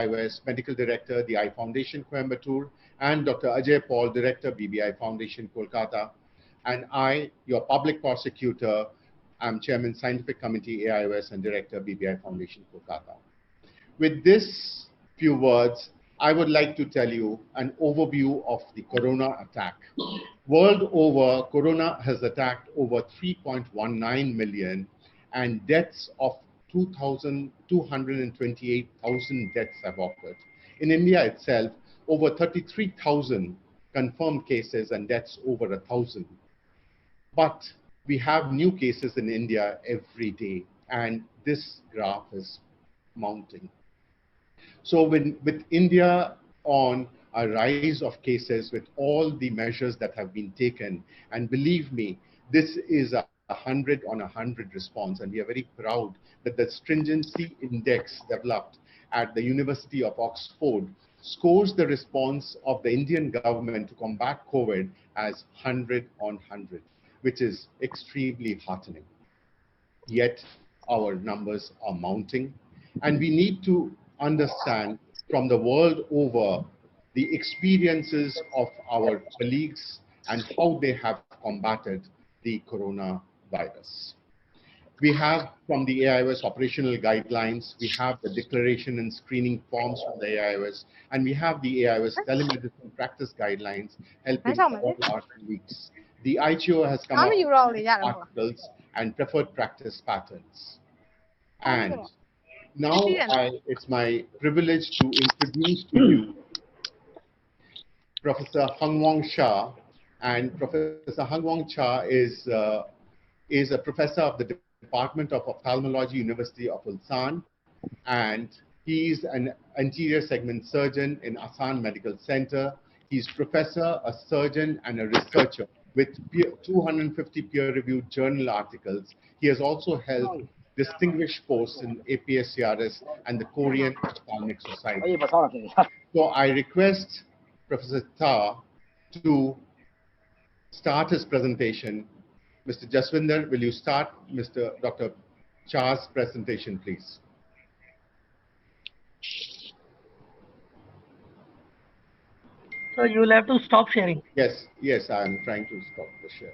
AIOS, Medical Director, the Eye Foundation, Coimbatore, and Dr. Ajay Paul, Director, BBI Foundation, Kolkata. And I, your public prosecutor, I'm Chairman, Scientific Committee, AIOS, and Director, BBI Foundation, Kolkata. With this few words, I would like to tell you an overview of the corona attack. World over, corona has attacked over 3.19 million, and deaths of 228,000 deaths have occurred. In India itself, over 33,000 confirmed cases and deaths over 1,000. But we have new cases in India every day, and this graph is mounting. So with India on a rise of cases, with all the measures that have been taken, and believe me, this is a 100 on 100 response, and we are very proud that the stringency index developed at the University of Oxford scores the response of the Indian government to combat COVID as 100 on 100, which is extremely heartening. Yet our numbers are mounting, and we need to understand from the world over the experiences of our colleagues and how they have combated the coronavirus. We have from the AIOS operational guidelines, we have the declaration and screening forms from the AIOS, and we have the AIOS telemedicine practice guidelines helping all our colleagues. The IGO has come up with articles and preferred practice patterns. And now it's my privilege to introduce to you Professor Hungwong Cha. And Professor Hungwong Cha is a professor of the Department of Ophthalmology, University of Ulsan, and he's an anterior segment surgeon in Asan Medical Center. He's professor, a surgeon, and a researcher with 250 peer-reviewed journal articles. He has also held distinguished posts in APSCRS and the Korean Ophthalmic Society. So I request Professor Ta to start his presentation. Mr. Jaswinder, will you start Dr. Cha's presentation, please? So you will have to stop sharing. Yes, I am trying to stop the share.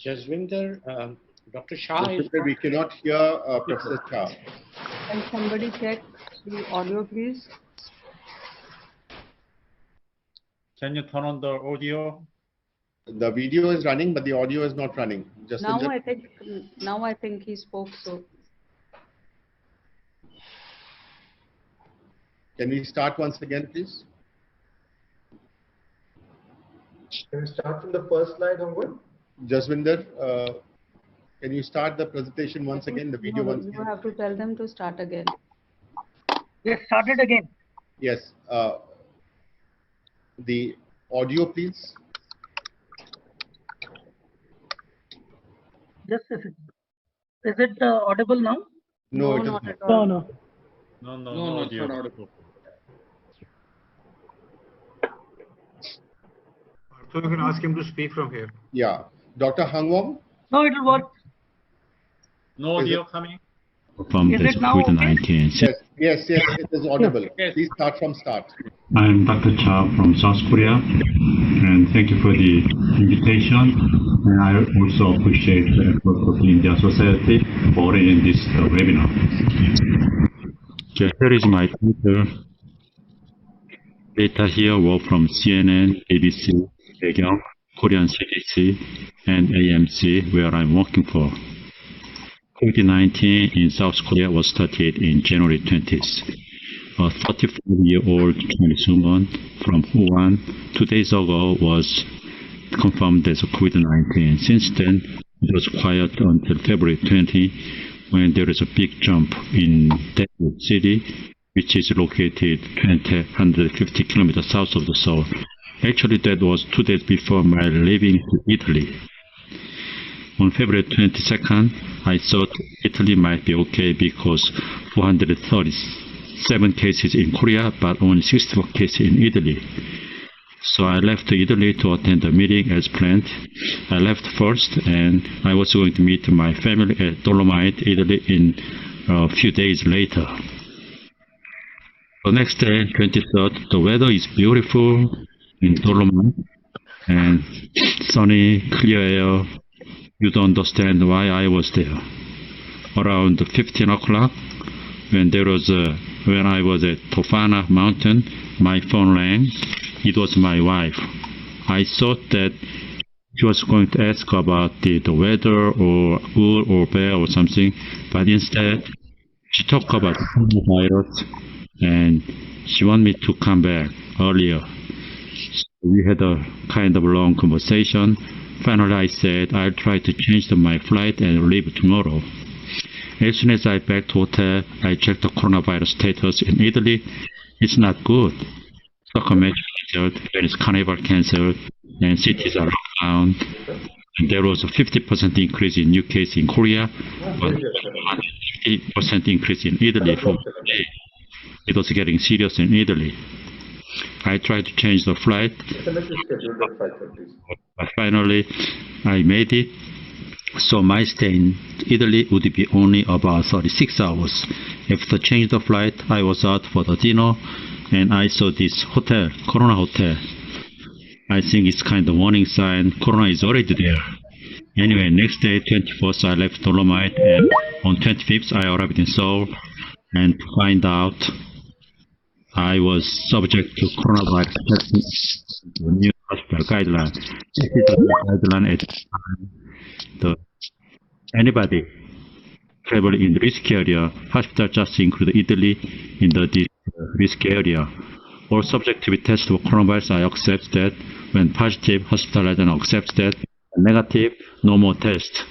Jaswinder, Dr. Cha is... We cannot hear Professor Cha. Can somebody check the audio, please? Can you turn on the audio? The video is running, but the audio is not running. Now I think he spoke, so. Can we start once again, please? Can we start from the first slide, Hongwon? Jaswinder, can you start the presentation once again, the video once again? You have to tell them to start again. Yes, started again. Yes. The audio, please. Just a second. Is it audible now? No, it is not not. at all. No. No, audio. not audible. So you can ask him to speak from here. Yeah. Dr. Hungwong? No, it will work. No audio coming? From Is this it now okay? COVID-19. Yes, it is audible. Yes. Please start from start. I'm Dr. Cha from South Korea, and thank you for the invitation. And I also appreciate the effort of the India Society for arranging this webinar. Okay, here is my paper. Data here were from CNN, ABC, Daegyang, Korean CDC, and AMC, where I'm working for. COVID-19 in South Korea was started in January 20th. A 34-year-old Chinese woman from Wuhan 2 days ago was confirmed as COVID-19. Since then, it was quiet until February 20, when there is a big jump in Daegu City, which is located 150 kilometers south of the Seoul. Actually, that was 2 days before my leaving to Italy. On February 22nd, I thought Italy might be okay because 437 cases in Korea, but only 64 cases in Italy. So I left Italy to attend the meeting as planned. I left first, and I was going to meet my family at Dolomite, Italy, in a few days later. The next day, 23rd, the weather is beautiful in Dolomite, and sunny, clear air. You don't understand why I was there. Around 15 o'clock, when I was at Tofana Mountain, my phone rang. It was my wife. I thought that she was going to ask about the weather or good or bad or something, but instead she talked about the coronavirus and she wanted me to come back earlier. So we had a kind of long conversation. Finally, I said I'll try to change my flight and leave tomorrow. As soon as I back to hotel, I checked the coronavirus status in Italy. It's not good. Soccer match canceled, Venice Carnival canceled, and cities are locked down. And there was a 50% increase in new cases in Korea, but 50% increase in Italy. It was getting serious in Italy. I tried to change the flight, but finally I made it. So my stay in Italy would be only about 36 hours. After changing the flight, I was out for the dinner, and I saw this hotel, Corona Hotel. I think it's kind of warning sign, Corona is already there. Anyway, next day, 24th, I left Dolomite, and on 25th, I arrived in Seoul, and to find out I was subject to coronavirus testing, the new hospital guideline. This is the new guideline at the time. Anybody traveling in the risk area, hospital just include Italy in the risk area. All subject to be tested for coronavirus, I accept that. When positive, hospitalized and accept that. Negative, no more test.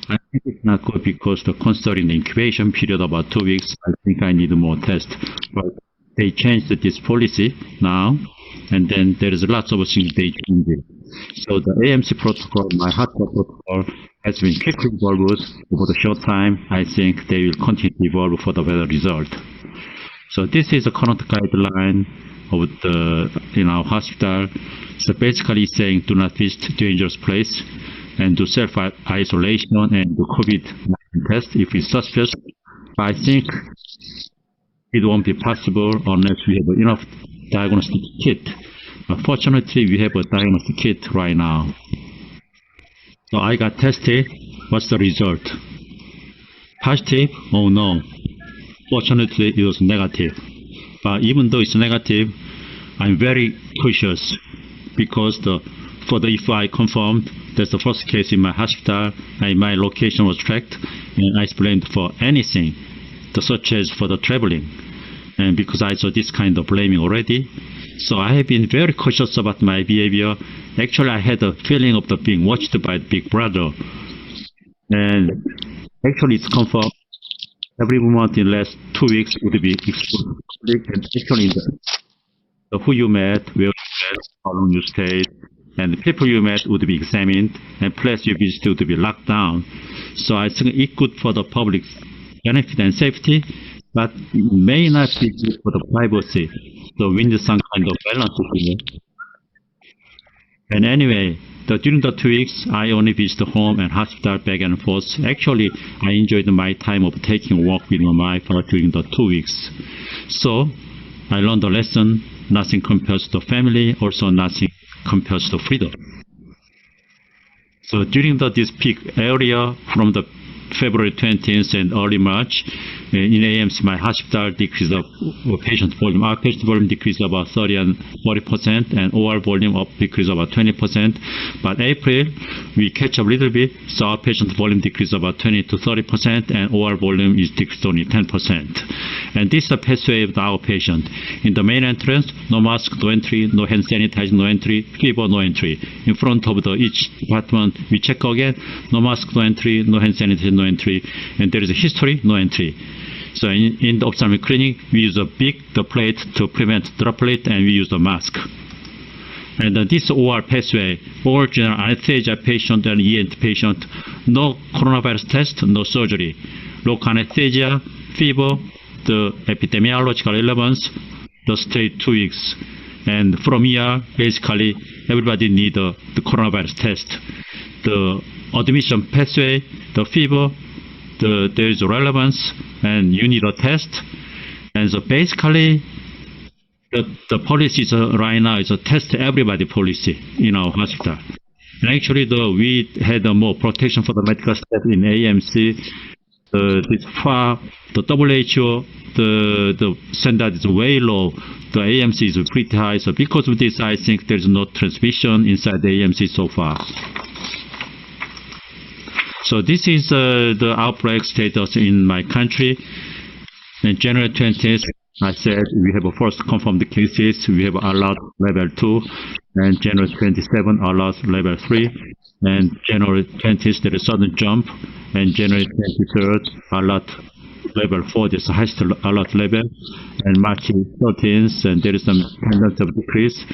I think it's not good because considering the incubation period about 2 weeks, I think I need more tests. But they changed this policy now, and then there is lots of things they changed. So the AMC protocol, my hospital protocol, has been quickly evolved over the short time. I think they will continue to evolve for the better result. So this is the current guideline of in our hospital. So basically saying do not visit dangerous place and do self-isolation and do COVID-19 test if it's suspicious. I think it won't be possible unless we have enough diagnostic kit. Fortunately, we have a diagnostic kit right now. So I got tested. What's the result? Positive? Oh no. Fortunately, it was negative. But even though it's negative, I'm very cautious because if I confirmed that's the first case in my hospital, and my location was tracked, and I explained for anything, such as for the traveling. And because I saw this kind of blaming already, so I have been very cautious about my behavior. Actually, I had a feeling of being watched by Big Brother. And actually, it's confirmed every month in the last 2 weeks would be exposed. And actually, who you met, where you met, how long you stayed, and the people you met would be examined, and place you visited would be locked down. So I think it's good for the public benefit and safety, but may not be good for the privacy. So we need some kind of balance here. And anyway, during the 2 weeks, I only visited home and hospital back and forth. Actually, I enjoyed my time of taking a walk with my wife during the 2 weeks. So I learned a lesson. Nothing compares to family, also nothing compares to freedom. So during this peak area, from the February 20th and early March. In AMC, my hospital decreased of patient volume. Our patient volume decreased about 30 and 40%, and OR volume decreased about 20%. But April, we catch up a little bit, so our patient volume decreased about 20 to 30%, and OR volume is decreased only 10%. And this is the pathway of our patient. In the main entrance, no mask, no entry, no hand sanitizer, no entry, fever, no entry. In front of each department, we check again, no mask, no entry, no hand sanitizer, no entry, and there is a history, no entry. So in the ophthalmic clinic, we use the plate to prevent droplet, and we use the mask. And this OR pathway, all general anesthesia patient and ENT patient, no coronavirus test, no surgery. Local anesthesia, fever, the epidemiological relevance, the stay 2 weeks. And from here, basically, everybody need the coronavirus test. The admission pathway, the fever, there is relevance, and you need a test. And so basically, the policy is, right now is a test everybody policy in our hospital. And actually, we had more protection for the medical staff in AMC. The WHO, the standard is way low. The AMC is pretty high. So because of this, I think there's no transmission inside the AMC so far. So this is the outbreak status in my country. On January 20th, I said we have a first confirmed cases. We have alert level 2, and January 27th, alert level 3, and January 20th, there is a sudden jump, and January 23rd, alert level 4, this is the highest alert level, and March 13th, and there is some tendency of decrease.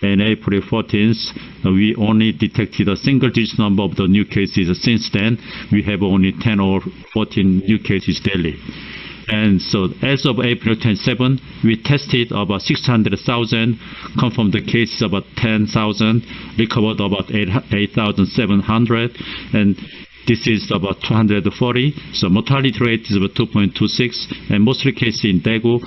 And April 14th, we only detected a single-digit number of the new cases. Since then, we have only 10 or 14 new cases daily. And so as of April 27, we tested about 600,000, confirmed the cases about 10,000, recovered about 8,700, and this is about 240. So mortality rate is about 2.26, and mostly cases in Daegu.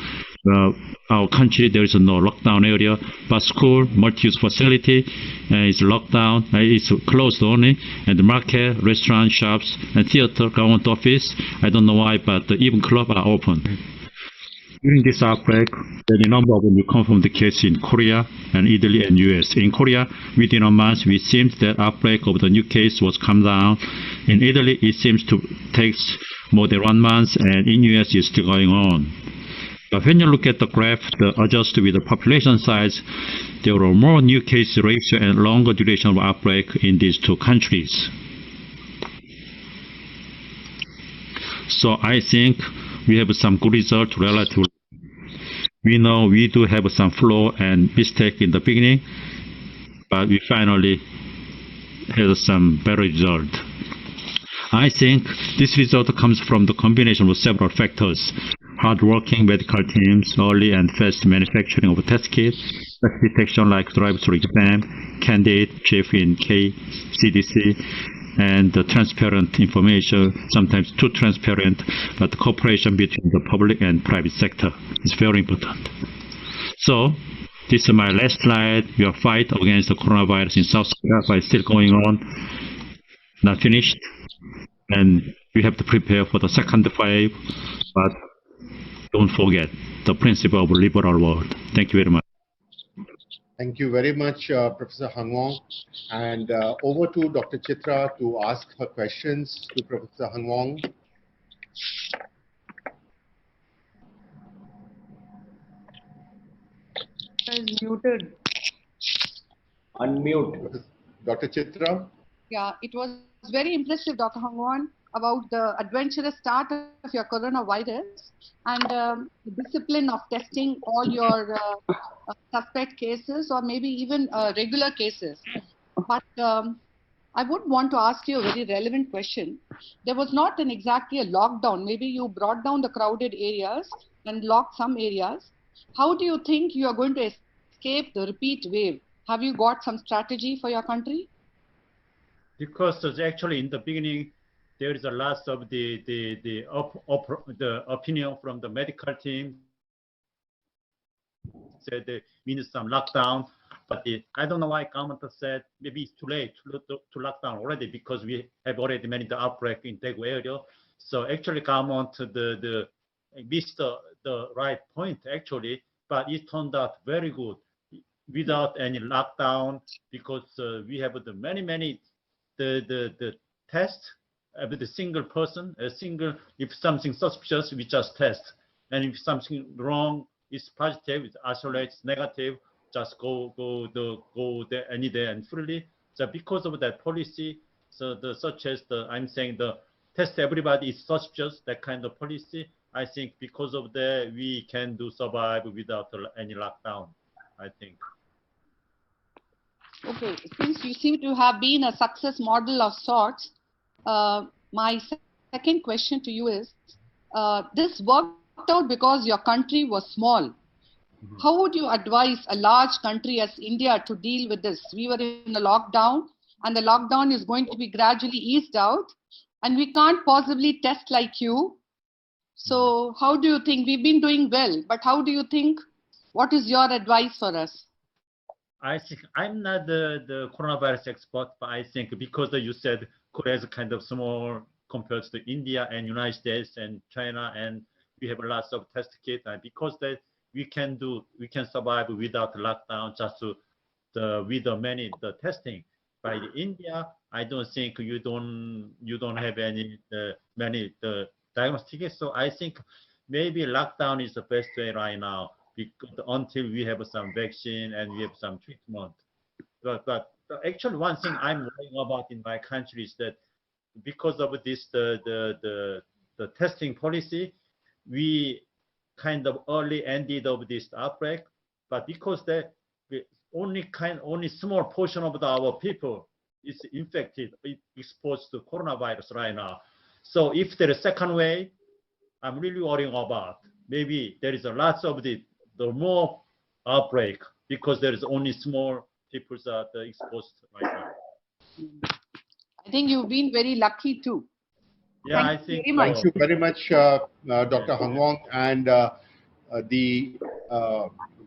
Our country, there is no lockdown area, but school, multi-use facility is locked down, it's closed only, and the market, restaurant, shops, and theater, government office, I don't know why, but even clubs are open. During this outbreak, there are a number of new confirmed cases in Korea and Italy and US. In Korea, within a month, it seems that outbreak of the new case was come down. In Italy, it seems to take more than 1 month, and in US, it's still going on. But when you look at the graph, adjusted with the population size, there are more new case ratio and longer duration of outbreak in these two countries. So I think we have some good result relatively. We know we do have some flaw and mistake in the beginning, but we finally had some better result. I think this result comes from the combination of several factors. Hard-working medical teams, early and fast manufacturing of test kits, test detection like drive-through exam, candidate, chief in KCDC, and the transparent information, sometimes too transparent, but the cooperation between the public and private sector is very important. So, this is my last slide. Your fight against the coronavirus in South Korea is still going on, not finished, and we have to prepare for the second wave, but don't forget the principle of liberal world. Thank you very much. Thank you very much, Professor Hangwon. And over to Dr. Chitra to ask her questions to Professor Hangwon. Is muted. Unmute. Dr. Chitra? Yeah, it was very impressive, Dr. Hangwon, about the adventurous start of your coronavirus and the discipline of testing all your suspect cases or maybe even regular cases. But I would want to ask you a very relevant question. There was not exactly a lockdown. Maybe you brought down the crowded areas and locked some areas. How do you think you are going to escape the repeat wave? Have you got some strategy for your country? Because actually in the beginning, there is a lot of the opinion from the medical team. said we need some lockdown. But I don't know why government said maybe it's too late to lock down already because we have already managed the outbreak in Daegu area. So actually government missed the right point actually, but it turned out very good without any lockdown because we have the many the test with a single person, if something suspicious we just test, and if something wrong is positive, it isolates negative, just go there any day and freely. So because of that policy, so such as I'm saying the test everybody is suspicious, that kind of policy, I think because of that we can survive without any lockdown, I think. Okay, since you seem to have been a success model of sorts, my second question to you is, this worked out because your country was small. How would you advise a large country as India to deal with this? We were in a lockdown, and the lockdown is going to be gradually eased out, and we can't possibly test like you. So how do you think? We've been doing well, but how do you think? What is your advice for us? I think I'm not the coronavirus expert, but I think because you said Korea is kind of small compared to India and United States and China, and we have lots of test kits, and because that we can survive without lockdown just with the testing. By India, I don't think you don't have any many diagnostics. So I think maybe lockdown is the best way right now, because until we have some vaccine and we have some treatment. But actually one thing I'm worrying about in my country is that because of this the testing policy, we kind of early ended of this outbreak, but because only small portion of our people is infected, exposed to coronavirus right now. So if there is a second wave, I'm really worrying about maybe there is a lots of the more outbreak because there is only small people that are exposed right now. I think you've been very lucky too. Yeah, Thank I think. Thank you very much, Dr. Hangwang, and the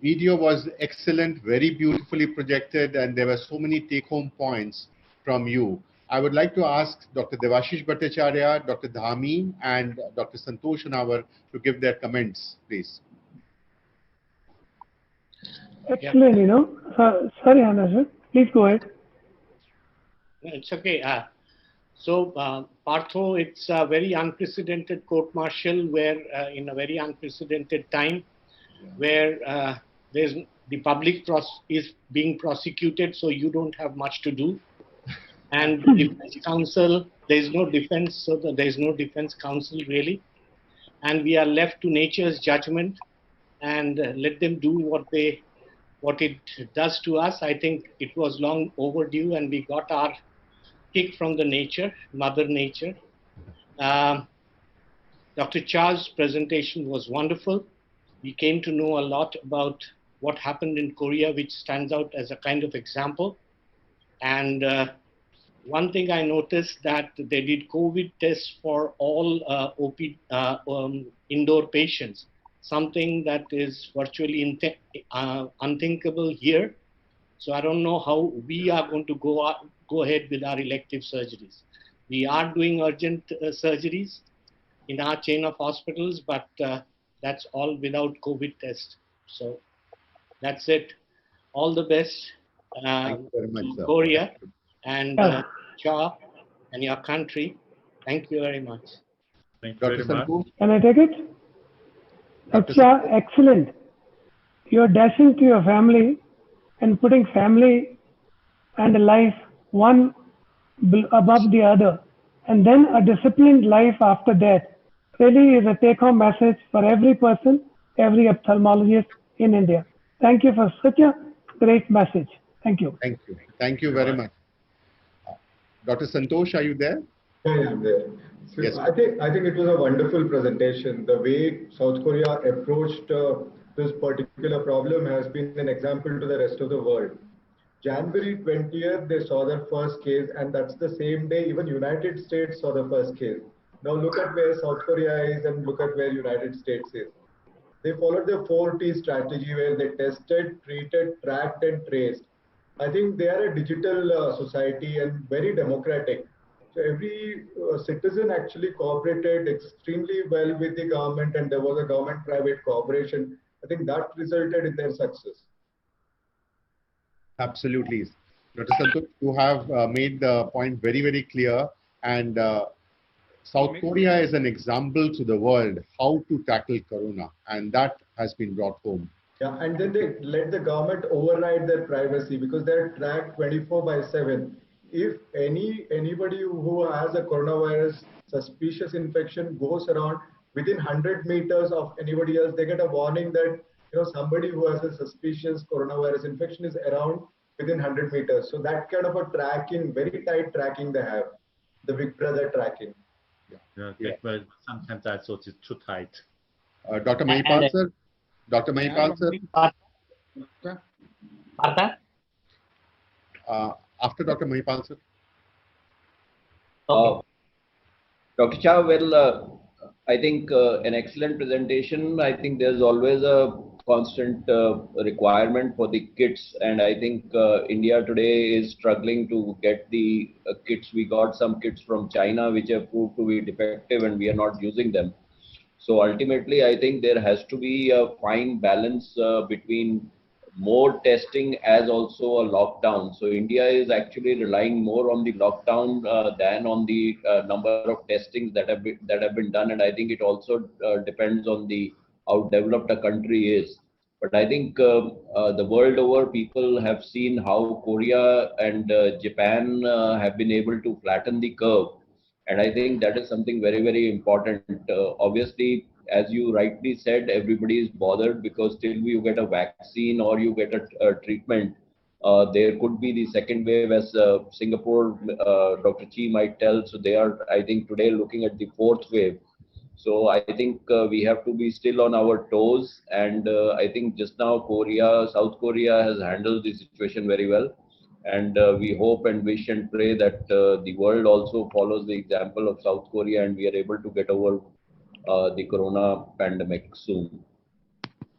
video was excellent, very beautifully projected, and there were so many take-home points from you. I would like to ask Dr. Devashish Bhattacharya, Dr. Dhami, and Dr. Santosh Hanawar to give their comments, please. Excellent, sorry, Hannah, please go ahead. It's okay. So, Partho, it's a very unprecedented court-martial where, in a very unprecedented time, where the public is being prosecuted, so you don't have much to do. And the defense counsel, there's no defense, so there's no defense counsel really. And we are left to nature's judgment and let them do what it does to us. I think it was long overdue and we got our kick from the Mother Nature. Dr. Cha's presentation was wonderful. We came to know a lot about what happened in Korea, which stands out as a kind of example. And one thing I noticed that they did COVID tests for all indoor patients, something that is virtually unthinkable here. So I don't know how we are going to go ahead with our elective surgeries. We are doing urgent surgeries in our chain of hospitals, but that's all without COVID test. So that's it. All the best Thank you very much, to sir. Korea and Cha and your country. Thank you very much. Thank you Dr. very much. Santosh? Can I take it? Dr. Acha, excellent. You're dashing to your family and putting family and life one above the other, and then a disciplined life after that really is a take-home message for every person, every ophthalmologist in India. Thank you for such a great message. Thank you. Thank you. Thank you very much. Dr. Santosh, are you there? Yeah, I'm there. So Yes. I think it was a wonderful presentation. The way South Korea approached this particular problem has been an example to the rest of the world. January 20th, they saw their first case, and that's the same day even United States saw the first case. Now look at where South Korea is and look at where United States is. They followed the 4T strategy where they tested, treated, tracked, and traced. I think they are a digital society and very democratic. So every citizen actually cooperated extremely well with the government, and there was a government-private cooperation. I think that resulted in their success. Absolutely. Dr. Santosh, you have made the point very, very clear. And South Korea is an example to the world how to tackle corona. And that has been brought home. Yeah, and then they let the government override their privacy because they're tracked 24/7. If anybody who has a coronavirus suspicious infection goes around within 100 meters of anybody else, they get a warning that somebody who has a suspicious coronavirus infection is around within 100 meters. So that kind of a tracking, very tight tracking they have, the Big Brother tracking. Yeah. But sometimes I thought it's too tight. Dr. Mahipal, sir? Dr. Mahipal, sir? Partha? After Dr. Mahipal, sir? Dr. Shah, well, I think an excellent presentation. I think there's always a constant requirement for the kits, and I think India today is struggling to get the kits. We got some kits from China which have proved to be defective, and we are not using them. So ultimately, I think there has to be a fine balance between more testing as also a lockdown. So India is actually relying more on the lockdown than on the number of testings that have been done, and I think it also depends on how developed a country is. But I think the world over, people have seen how Korea and Japan have been able to flatten the curve. And I think that is something very, very important. Obviously, as you rightly said, everybody is bothered because till you get a vaccine or you get a treatment, there could be the second wave, as Singapore, Dr. Chi might tell. So they are, I think, today looking at the fourth wave. So I think we have to be still on our toes. And I think just now South Korea has handled the situation very well. And we hope and wish and pray that the world also follows the example of South Korea and we are able to get over the corona pandemic soon.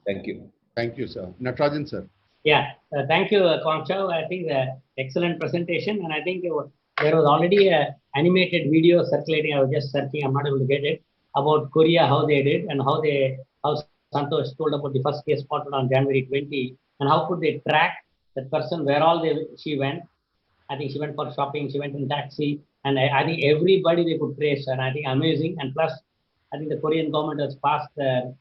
Thank you. Thank you, sir. Natarajan, sir. Yeah, thank you, Kongchao. I think excellent presentation. And I think there was already an animated video circulating. I was just searching, I'm not able to get it, about Korea, how they did and how Santosh told about the first case spotted on January 20 and how could they track that person where all she went. I think she went for shopping, she went in taxi, and I think everybody they could trace, and I think amazing. And plus, I think the Korean government has passed an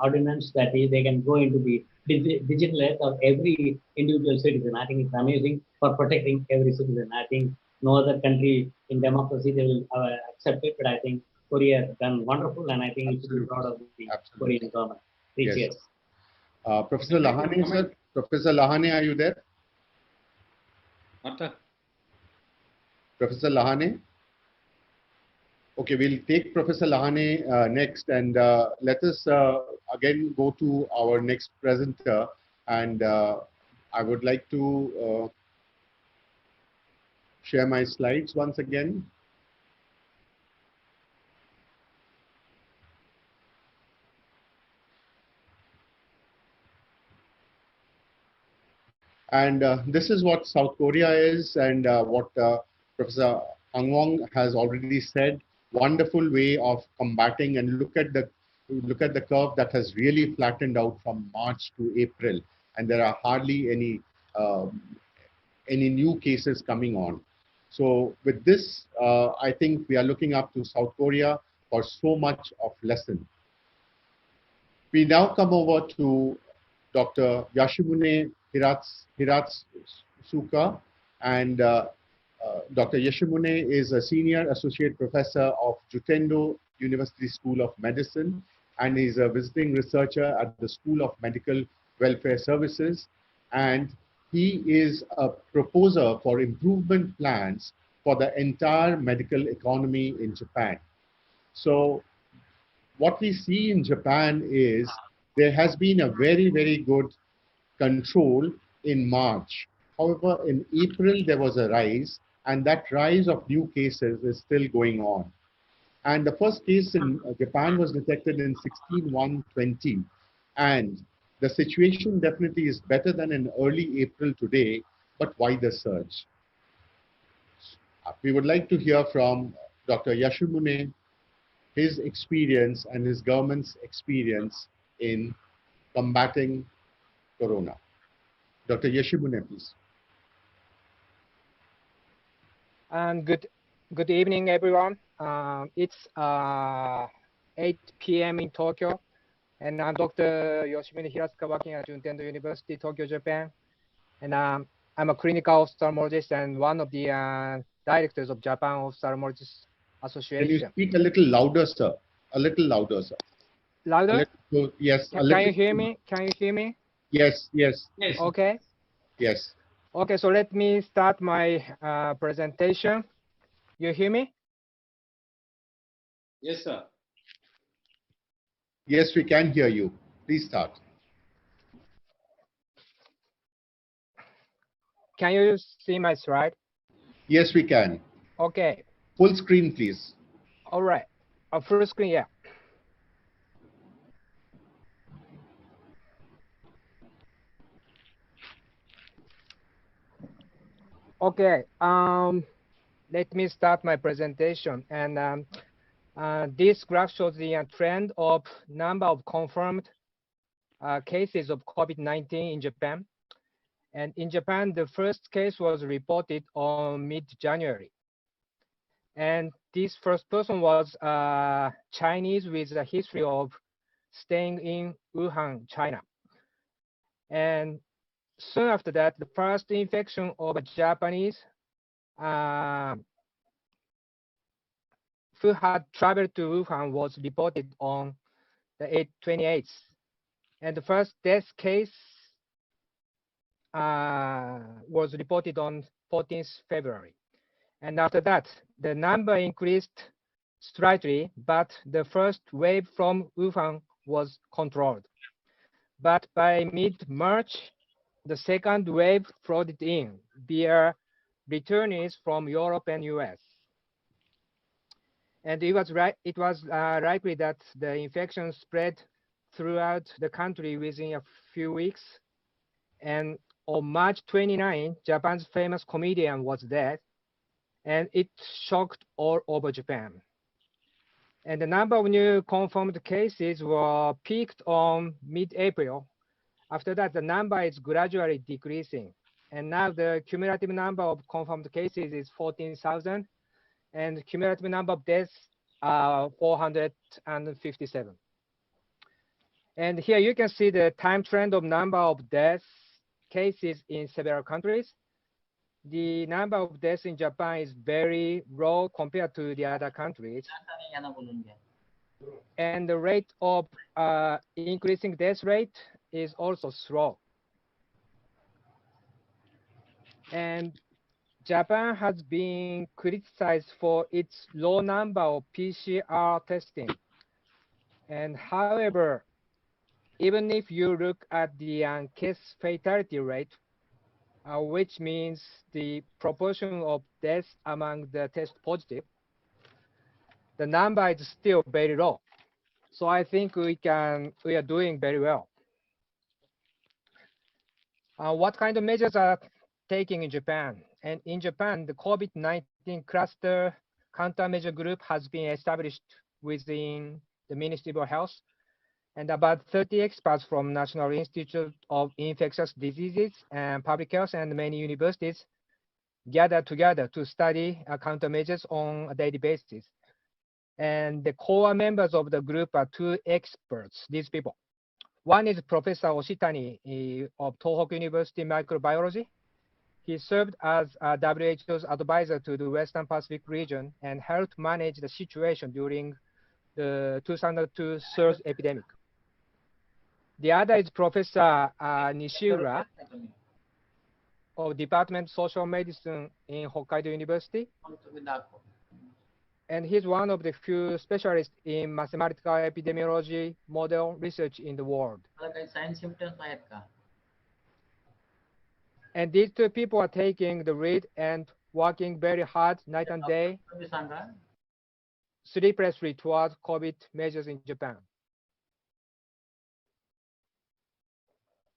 ordinance that they can go into the digital health of every individual citizen. I think it's amazing for protecting every citizen. I think no other country in democracy they will accept it, but I think Korea has done wonderful, and I think you should be proud of the Korean government. Yes. Professor Lahane, sir. Professor Lahane, are you there? Professor Lahane? Okay, we'll take Professor Lahane next, and let us again go to our next presenter. And I would like to share my slides once again. And this is what South Korea is, and what Professor Angwong has already said. Wonderful way of combating, and look at the curve that has really flattened out from March to April, and there are hardly any new cases coming on. So with this, I think we are looking up to South Korea for so much of lesson. We now come over to Dr. Yoshimune Hiratsuka, and Dr. Yoshimune is a senior associate professor of Jutendo University School of Medicine, and he's a visiting researcher at the School of Medical Welfare Services, and he is a proposer for improvement plans for the entire medical economy in Japan. So what we see in Japan is there has been a very, very good control in March. However, in April, there was a rise, and that rise of new cases is still going on. And the first case in Japan was detected in 16/1/20. And the situation definitely is better than in early April today, but why the surge? We would like to hear from Dr. Yoshimune, his experience and his government's experience in combating corona. Dr. Yoshimune, please. And good evening, everyone. It's 8 p.m. in Tokyo, and I'm Dr. Yoshimune Hirasuka, working at Juntendo University, Tokyo, Japan. And I'm a clinical ophthalmologist and one of the directors of Japan Ophthalmologist Association. Can you speak a little louder, sir? A little louder, sir. Louder? Yes. Can you hear me? Can you hear me? Yes. Okay. Yes. Okay, so let me start my presentation. You hear me? Yes, sir. Yes, we can hear you. Please start. Can you see my slide? Yes, we can. Okay. Full screen, please. All right. Full screen, yeah. Okay. Let me start my presentation. And this graph shows the trend of number of confirmed cases of COVID-19 in Japan. And in Japan, the first case was reported on mid-January. And this first person was Chinese with a history of staying in Wuhan, China. And soon after that, the first infection of a Japanese who had traveled to Wuhan was reported on the 28th. And the first death case was reported on 14th February. And after that, the number increased slightly, but the first wave from Wuhan was controlled. But by mid-March, the second wave flooded in via returnees from Europe and US. And it was likely that the infection spread throughout the country within a few weeks. And on March 29, Japan's famous comedian was dead, and it shocked all over Japan. And the number of new confirmed cases were peaked on mid-April. After that, the number is gradually decreasing. And now the cumulative number of confirmed cases is 14,000, and the cumulative number of deaths are 457. And here you can see the time trend of number of deaths cases in several countries. The number of deaths in Japan is very low compared to the other countries. And the rate of increasing death rate is also slow. And Japan has been criticized for its low number of PCR testing. And however, even if you look at the case fatality rate, which means the proportion of deaths among the test positive, the number is still very low. So I think we are doing very well. What kind of measures are taking in Japan? And in Japan, the COVID-19 cluster countermeasure group has been established within the Ministry of Health. And about 30 experts from National Institute of Infectious Diseases and Public Health and many universities gathered together to study countermeasures on a daily basis. And the core members of the group are two experts, these people. One is Professor Oshitani of Tohoku University Microbiology. He served as WHO's advisor to the Western Pacific region and helped manage the situation during the 2002 SARS epidemic. The other is Professor Nishiura of Department of Social Medicine in Hokkaido University. And he's one of the few specialists in mathematical epidemiology model research in the world. And these two people are taking the lead and working very hard night and day sleeplessly toward COVID measures in Japan.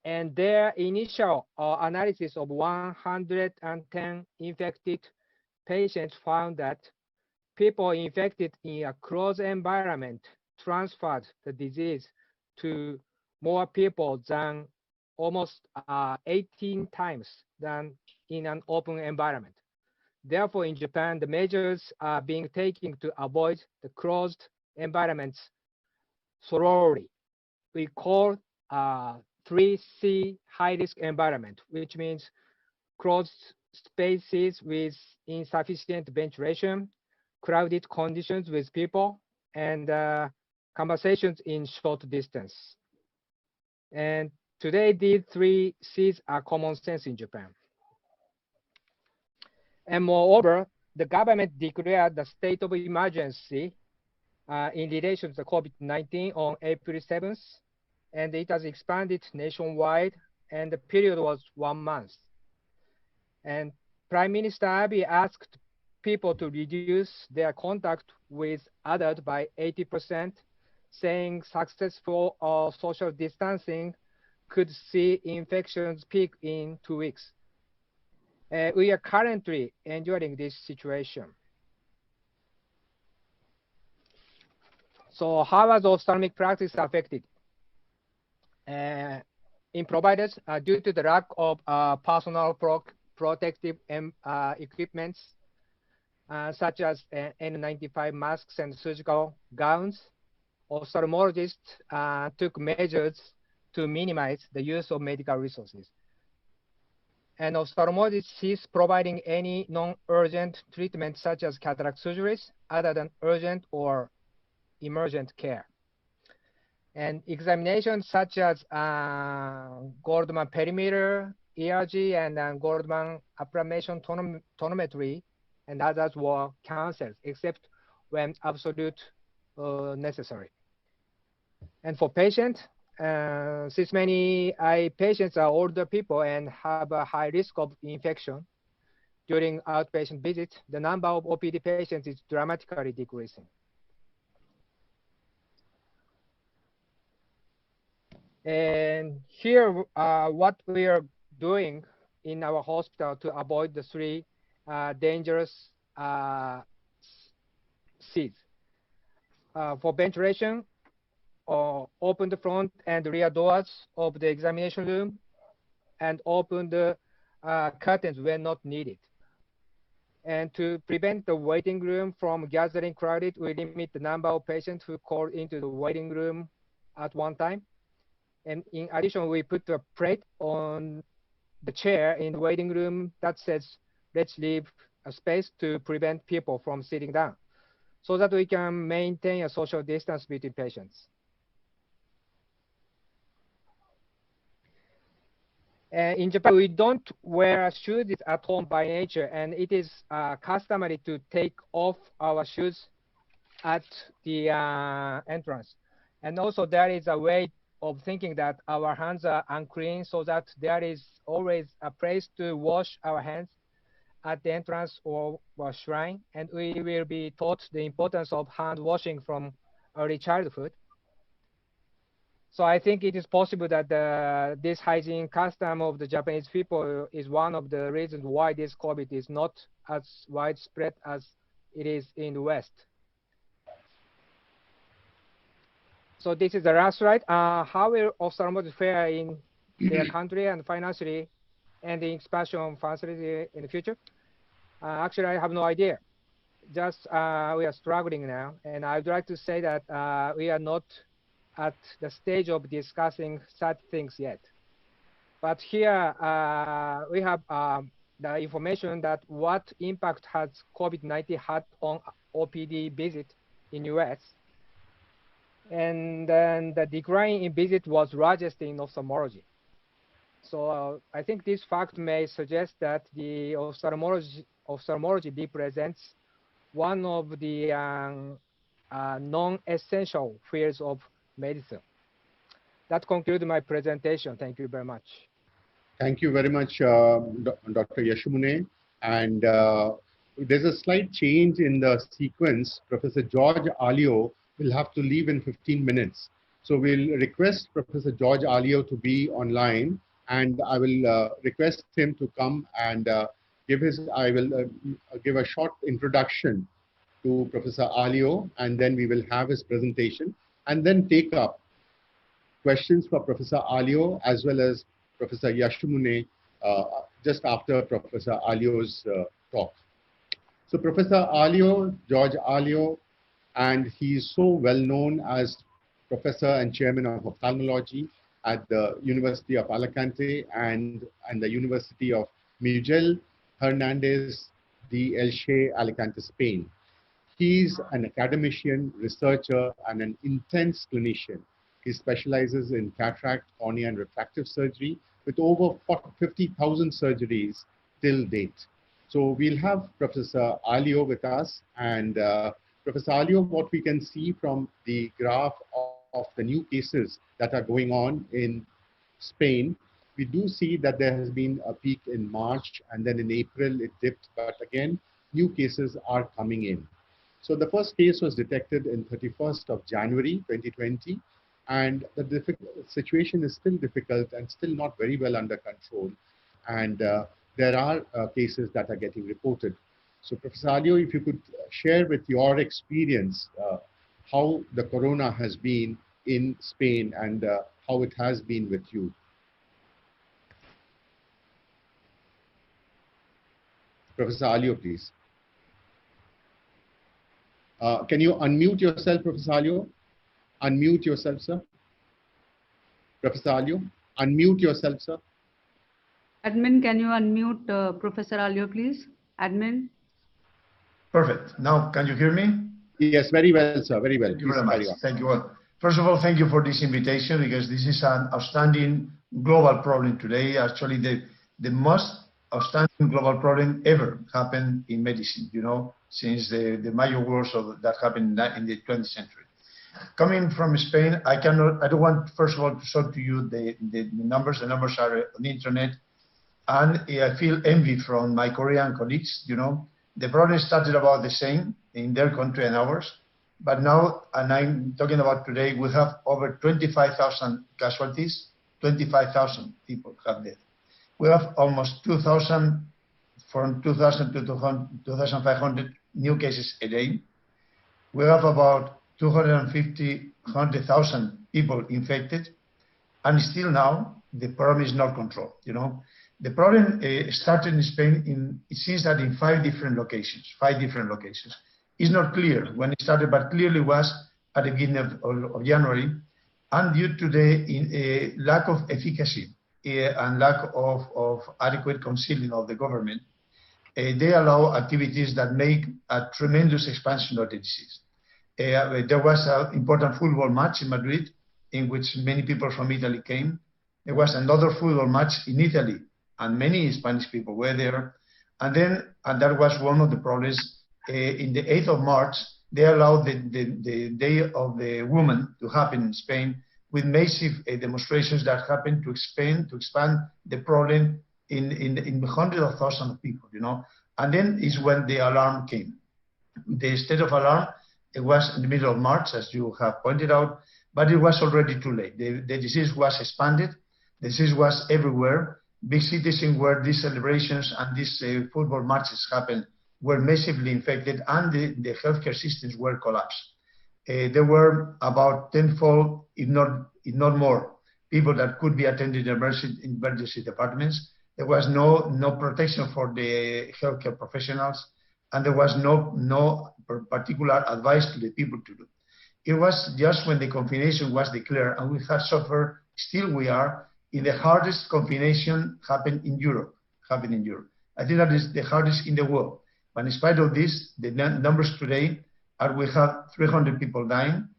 And their initial analysis of 110 infected patients found that people infected in a closed environment transferred the disease to more people than almost 18 times than in an open environment. Therefore, in Japan, the measures are being taken to avoid the closed environments thoroughly. We call 3C high-risk environment, which means closed spaces with insufficient ventilation, crowded conditions with people, and conversations in short distance. And today, these 3 C's are common sense in Japan. And moreover, the government declared the state of emergency in relation to the COVID-19 on April 7th, and it has expanded nationwide, and the period was 1 month. And Prime Minister Abe asked people to reduce their contact with others by 80%, saying successful social distancing could see infections peak in 2 weeks. We are currently enduring this situation. So how was ophthalmic practice affected? In providers, due to the lack of personal protective equipments, such as N95 masks and surgical gowns, ophthalmologists took measures to minimize the use of medical resources. And ophthalmologists ceased providing any non-urgent treatment such as cataract surgeries other than urgent or emergent care. And examinations such as Goldman perimeter, ERG, and Goldman approximation tonometry and others were canceled except when absolute necessary. And for patients, since many eye patients are older people and have a high risk of infection during outpatient visits, the number of OPD patients is dramatically decreasing. And here, what we are doing in our hospital to avoid the 3 dangerous C's. For ventilation, open the front and rear doors of the examination room and open the curtains when not needed. And to prevent the waiting room from gathering crowded, we limit the number of patients who call into the waiting room at one time. And in addition, we put a plate on the chair in the waiting room that says, let's leave a space to prevent people from sitting down, so that we can maintain a social distance between patients. In Japan, we don't wear shoes at home by nature, and it is customary to take off our shoes at the entrance. And also, there is a way of thinking that our hands are unclean, so that there is always a place to wash our hands at the entrance or shrine. And we will be taught the importance of hand washing from early childhood. So I think it is possible that this hygiene custom of the Japanese people is one of the reasons why this COVID is not as widespread as it is in the West. So this is the last slide. How will ophthalmology fare in their country and financially, and the expansion facility in the future? Actually, I have no idea. Just we are struggling now, and I'd like to say that we are not at the stage of discussing such things yet. But here we have the information that what impact has COVID-19 had on OPD visit in US. And then the decline in visit was largest in ophthalmology. So I think this fact may suggest that the ophthalmology represents one of the non-essential fields of medicine. That concludes my presentation. Thank you very much. Thank you very much, Dr. Yashimune. And there's a slight change in the sequence. Professor George Alio will have to leave in 15 minutes. So we'll request Professor George Alio to be online, and I will request him to come and give a short introduction to Professor Alio, and then we will have his presentation, and then take up questions for Professor Alio as well as Professor Yashimune just after Professor Alio's talk. So Professor Alio, George Alio, and he is so well known as Professor and Chairman of Ophthalmology at the University of Alicante and the University of Miguel Hernandez de Elche, Alicante, Spain. He's an academician, researcher, and an intense clinician. He specializes in cataract, cornea, and refractive surgery with over 50,000 surgeries till date. So we'll have Professor Alio with us, and Professor Alio, what we can see from the graph of the new cases that are going on in Spain, we do see that there has been a peak in March, and then in April it dipped, but again, new cases are coming in. So the first case was detected in 31st of January 2020, and the situation is still difficult and still not very well under control. And there are cases that are getting reported. So Professor Alio, if you could share with your experience how the corona has been in Spain and how it has been with you. Professor Alio, please. Can you unmute yourself, Professor Alio? Unmute yourself, sir. Professor Alio, unmute yourself, sir. Admin, can you unmute Professor Alio, please? Admin. Perfect. Now, can you hear me? Yes, very well, sir. Very well. Thank you very much. Thank you. Well, first of all, thank you for this invitation, because this is an outstanding global problem today. Actually, the most outstanding global problem ever happened in medicine, you know, since the major wars that happened in the 20th century. Coming from Spain, I don't want, first of all, to show to you the numbers. The numbers are on the internet. And I feel envy from my Korean colleagues, you know. The problem started about the same in their country and ours. But now, and I'm talking about today, we have over 25,000 casualties. 25,000 people have died. We have almost 2,000, from 2,000 to 2,500 new cases a day. We have about 250,000 people infected. And still now, the problem is not controlled, you know. The problem started in Spain, it seems that in 5 different locations. It's not clear when it started, but clearly was at the beginning of January. And due to the lack of efficacy and lack of adequate concealing of the government, they allow activities that make a tremendous expansion of the disease. There was an important football match in Madrid, in which many people from Italy came. There was another football match in Italy, and many Spanish people were there. And that was one of the problems. In the 8th of March, they allowed the Day of the Woman to happen in Spain, with massive demonstrations that happened to expand the problem in hundreds of thousands of people, you know. And then is when the alarm came. The state of alarm, it was in the middle of March, as you have pointed out, but it was already too late. The disease was expanded. The disease was everywhere. Big cities in where these celebrations and these football matches happened were massively infected, and the healthcare systems were collapsed. There were about tenfold, if not more, people that could be attended in emergency departments. There was no protection for the healthcare professionals, and there was no particular advice to the people to do. It was just when the confination was declared, and we had suffered, still we are, in the hardest confination happened in Europe. I think that is the hardest in the world. But in spite of this, the numbers today are we have 300 people dying,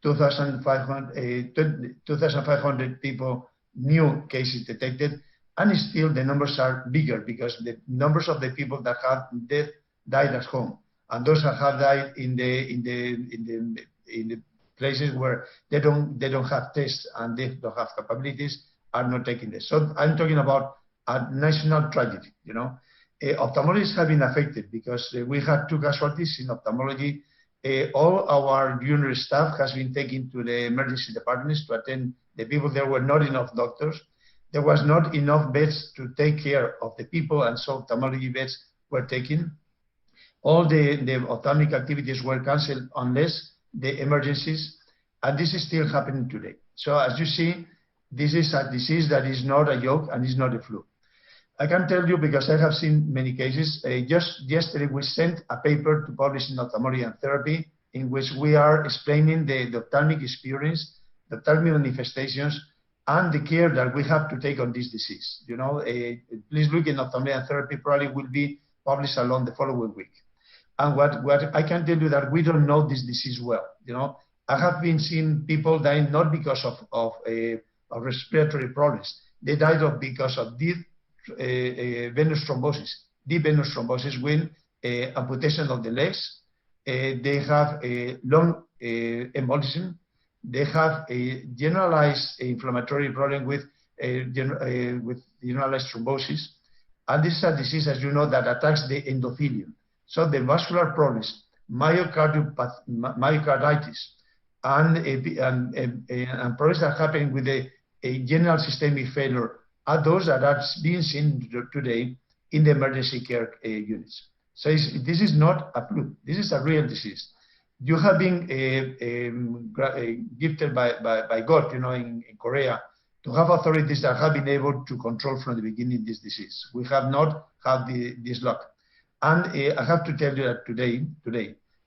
2,500 people, new cases detected, and still the numbers are bigger because the numbers of the people that have died at home, and those that have died in the places where they don't have tests and they don't have capabilities are not taking this. So I'm talking about a national tragedy, you know. Ophthalmologists have been affected because we had 2 casualties in ophthalmology. All our junior staff has been taken to the emergency departments to attend the people. There were not enough doctors. There was not enough beds to take care of the people, and so ophthalmology beds were taken. All the ophthalmic activities were cancelled unless the emergencies, and this is still happening today. So as you see, this is a disease that is not a joke and is not a flu. I can tell you because I have seen many cases. Just yesterday, we sent a paper to publish in Ophthalmology and Therapy in which we are explaining the ophthalmic experience, the ophthalmic manifestations, and the care that we have to take on this disease. You know, please look in Ophthalmology and Therapy, probably will be published along the following week. And what I can tell you that we don't know this disease well. You know, I have been seeing people dying not because of respiratory problems. They died because of deep venous thrombosis, deep venous thrombosis with amputation of the legs. They have a lung embolism. They have a generalized inflammatory problem with generalized thrombosis. And this is a disease, as you know, that attacks the endothelium. So the vascular problems, myocarditis, and problems that happen with a general systemic failure are those that are being seen today in the emergency care units. So this is not a flu. This is a real disease. You have been gifted by God, you know, in Korea, to have authorities that have been able to control from the beginning this disease. We have not had this luck. And I have to tell you that today,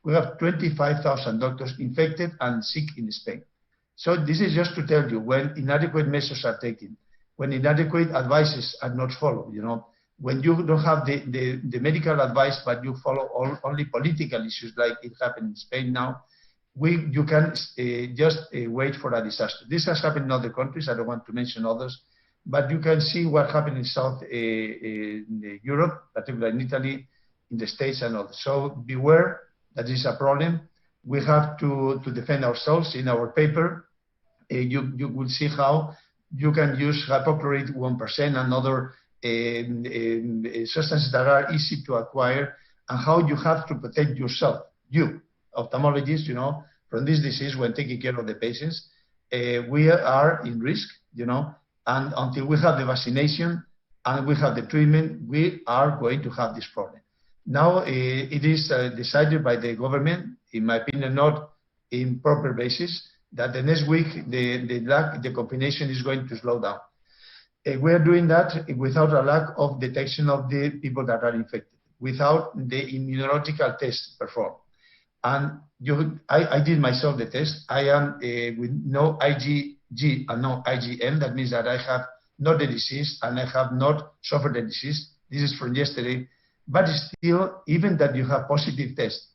we have 25,000 doctors infected and sick in Spain. So this is just to tell you, when inadequate measures are taken, when inadequate advices are not followed, you know, when you don't have the medical advice, but you follow only political issues like it happened in Spain now, you can just wait for a disaster. This has happened in other countries. I don't want to mention others, but you can see what happened in South Europe, particularly in Italy, in the States and others. So beware that this is a problem. We have to defend ourselves. In our paper, you will see how you can use hypochlorite 1% and other substances that are easy to acquire, and how you have to protect yourself, you, ophthalmologists, you know, from this disease when taking care of the patients. We are in risk, you know, and until we have the vaccination and we have the treatment, we are going to have this problem. Now, it is decided by the government, in my opinion, not in proper basis, that the next week the contamination is going to slow down. We are doing that without a lack of detection of the people that are infected, without the immunological test performed. And I did myself the test. I am with no IgG and no IgM. That means that I have not the disease and I have not suffered the disease. This is from yesterday. But still, even that you have positive tests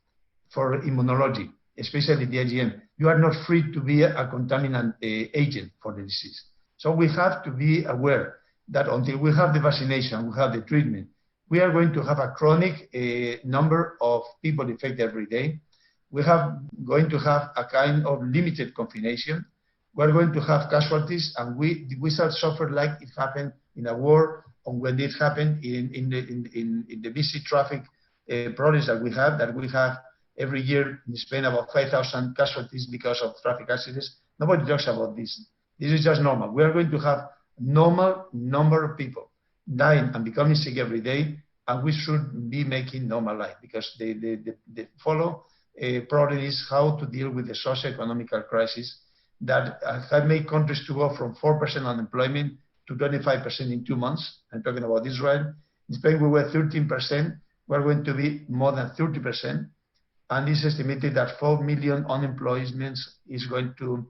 for immunology, especially the IgM, you are not free to be a contaminant agent for the disease. So we have to be aware that until we have the vaccination, we have the treatment, we are going to have a chronic number of people infected every day. We are going to have a kind of limited confination. We're going to have casualties, and we shall suffer like it happened in a war, or when it happened in the busy traffic problems that we have every year in Spain, about 5,000 casualties because of traffic accidents. Nobody talks about this. This is just normal. We are going to have normal number of people dying and becoming sick every day, and we should be making normal life, because the follow problem is how to deal with the socio-economic crisis that have made countries to go from 4% unemployment to 25% in 2 months. I'm talking about Israel. In Spain, we were 13%. We're going to be more than 30%. And it's estimated that 4 million unemployment is going to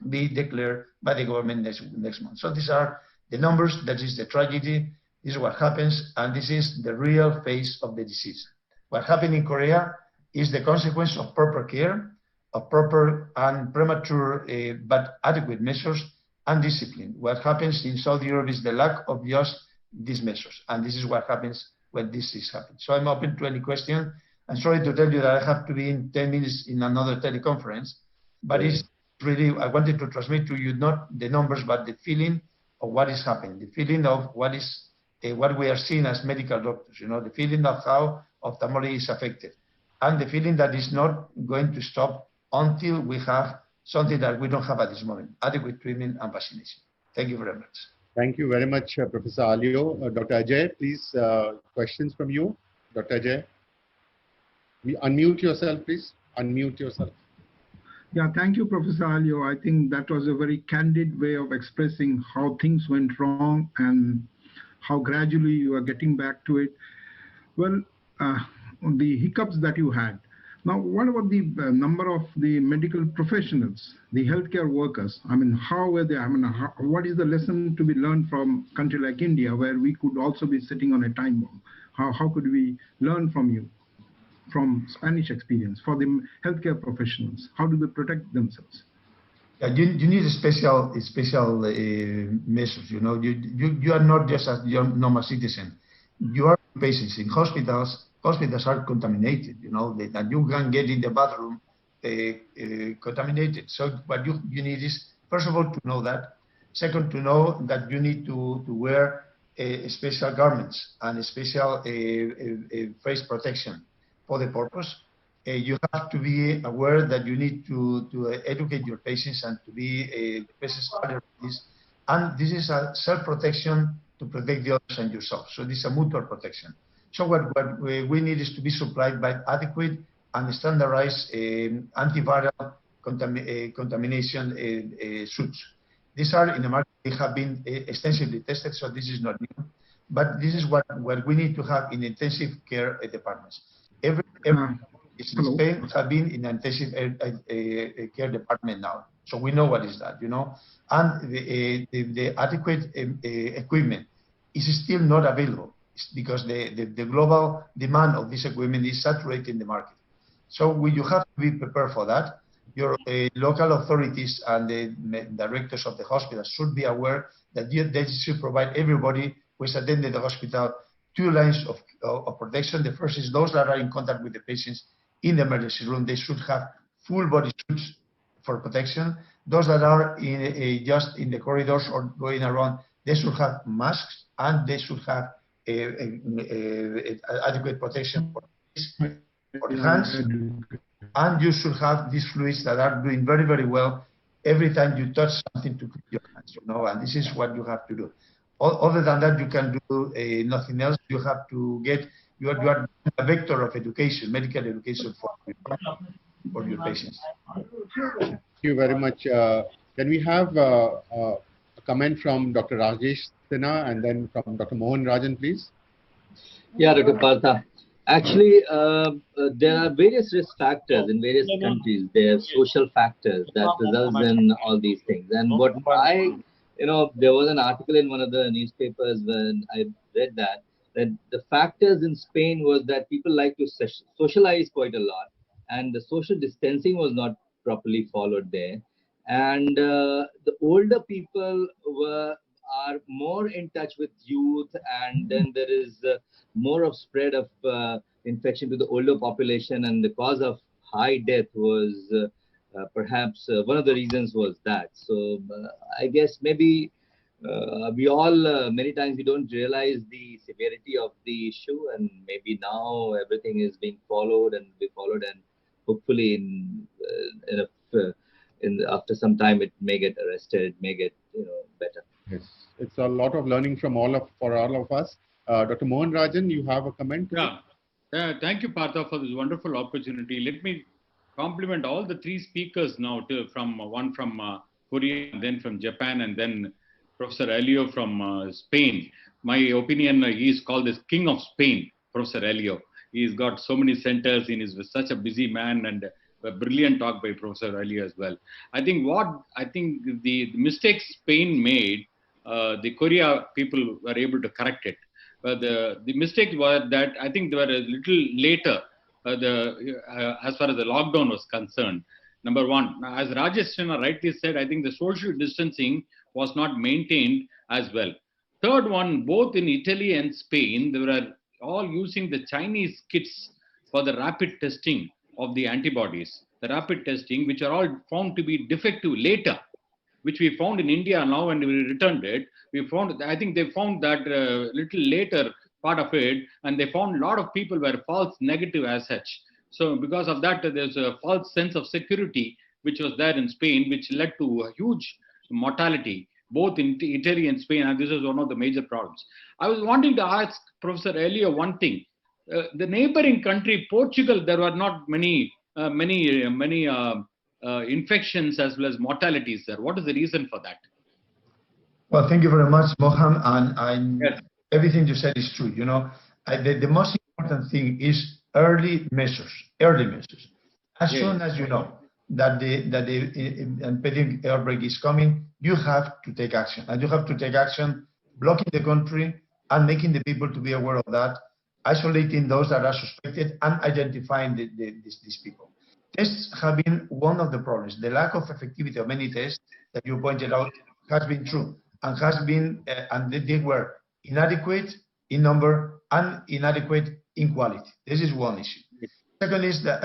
be declared by the government next month. So these are the numbers. That is the tragedy. This is what happens. And this is the real face of the disease. What happened in Korea is the consequence of proper care, of proper and premature but adequate measures and discipline. What happens in South Europe is the lack of just these measures. And this is what happens when this is happening. So I'm open to any question. I'm sorry to tell you that I have to be in 10 minutes in another teleconference, but it's really, I wanted to transmit to you not the numbers, but the feeling of what is happening, the feeling of what is what we are seeing as medical doctors, the feeling of how ophthalmology is affected, and the feeling that it's not going to stop until we have something that we don't have at this moment, adequate treatment and vaccination. Thank you very much. Thank you very much, Professor Alio. Dr. Ajay, please, questions from you. Dr. Ajay, unmute yourself, please. Unmute yourself. Yeah, thank you, Professor Alio. I think that was a very candid way of expressing how things went wrong and how gradually you are getting back to it. Well, the hiccups that you had. Now, what about the number of the medical professionals, the healthcare workers? I mean, how were they? I mean, what is the lesson to be learned from a country like India, where we could also be sitting on a time bomb? How could we learn from you, from Spanish experience, for the healthcare professionals? How do they protect themselves? Yeah, you need a special measures. You are not just a normal citizen. You are patients in hospitals. Hospitals are contaminated, that you can get in the bathroom contaminated. So what you need is, first of all, to know that. Second, to know that you need to wear special garments and special face protection for the purpose. You have to be aware that you need to educate your patients and to be patients aware of this. And this is a self-protection to protect the others and yourself. So this is a mutual protection. So what we need is to be supplied by adequate and standardized antiviral contamination suits. These are in the market. They have been extensively tested, so this is not new. But this is what we need to have in intensive care departments. Every in Spain have been in intensive care department now, so we know what is that, And the adequate equipment is still not available. Because the global demand of this equipment is saturating the market. So you have to be prepared for that. Your local authorities and the directors of the hospital should be aware that they should provide everybody who is attending the hospital 2 lines of protection. The first is those that are in contact with the patients in the emergency room. They should have full body suits for protection. Those that are just in the corridors or going around, they should have masks and they should have adequate protection for the hands, and you should have these fluids that are doing very, very well every time you touch something to clean your hands, and this is what you have to do. Other than that, you can do nothing else. You have to get, you are a vector of education, medical education for your patients. Thank you very much. Can we have a comment from Dr. Rajesh Sinha and then from Dr. Mohan Rajan, please? Yeah, Dr. Partha. Actually, there are various risk factors in various countries. There are social factors that results in all these things. And what there was an article in one of the newspapers when I read that the factors in Spain was that people like to socialize quite a lot, and the social distancing was not properly followed there. And the older people are more in touch with youth, and then there is more of spread of infection to the older population, and the cause of high death was perhaps one of the reasons was that. So I guess maybe we all many times we don't realize the severity of the issue, and maybe now everything is being followed and hopefully after some time it may get arrested, may get better. Yes, it's a lot of learning from all of us. Dr. Mohan Rajan, you have a comment? Yeah. Thank you, Partha, for this wonderful opportunity. Let me compliment all the 3 speakers now, one from Korea, then from Japan, and then Professor Alio from Spain. My opinion, he is called the King of Spain, Professor Alio. He's got so many centers, he is such a busy man, and a brilliant talk by Professor Alio as well. I think the mistakes Spain made, the Korea people were able to correct it. The mistake was that I think they were a little later as far as the lockdown was concerned. Number one, as Rajesh Sinha rightly said, I think the social distancing was not maintained as well. Third one, both in Italy and Spain, they were all using the Chinese kits for the rapid testing of the antibodies, the rapid testing, which are all found to be defective later. which we found in India now when we returned it. We found, I think they found that little later part of it, and they found a lot of people were false negative as such. So because of that, there's a false sense of security which was there in Spain, which led to a huge mortality, both in Italy and Spain, and this is one of the major problems. I was wanting to ask Professor Elio one thing. The neighboring country, Portugal, there were not many infections as well as mortalities there. What is the reason for that? Well, thank you very much, Mohan. And Yes. Everything you said is true. You know, the most important thing is early measures. Early measures. As Yes. soon as you know that the epidemic outbreak is coming, you have to take action, and you have to take action blocking the country and making the people to be aware of that, isolating those that are suspected and identifying these people. Tests have been one of the problems. The lack of effectivity of many tests that you pointed out has been true and has been, and they were inadequate in number and inadequate in quality. This is one issue. Second is the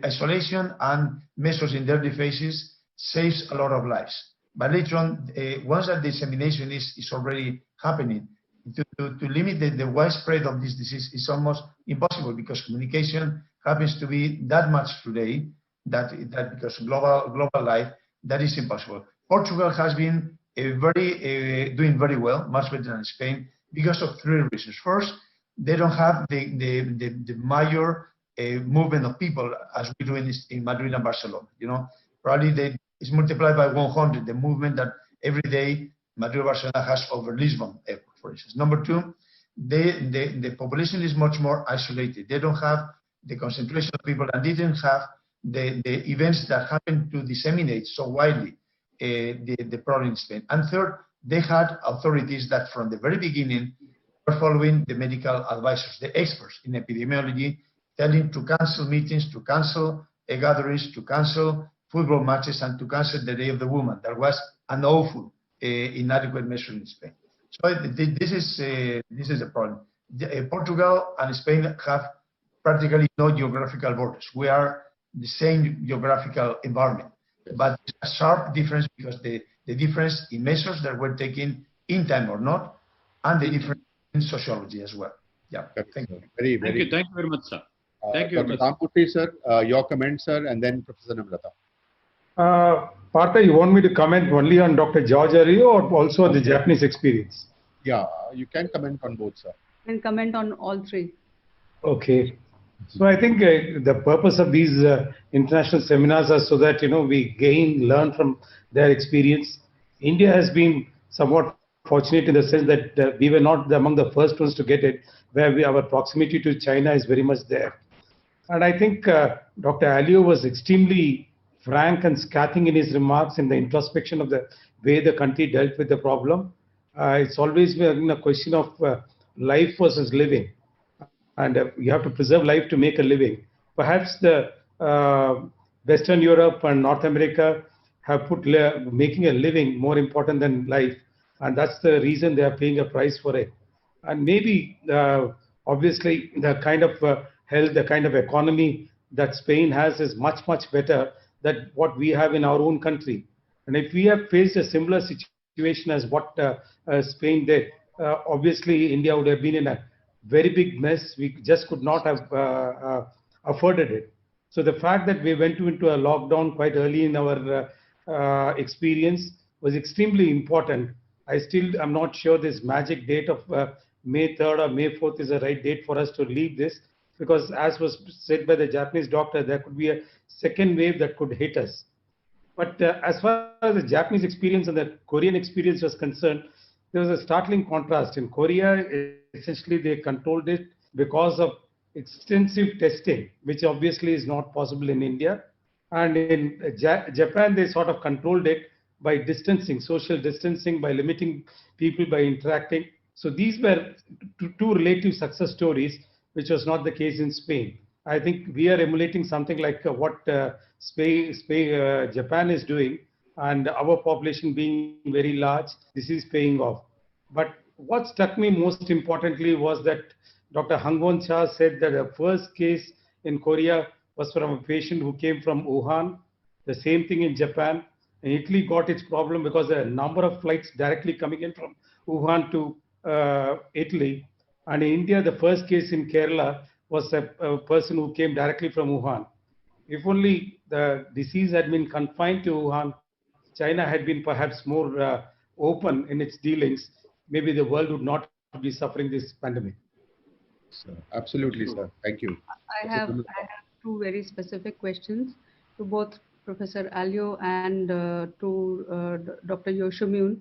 isolation and measures in early phases saves a lot of lives. But later on, once that dissemination is already happening, to limit the widespread of this disease is almost impossible, because communication happens to be that much today that because global life, that is impossible. Portugal has been doing very well, much better than Spain, because of three reasons. First, they don't have the major movement of people as we do in Madrid and Barcelona. You know, probably it's multiplied by 100 the movement that every day Madrid and Barcelona has over Lisbon airport, for instance. Number two, the population is much more isolated. They don't have the concentration of people, and they didn't have the events that happen to disseminate so widely the problem in Spain. And third, they had authorities that from the very beginning were following the medical advisors, the experts in epidemiology, telling to cancel meetings, to cancel gatherings, to cancel football matches, and to cancel the Day of the Woman. That was an awful, inadequate measure in Spain. So this is a problem. Portugal and Spain have practically no geographical borders. We are the same geographical environment, but a sharp difference, because the difference in measures that were taken in time or not, and the difference in sociology as well. Yeah, thank you. Thank you very much, sir. Thank you. Dr. Ramamurthy, sir, your comment, sir, and then Professor Namrata. Partha, you want me to comment only on Dr. George Elio or also on the Japanese experience? Yeah, you can comment on both, sir. And comment on all three. Okay. So I think the purpose of these international seminars are so that, we learn from their experience. India has been somewhat fortunate in the sense that we were not among the first ones to get it, where our proximity to China is very much there. And I think Dr. Elio was extremely frank and scathing in his remarks in the introspection of the way the country dealt with the problem. It's always been a question of life versus living. And you have to preserve life to make a living. Perhaps the Western Europe and North America have put making a living more important than life. And that's the reason they are paying a price for it. And maybe, obviously, the kind of health, the kind of economy that Spain has is much, much better than what we have in our own country. And if we have faced a similar situation as what Spain did, obviously India would have been in a very big mess. We just could not have afforded it. So the fact that we went into a lockdown quite early in our experience was extremely important. I still am not sure this magic date of May 3rd or May 4th is the right date for us to leave this, because as was said by the Japanese doctor, there could be a second wave that could hit us. But as far as the Japanese experience and the Korean experience was concerned, there was a startling contrast. In Korea, essentially they controlled it because of extensive testing, which obviously is not possible in India. And in Japan, they sort of controlled it by distancing, social distancing, by limiting people, by interacting. So these were two relative success stories, which was not the case in Spain. I think we are emulating something like what Japan is doing, and our population being very large, this is paying off. But what struck me most importantly was that Dr. Hangwon Cha said that the first case in Korea was from a patient who came from Wuhan. The same thing in Japan. And Italy got its problem because a number of flights directly coming in from Wuhan to Italy. And in India, the first case in Kerala was a person who came directly from Wuhan. If only the disease had been confined to Wuhan, China had been perhaps more open in its dealings, maybe the world would not be suffering this pandemic. Absolutely, sir. Thank you. I have two very specific questions to both Professor Alio and to Dr. Yoshimune.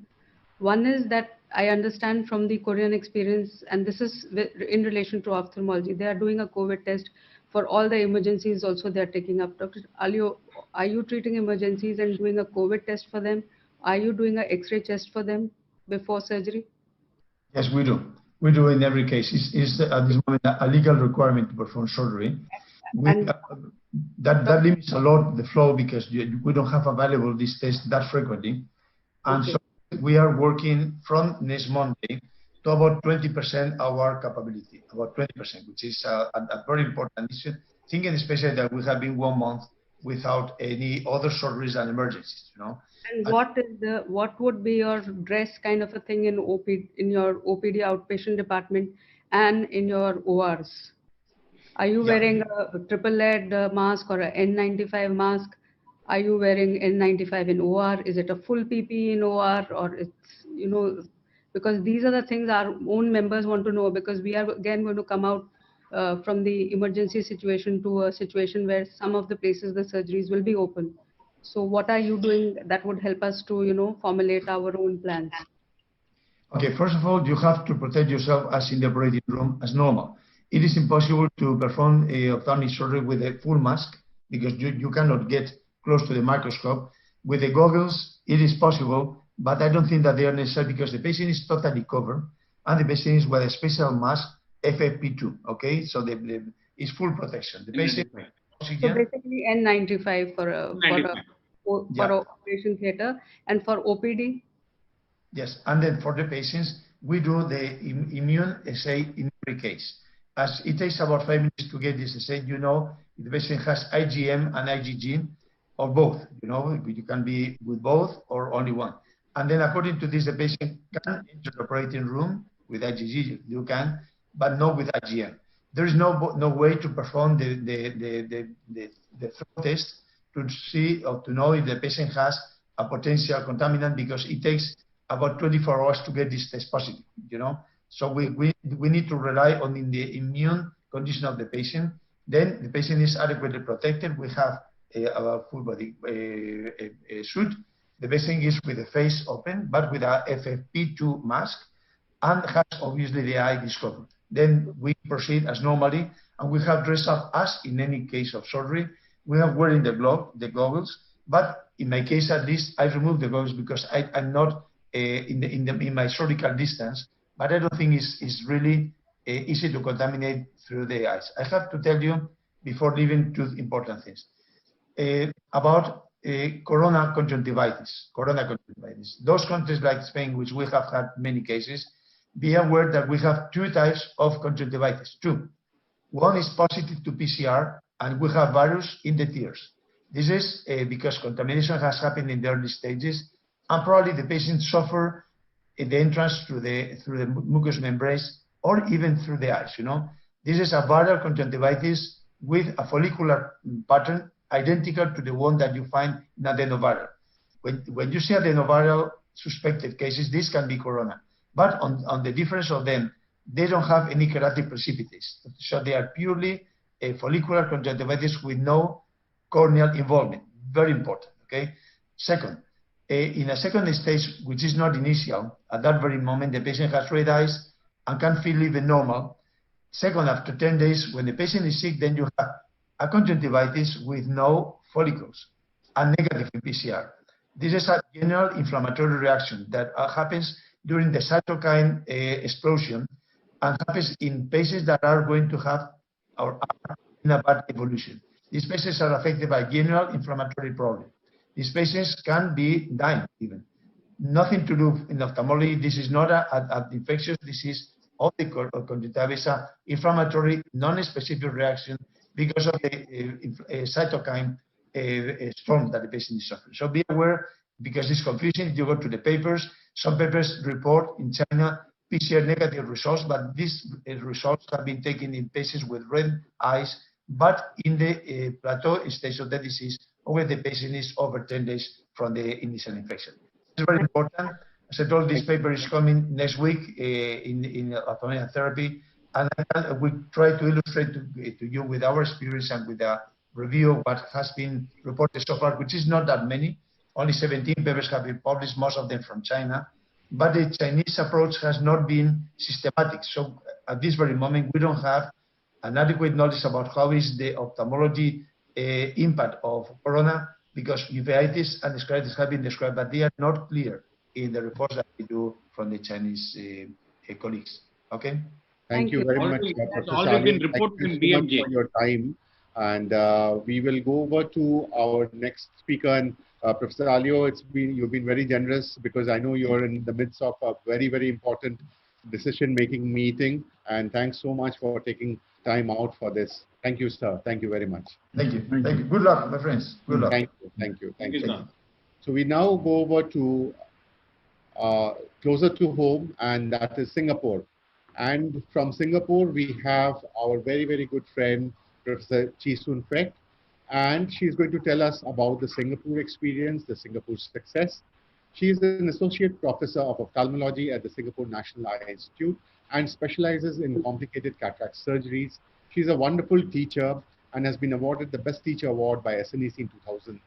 One is that I understand from the Korean experience, and this is in relation to ophthalmology, they are doing a COVID test for all the emergencies also they are taking up. Dr. Alio, are you treating emergencies and doing a COVID test for them? Are you doing an X-ray test for them before surgery? Yes, we do. We do in every case. It's at this moment a legal requirement to perform surgery. That limits a lot the flow because we don't have available this test that frequently. And so we are working from next Monday to about 20% our capability, about 20%, which is a very important issue. Thinking especially that we have been 1 month without any other surgeries and emergencies, you know. And what would be your dress kind of a thing in your OPD outpatient department and in your ORs? Are you wearing a triple lead mask or a N95 mask? Are you wearing N95 in OR? Is it a full PPE in OR, or it's, you know, because these are the things our own members want to know, because we are again going to come out from the emergency situation to a situation where some of the places the surgeries will be open. So what are you doing that would help us to, you know, formulate our own plans? Okay, first of all, you have to protect yourself as in the operating room as normal. It is impossible to perform a ophthalmic surgery with a full mask because you cannot get close to the microscope. With the goggles, it is possible, but I don't think that they are necessary because the patient is totally covered and the patient is with a special mask, FFP2, okay? So it's full protection. The patient, so basically N95 for operation theater, and for OPD? Yes, and then for the patients, we do the immune assay in every case. As it takes about 5 minutes to get this assay, you know, if the patient has IgM and IgG, or both, you know, you can be with both or only one. And then according to this, the patient can enter the operating room with IgG, you can, but not with IgM. There is no way to perform the throat test to see or to know if the patient has a potential contaminant, because it takes about 24 hours to get this test positive, you know. So we need to rely on the immune condition of the patient. Then the patient is adequately protected. We have a full body suit. The patient is with the face open, but with a FFP2 mask, and has obviously the eye discovered. Then we proceed as normally, and we have dressed up as in any case of surgery. We are wearing the goggles, but in my case at least, I remove the goggles because I'm not in my surgical distance. But I don't think it's really easy to contaminate through the eyes. I have to tell you before leaving 2 important things about corona conjunctivitis. Those countries like Spain, which we have had many cases, be aware that we have 2 types of conjunctivitis. 2. One is positive to PCR, and we have virus in the tears. This is because contamination has happened in the early stages, and probably the patient suffer in the entrance through the mucous membranes or even through the eyes. You know, this is a viral conjunctivitis with a follicular pattern identical to the one that you find in adenoviral. When you see adenoviral suspected cases, this can be corona. But on the difference of them, they don't have any keratic precipitates. So they are purely a follicular conjunctivitis with no corneal involvement. Very important, okay? Second, in a second stage, which is not initial, at that very moment, the patient has red eyes and can feel even normal. Second, after 10 days, when the patient is sick, then you have a conjunctivitis with no follicles and negative in PCR. This is a general inflammatory reaction that happens during the cytokine explosion and happens in patients that are going to have or are in a bad evolution. These patients are affected by general inflammatory problem. These patients can be dying even. Nothing to do in ophthalmology. This is not an infectious disease of the conjunctivitis, inflammatory, non-specific reaction because of the cytokine storm that the patient is suffering. So be aware because it's confusing. You go to the papers, some papers report in China PCR negative results, but these results have been taken in patients with red eyes, but in the plateau stage of the disease, where the patient is over 10 days from the initial infection. It's very important. As I told, this paper is coming next week in autoimmune therapy, and we try to illustrate to you with our experience and with a review of what has been reported so far, which is not that many. Only 17 papers have been published, most of them from China. But the Chinese approach has not been systematic. So at this very moment, we don't have an adequate knowledge about how is the ophthalmology impact of corona, because uveitis and scleritis have been described, but they are not clear in the reports that we do from the Chinese colleagues. Okay? Thank you very much, Professor Salio. Thank you so much for your time. And we will go over to our next speaker. And Professor Salio, you've been very generous, because I know you're in the midst of a very, very important decision-making meeting. And thanks so much for taking time out for this. Thank you, sir. Thank you very much. Thank you. Thank you. Good luck, my friends. Good luck. Thank you. Thank you. Thank you. So we now go over to closer to home, and that is Singapore. And from Singapore, we have our very, very good friend, Professor Chee Soon Fek, and she's going to tell us about the Singapore experience, the Singapore success. She is an associate professor of ophthalmology at the Singapore National Eye Institute and specializes in complicated cataract surgeries. She's a wonderful teacher and has been awarded the Best Teacher Award by SNEC in 2000.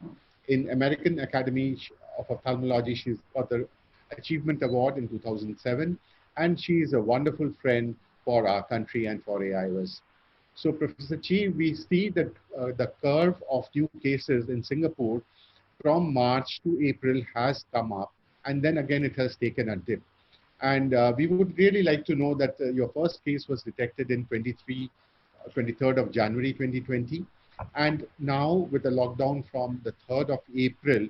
In American Academy of Ophthalmology, she's got the Achievement Award in 2007, and she is a wonderful friend for our country and for AIOS. So, Professor Chee, we see that the curve of new cases in Singapore from March to April has come up, and then again it has taken a dip. And we would really like to know that your first case was detected in 23rd of January 2020, and now with the lockdown from the 3rd of April,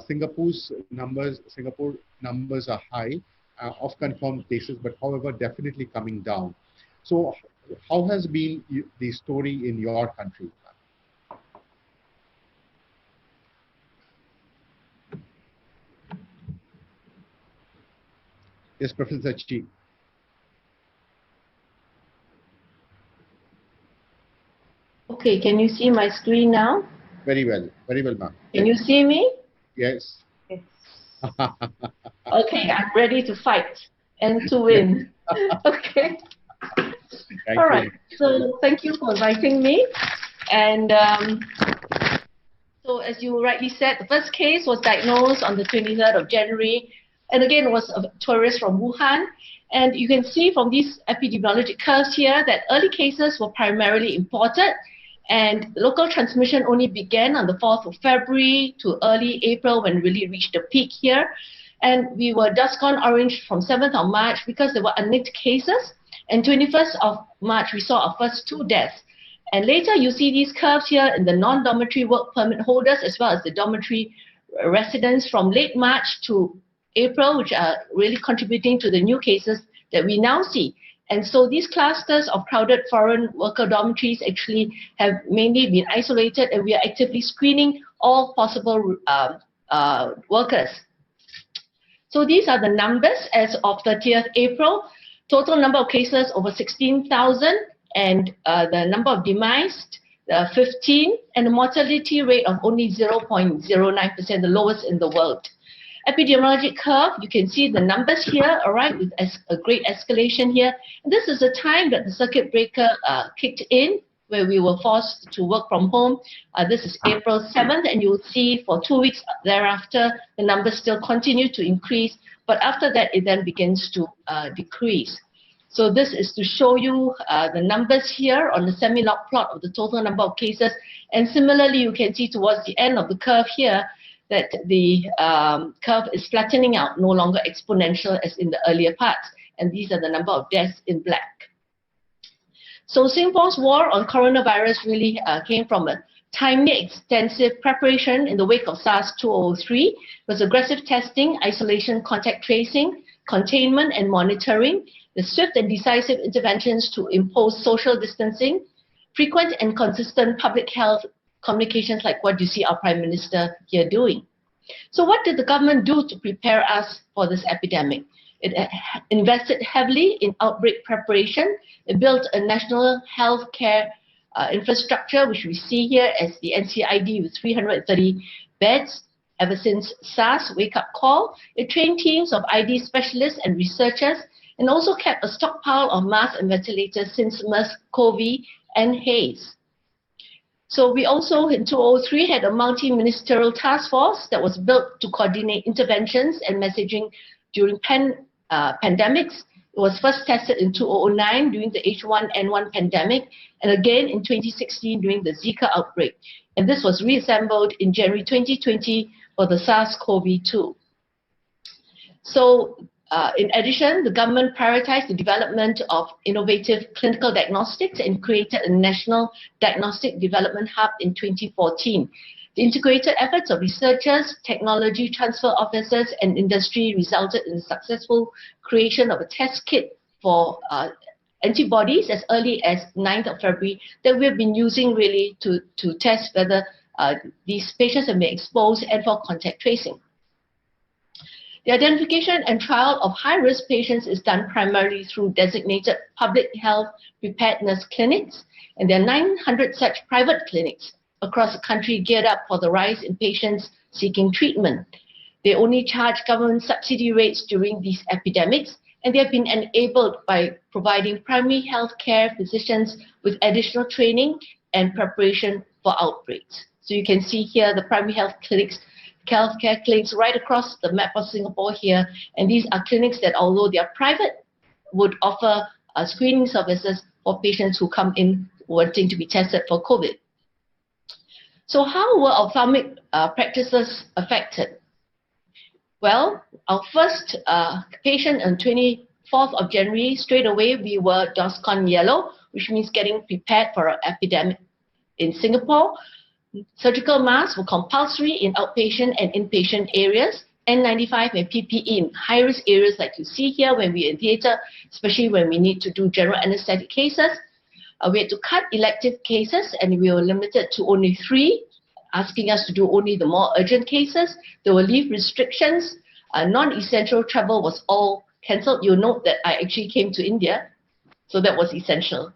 Singapore numbers are high of confirmed cases, but however definitely coming down. So how has been the story in your country? Yes, Professor Chee. Okay, can you see my screen now? Very well, ma'am. Can you see me? Yes. Yes. Okay, I'm ready to fight and to win. Okay. All right. So thank you for inviting me. And so as you rightly said, the first case was diagnosed on the 23rd of January. And again, it was a tourist from Wuhan. And you can see from these epidemiologic curves here that early cases were primarily imported. And local transmission only began on the 4th of February to early April, when we really reached the peak here. And we were dust gone orange from 7th of March because there were unlinked cases. And 21st of March, we saw our first 2 deaths. And later, you see these curves here in the non-dormitory work permit holders, as well as the dormitory residents from late March to April, which are really contributing to the new cases that we now see. And so these clusters of crowded foreign worker dormitories actually have mainly been isolated, and we are actively screening all possible workers. So these are the numbers as of 30th April. Total number of cases over 16,000, and the number of demised 15, and a mortality rate of only 0.09%, the lowest in the world. Epidemiologic curve, you can see the numbers here, all right, with a great escalation here. And this is the time that the circuit breaker kicked in, where we were forced to work from home. This is April 7th, and you'll see for 2 weeks thereafter, the numbers still continue to increase, but after that, it then begins to decrease. So this is to show you the numbers here on the semi-log plot of the total number of cases. And similarly, you can see towards the end of the curve here, that the curve is flattening out, no longer exponential as in the earlier parts. And these are the number of deaths in black. So Singapore's war on coronavirus really came from a timely, extensive preparation in the wake of SARS-2003, with aggressive testing, isolation, contact tracing, containment and monitoring, the swift and decisive interventions to impose social distancing, frequent and consistent public health communications like what you see our Prime Minister here doing. So what did the government do to prepare us for this epidemic? It invested heavily in outbreak preparation. It built a national healthcare infrastructure, which we see here as the NCID with 330 beds. Ever since SARS wake-up call, it trained teams of ID specialists and researchers, and also kept a stockpile of masks and ventilators since MERS-CoV and HAZE. So we also, in 2003, had a multi-ministerial task force that was built to coordinate interventions and messaging during pandemics. It was first tested in 2009 during the H1N1 pandemic, and again in 2016 during the Zika outbreak. And this was reassembled in January 2020 for the SARS-CoV-2. So in addition, the government prioritized the development of innovative clinical diagnostics and created a national diagnostic development hub in 2014. The integrated efforts of researchers, technology transfer officers, and industry resulted in the successful creation of a test kit for antibodies as early as 9th of February that we've been using really to test whether these patients have been exposed and for contact tracing. The identification and trial of high-risk patients is done primarily through designated public health preparedness clinics, and there are 900 such private clinics across the country geared up for the rise in patients seeking treatment. They only charge government subsidy rates during these epidemics, and they have been enabled by providing primary health care physicians with additional training and preparation for outbreaks. So you can see here the primary health clinics, healthcare clinics right across the map of Singapore here, and these are clinics that, although they are private, would offer screening services for patients who come in wanting to be tested for COVID. So how were ophthalmic practices affected? Well, our first patient on 24th of January, straight away we were DORSCON yellow, which means getting prepared for an epidemic in Singapore. Surgical masks were compulsory in outpatient and inpatient areas, N95 and PPE in high-risk areas like you see here when we're in theatre, especially when we need to do general anesthetic cases. We had to cut elective cases, and we were limited to only 3, asking us to do only the more urgent cases. There were leave restrictions. Non-essential travel was all cancelled. You'll note that I actually came to India, so that was essential.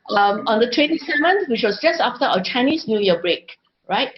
On the 27th, which was just after our Chinese New Year break, right?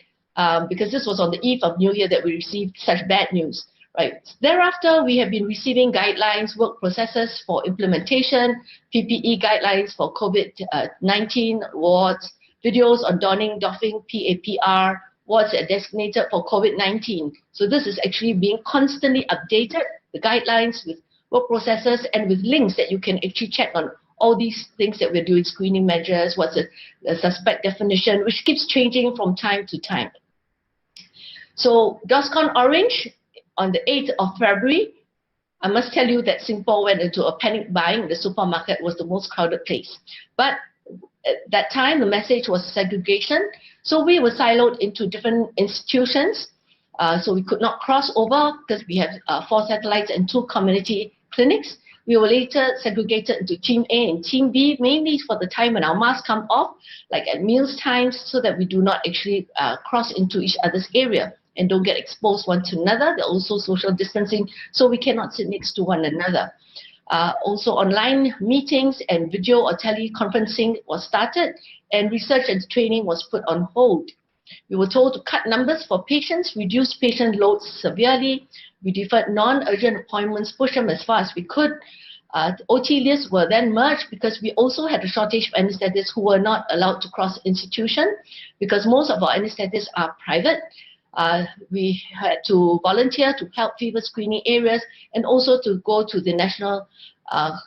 Because this was on the eve of New Year that we received such bad news, right? Thereafter, we have been receiving guidelines, work processes for implementation, PPE guidelines for COVID-19 wards, videos on donning, doffing, PAPR, wards that are designated for COVID-19. So this is actually being constantly updated, the guidelines with work processes and with links that you can actually check on all these things that we're doing, screening measures, what's the suspect definition, which keeps changing from time to time. So DORSCON orange on the 8th of February, I must tell you that Singapore went into a panic buying. The supermarket was the most crowded place. But at that time, the message was segregation. So we were siloed into different institutions. So we could not cross over because we have 4 satellites and 2 community clinics. We were later segregated into Team A and Team B, mainly for the time when our masks come off, like at meals times, so that we do not actually cross into each other's area and don't get exposed one to another. There are also social distancing, so we cannot sit next to one another. Also, online meetings and video or teleconferencing was started, and research and training was put on hold. We were told to cut numbers for patients, reduce patient loads severely. We deferred non-urgent appointments, push them as far as we could. OT lists were then merged because we also had a shortage of anesthetists who were not allowed to cross institution because most of our anesthetists are private. We had to volunteer to help fever screening areas and also to go to the National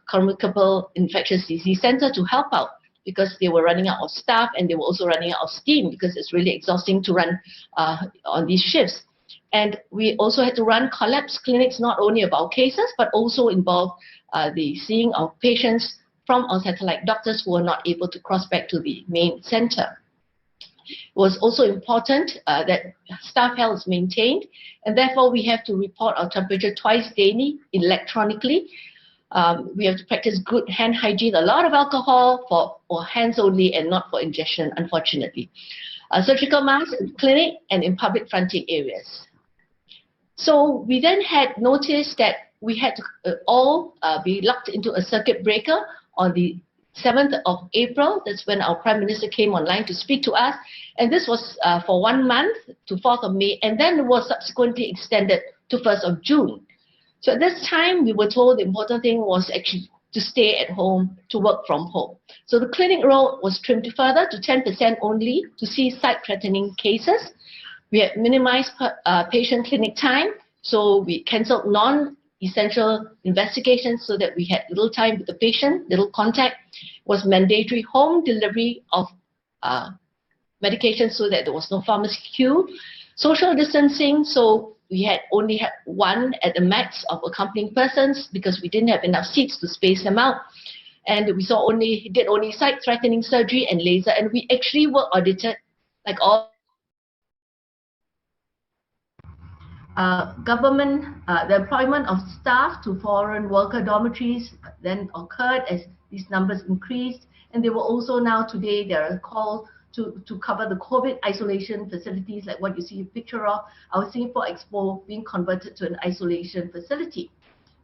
Communicable Infectious Disease Center to help out because they were running out of staff and they were also running out of steam because it's really exhausting to run on these shifts. And we also had to run collapse clinics, not only of our cases, but also involve the seeing of patients from our satellite doctors who were not able to cross back to the main center. It was also important that staff health is maintained, and therefore we have to report our temperature twice daily electronically. We have to practice good hand hygiene, a lot of alcohol for hands only and not for ingestion, unfortunately. Surgical masks in clinic and in public fronting areas. So we then had noticed that we had to all be locked into a circuit breaker on the 7th of April. That's when our Prime Minister came online to speak to us. And this was for 1 month to 4th of May, and then was subsequently extended to 1st of June. So at this time, we were told the important thing was actually to stay at home, to work from home. So the clinic role was trimmed further to 10% only to see site-threatening cases. We had minimized patient clinic time, so we cancelled non-essential investigations so that we had little time with the patient, little contact. Was mandatory home delivery of medication so that there was no pharmacy queue. Social distancing, so we had only had one at the max of accompanying persons because we didn't have enough seats to space them out. And we did only site-threatening surgery and laser, and we actually were audited like all government. The employment of staff to foreign worker dormitories then occurred as these numbers increased, and they were also now today there are calls to cover the COVID isolation facilities, like what you see a picture of our Singapore Expo being converted to an isolation facility.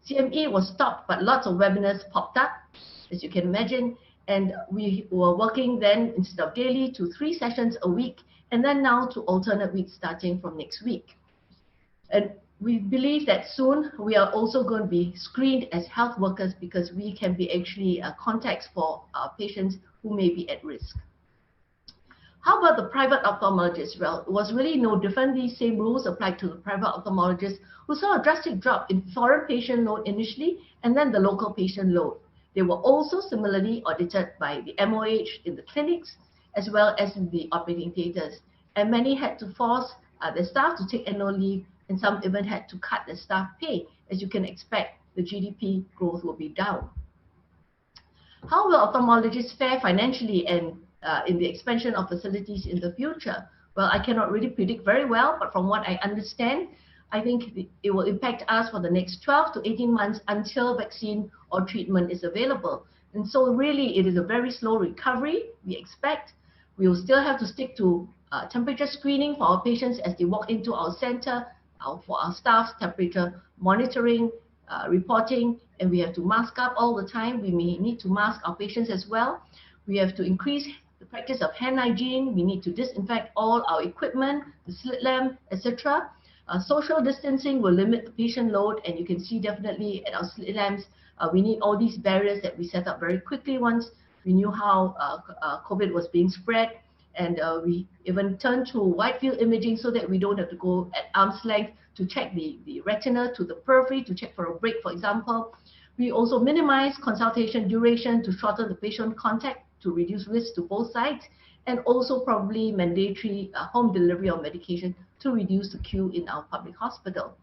CME was stopped, but lots of webinars popped up, as you can imagine, and we were working then instead of daily to 3 sessions a week, and then now to alternate weeks starting from next week. And we believe that soon we are also going to be screened as health workers because we can be actually contacts for patients who may be at risk. How about the private ophthalmologists? Well, it was really no different. These same rules applied to the private ophthalmologists who saw a drastic drop in foreign patient load initially and then the local patient load. They were also similarly audited by the MOH in the clinics as well as in the operating theatres. And many had to force their staff to take annual leave, and some even had to cut their staff pay. As you can expect, the GDP growth will be down. How will ophthalmologists fare financially and in the expansion of facilities in the future? Well, I cannot really predict very well, but from what I understand, I think it will impact us for the next 12 to 18 months until vaccine or treatment is available. And so really, it is a very slow recovery, we expect. We will still have to stick to temperature screening for our patients as they walk into our center, for our staff's temperature monitoring, reporting, and we have to mask up all the time. We may need to mask our patients as well. We have to increase the practice of hand hygiene. We need to disinfect all our equipment, the slit lamp, etc. Social distancing will limit the patient load, and you can see definitely at our slit lamps, we need all these barriers that we set up very quickly once we knew how COVID was being spread. And we even turned to wide field imaging so that we don't have to go at arm's length to check the retina to the periphery, to check for a break, for example. We also minimize consultation duration to shorten the patient contact to reduce risk to both sides, and also probably mandatory home delivery of medication to reduce the queue in our public hospital.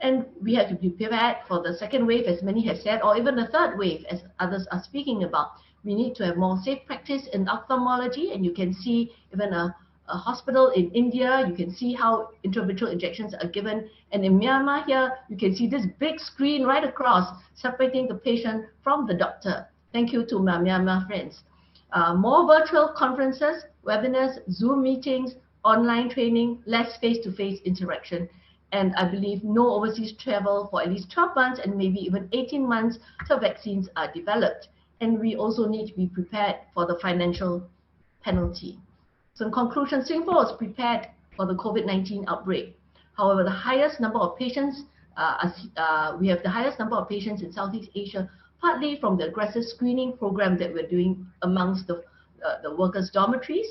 And we have to be prepared for the second wave, as many have said, or even the third wave, as others are speaking about. We need to have more safe practice in ophthalmology, and you can see even a hospital in India, you can see how intravitreal injections are given. And in Myanmar here, you can see this big screen right across, separating the patient from the doctor. Thank you to my Myanmar friends. More virtual conferences, webinars, Zoom meetings, online training, less face-to-face interaction. And I believe no overseas travel for at least 12 months and maybe even 18 months till vaccines are developed. And we also need to be prepared for the financial penalty. So in conclusion, Singapore was prepared for the COVID-19 outbreak. However, the highest number of patients, we have the highest number of patients in Southeast Asia, partly from the aggressive screening program that we're doing amongst the workers' dormitories,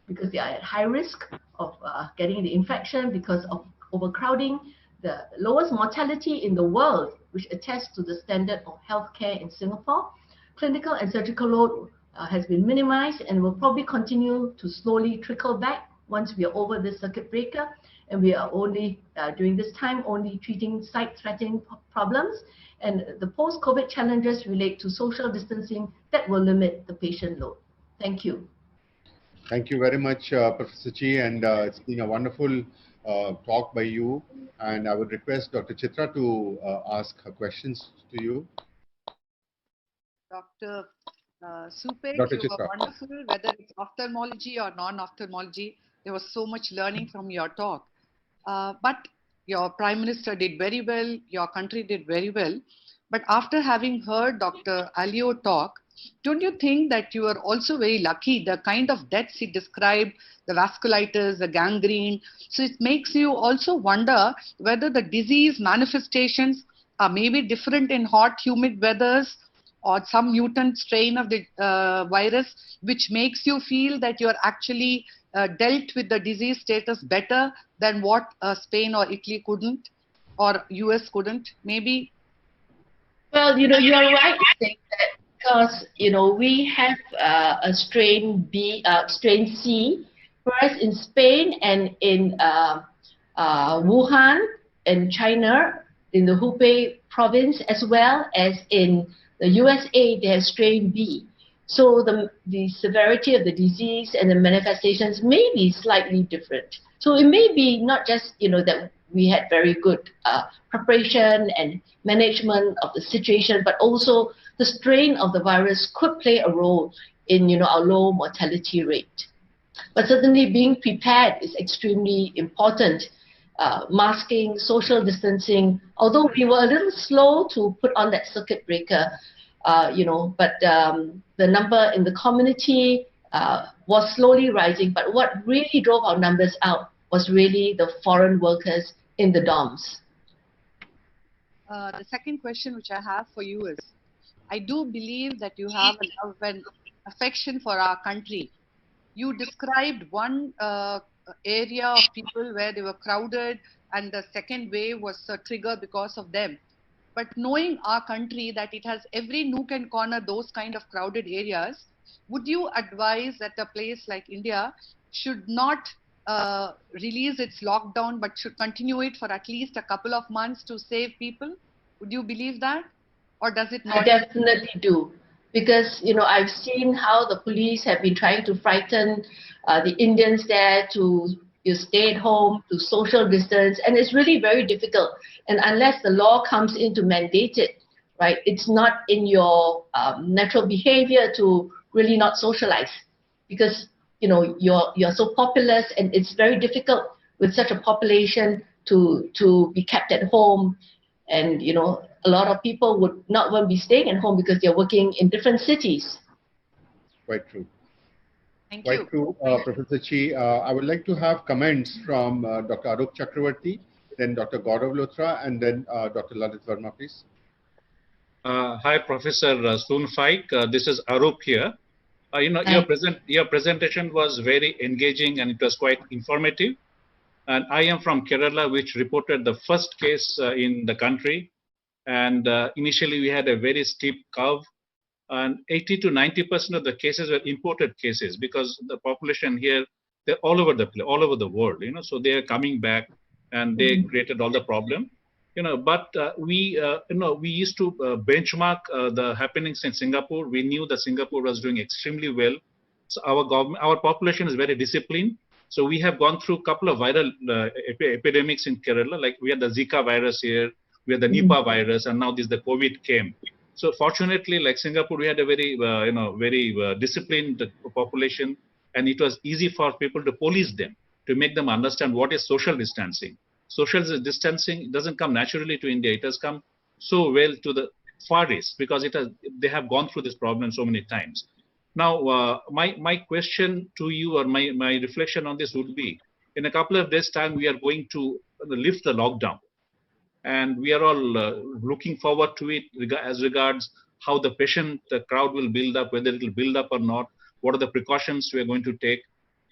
because they are at high risk of getting the infection because of overcrowding, the lowest mortality in the world, which attests to the standard of healthcare in Singapore. Clinical and surgical load has been minimized and will probably continue to slowly trickle back once we are over this circuit breaker. And we are only, during this time, only treating site-threatening problems. And the post-COVID challenges relate to social distancing that will limit the patient load. Thank you. Thank you very much, Professor Chi, and it's been a wonderful talk by you. And I would request Dr. Chitra to ask her questions to you. Dr. Supek, Dr. you Chitra. were wonderful, whether it's ophthalmology or non-ophthalmology. There was so much learning from your talk. But your Prime Minister did very well, your country did very well. But after having heard Dr. Alio talk, don't you think that you are also very lucky, the kind of deaths he described, the vasculitis, the gangrene? So it makes you also wonder whether the disease manifestations are maybe different in hot, humid weathers, or some mutant strain of the virus, which makes you feel that you're actually dealt with the disease status better than what Spain or Italy couldn't, or US couldn't, maybe? Well, you are right in saying that, because, we have a strain strain C, whereas in Spain and in Wuhan, in China, in the Hubei province, as well as in the USA, they have strain B. So the severity of the disease and the manifestations may be slightly different. So it may be not just, that we had very good preparation and management of the situation, but also the strain of the virus could play a role in, our low mortality rate. But certainly being prepared is extremely important. Masking, social distancing, although we were a little slow to put on that circuit breaker, but the number in the community was slowly rising. But what really drove our numbers out was really the foreign workers in the dorms. The second question which I have for you is, I do believe that you have a love and affection for our country. You described one area of people where they were crowded and the second wave was a trigger because of them. But knowing our country, that it has every nook and corner those kind of crowded areas, would you advise that a place like India should not release its lockdown but should continue it for at least a couple of months to save people? Would you believe that? Or does it not? I definitely do. Because, I've seen how the police have been trying to frighten the Indians there to stay at home, to social distance, and it's really very difficult. And unless the law comes in to mandate it, right, it's not in your natural behavior to really not socialize, because you're so populous, and it's very difficult with such a population to be kept at home. And a lot of people would not want to be staying at home because they're working in different cities. Quite true. Thank Quite you. true, Professor Chi. I would like to have comments from Dr. Arup Chakravarti, then Dr. Gaurav Luthra, and then Dr. Lalit Verma, please. Hi, Professor Soonfaik. This is Arup here. Your presentation was very engaging and it was quite informative. And I am from Kerala, which reported the first case in the country. And initially, we had a very steep curve. And 80 to 90% of the cases were imported cases, because the population here, they're all over the place, all over the world. So they are coming back, and they created all the problem. But we used to benchmark the happenings in Singapore. We knew that Singapore was doing extremely well. So our population is very disciplined. So we have gone through a couple of viral epidemics in Kerala, like we had the Zika virus here, we had the Nipah virus, and now the COVID came. So fortunately, like Singapore, we had a very, very disciplined population, and it was easy for people to police them, to make them understand what is social distancing. Social distancing doesn't come naturally to India. It has come so well to the Far East, because they have gone through this problem so many times. Now, my question to you, or my reflection on this would be, in a couple of days' time, we are going to lift the lockdown. And we are all looking forward to it as regards how the crowd will build up, whether it will build up or not, what are the precautions we are going to take.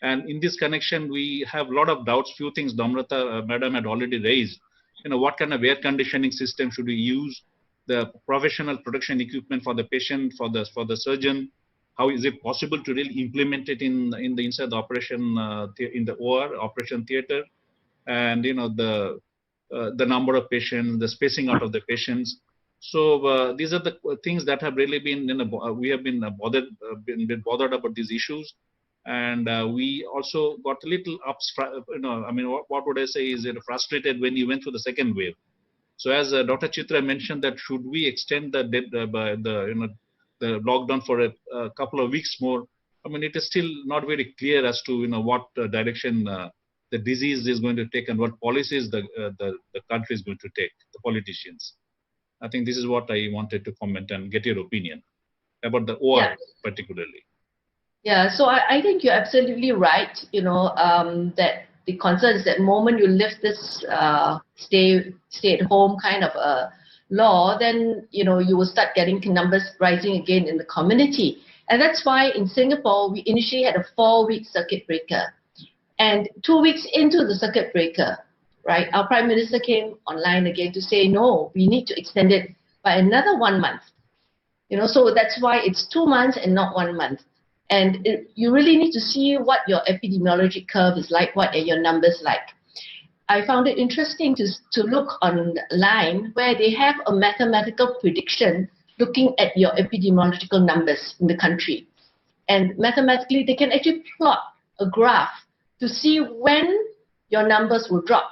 And in this connection, we have a lot of doubts. Few things Namrata Madam had already raised. What kind of air conditioning system should we use? The professional protection equipment for the patient, for the surgeon. How is it possible to really implement it in the inside the operation in the OR operation theater? And the number of patients, the spacing out of the patients. So these are the things that have really been we have been bothered about these issues. And we also got a little what would I say is frustrated when you went through the second wave. So as Dr. Chitra mentioned, that should we extend the lockdown for a couple of weeks more? It is still not very clear as to what direction the disease is going to take and what policies the country is going to take, the politicians. I think this is what I wanted to comment and get your opinion about the OR particularly. Yeah, so I think you're absolutely right, that the concern is that moment you lift this stay at home kind of a law, then, you will start getting numbers rising again in the community. And that's why in Singapore, we initially had a 4-week circuit breaker. And 2 weeks into the circuit breaker, right, our Prime Minister came online again to say, no, we need to extend it by another 1 month. So that's why it's 2 months and not 1 month. And you really need to see what your epidemiologic curve is like, what are your numbers like. I found it interesting to look online where they have a mathematical prediction looking at your epidemiological numbers in the country. And mathematically, they can actually plot a graph to see when your numbers will drop.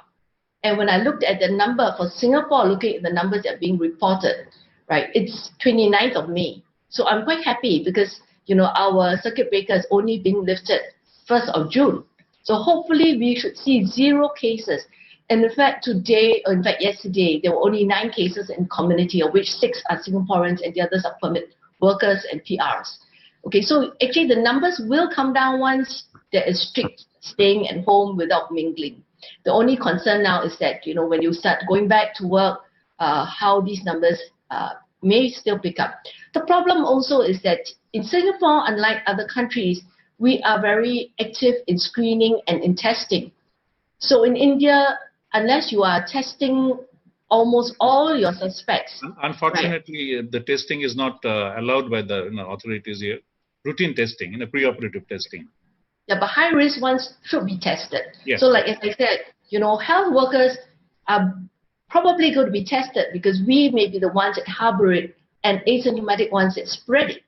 And when I looked at the number for Singapore, looking at the numbers that are being reported, right, it's 29th of May. So I'm quite happy because, our circuit breaker is only being lifted 1st of June. So hopefully we should see 0 cases. And in fact, yesterday, there were only 9 cases in community, of which 6 are Singaporeans and the others are permit workers and PRs. Okay, so actually the numbers will come down once there is strict staying at home without mingling. The only concern now is that, when you start going back to work, how these numbers may still pick up. The problem also is that in Singapore, unlike other countries, we are very active in screening and in testing. So in India, unless you are testing almost all your suspects. Unfortunately, the testing is not allowed by the authorities here. Routine testing, pre-operative testing. Yeah, but high-risk ones should be tested. Yes. So like as I said, health workers are probably going to be tested because we may be the ones that harbor it and asymptomatic ones that spread it.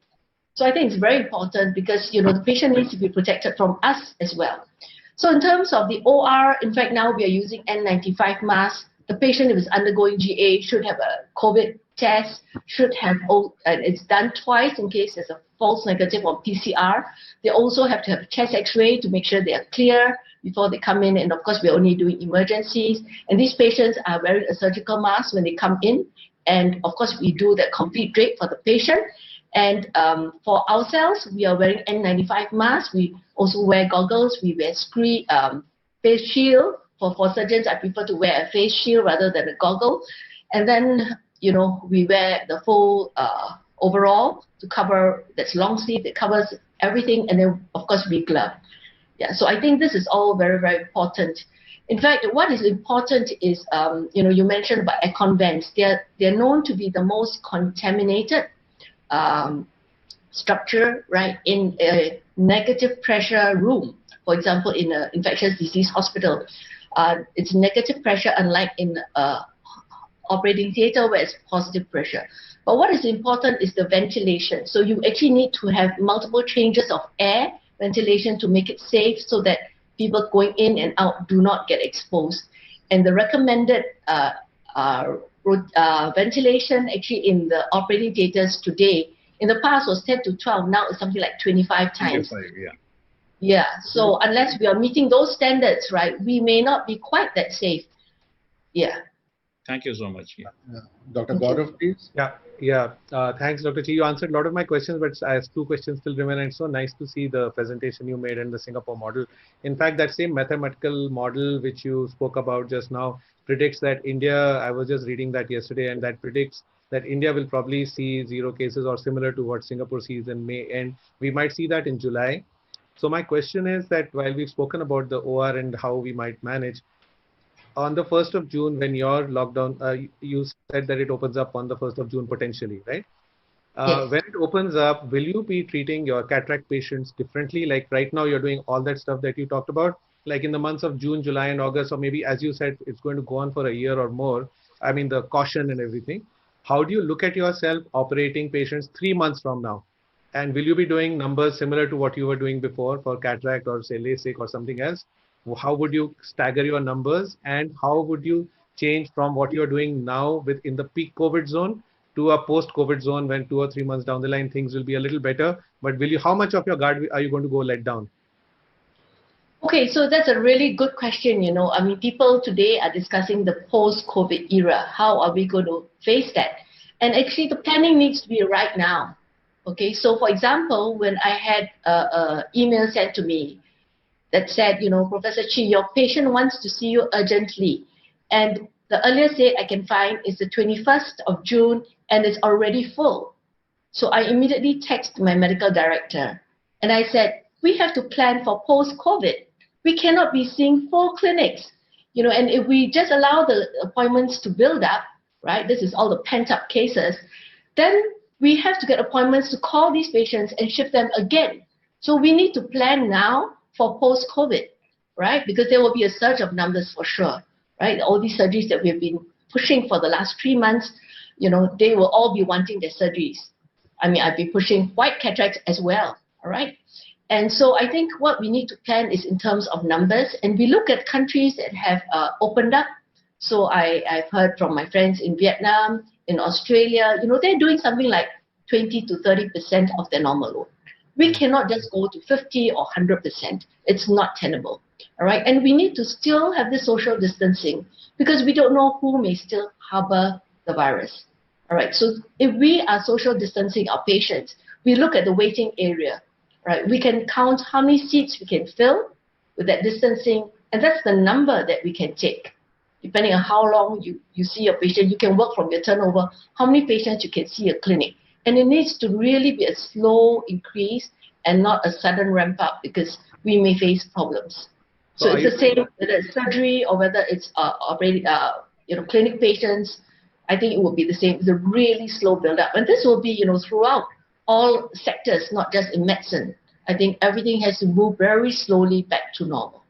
So I think it's very important because, the patient needs to be protected from us as well. So in terms of the OR, in fact, now we are using N95 masks. The patient, if is undergoing GA, should have a COVID test, should have, and it's done twice in case there's a false negative on PCR. They also have to have a chest x-ray to make sure they are clear before they come in. And of course, we're only doing emergencies. And these patients are wearing a surgical mask when they come in. And of course, we do the complete drape for the patient. And for ourselves, we are wearing N95 masks. We also wear goggles. We wear face shield. For surgeons, I prefer to wear a face shield rather than a goggle. And then, we wear the full overall to cover, that's long sleeve, that covers everything. And then, of course, we glove. Yeah, so I think this is all very, very important. In fact, what is important is, you mentioned about aircon vents. They're known to be the most contaminated structure, right, in a negative pressure room. For example, in an infectious disease hospital, it's negative pressure, unlike in operating theater where it's positive pressure. But what is important is the ventilation. So you actually need to have multiple changes of air ventilation to make it safe so that people going in and out do not get exposed. And the recommended ventilation actually in the operating theaters today, in the past was 10 to 12, now it's something like 25 times. 25, yeah. Yeah, so unless we are meeting those standards, right, we may not be quite that safe. Yeah. Thank you so much. Yeah. Dr. Gaurav, please. Yeah. Thanks, Dr. Chi. You answered a lot of my questions, but I have 2 questions still remain. And it's so nice to see the presentation you made and the Singapore model. In fact, that same mathematical model which you spoke about just now predicts that India, I was just reading that yesterday, and that predicts that India will probably see 0 cases or similar to what Singapore sees in May, and we might see that in July. So my question is that while we've spoken about the OR and how we might manage, on the 1st of June, when your lockdown, you said that it opens up on the 1st of June potentially, right? Yes. When it opens up, will you be treating your cataract patients differently? Like right now, you're doing all that stuff that you talked about, like in the months of June, July, and August, or maybe, as you said, it's going to go on for a year or more. I mean, the caution and everything. How do you look at yourself operating patients 3 months from now? And will you be doing numbers similar to what you were doing before for cataract or say LASIK or something else? How would you stagger your numbers, and how would you change from what you're doing now in the peak COVID zone to a post-COVID zone when 2 or 3 months down the line things will be a little better? But how much of your guard are you going to go let down? Okay, so that's a really good question. I mean, people today are discussing the post-COVID era. How are we going to face that? And actually, the planning needs to be right now. Okay, so for example, when I had an email sent to me that said, Professor Chi, your patient wants to see you urgently. And the earliest date I can find is the 21st of June, and it's already full. So I immediately texted my medical director, and I said, we have to plan for post-COVID. We cannot be seeing full clinics, and if we just allow the appointments to build up, right, this is all the pent-up cases, then we have to get appointments to call these patients and shift them again. So we need to plan now for post-COVID, right, because there will be a surge of numbers for sure, right? All these surgeries that we've been pushing for the last 3 months, they will all be wanting their surgeries. I mean, I've been pushing white cataracts as well, all right? And so I think what we need to plan is in terms of numbers, and we look at countries that have opened up. So I've heard from my friends in Vietnam, in Australia, they're doing something like 20 to 30% of their normal load. We cannot just go to 50 or 100%. It's not tenable, all right? And we need to still have the social distancing because we don't know who may still harbor the virus, all right? So if we are social distancing our patients, we look at the waiting area, right? We can count how many seats we can fill with that distancing, and that's the number that we can take. Depending on how long you see your patient, you can work from your turnover, how many patients you can see a clinic. And it needs to really be a slow increase and not a sudden ramp up because we may face problems. So it's the same whether it's surgery or whether it's clinic patients. I think it will be the same. It's a really slow build up. And this will be, throughout all sectors, not just in medicine. I think everything has to move very slowly back to normal.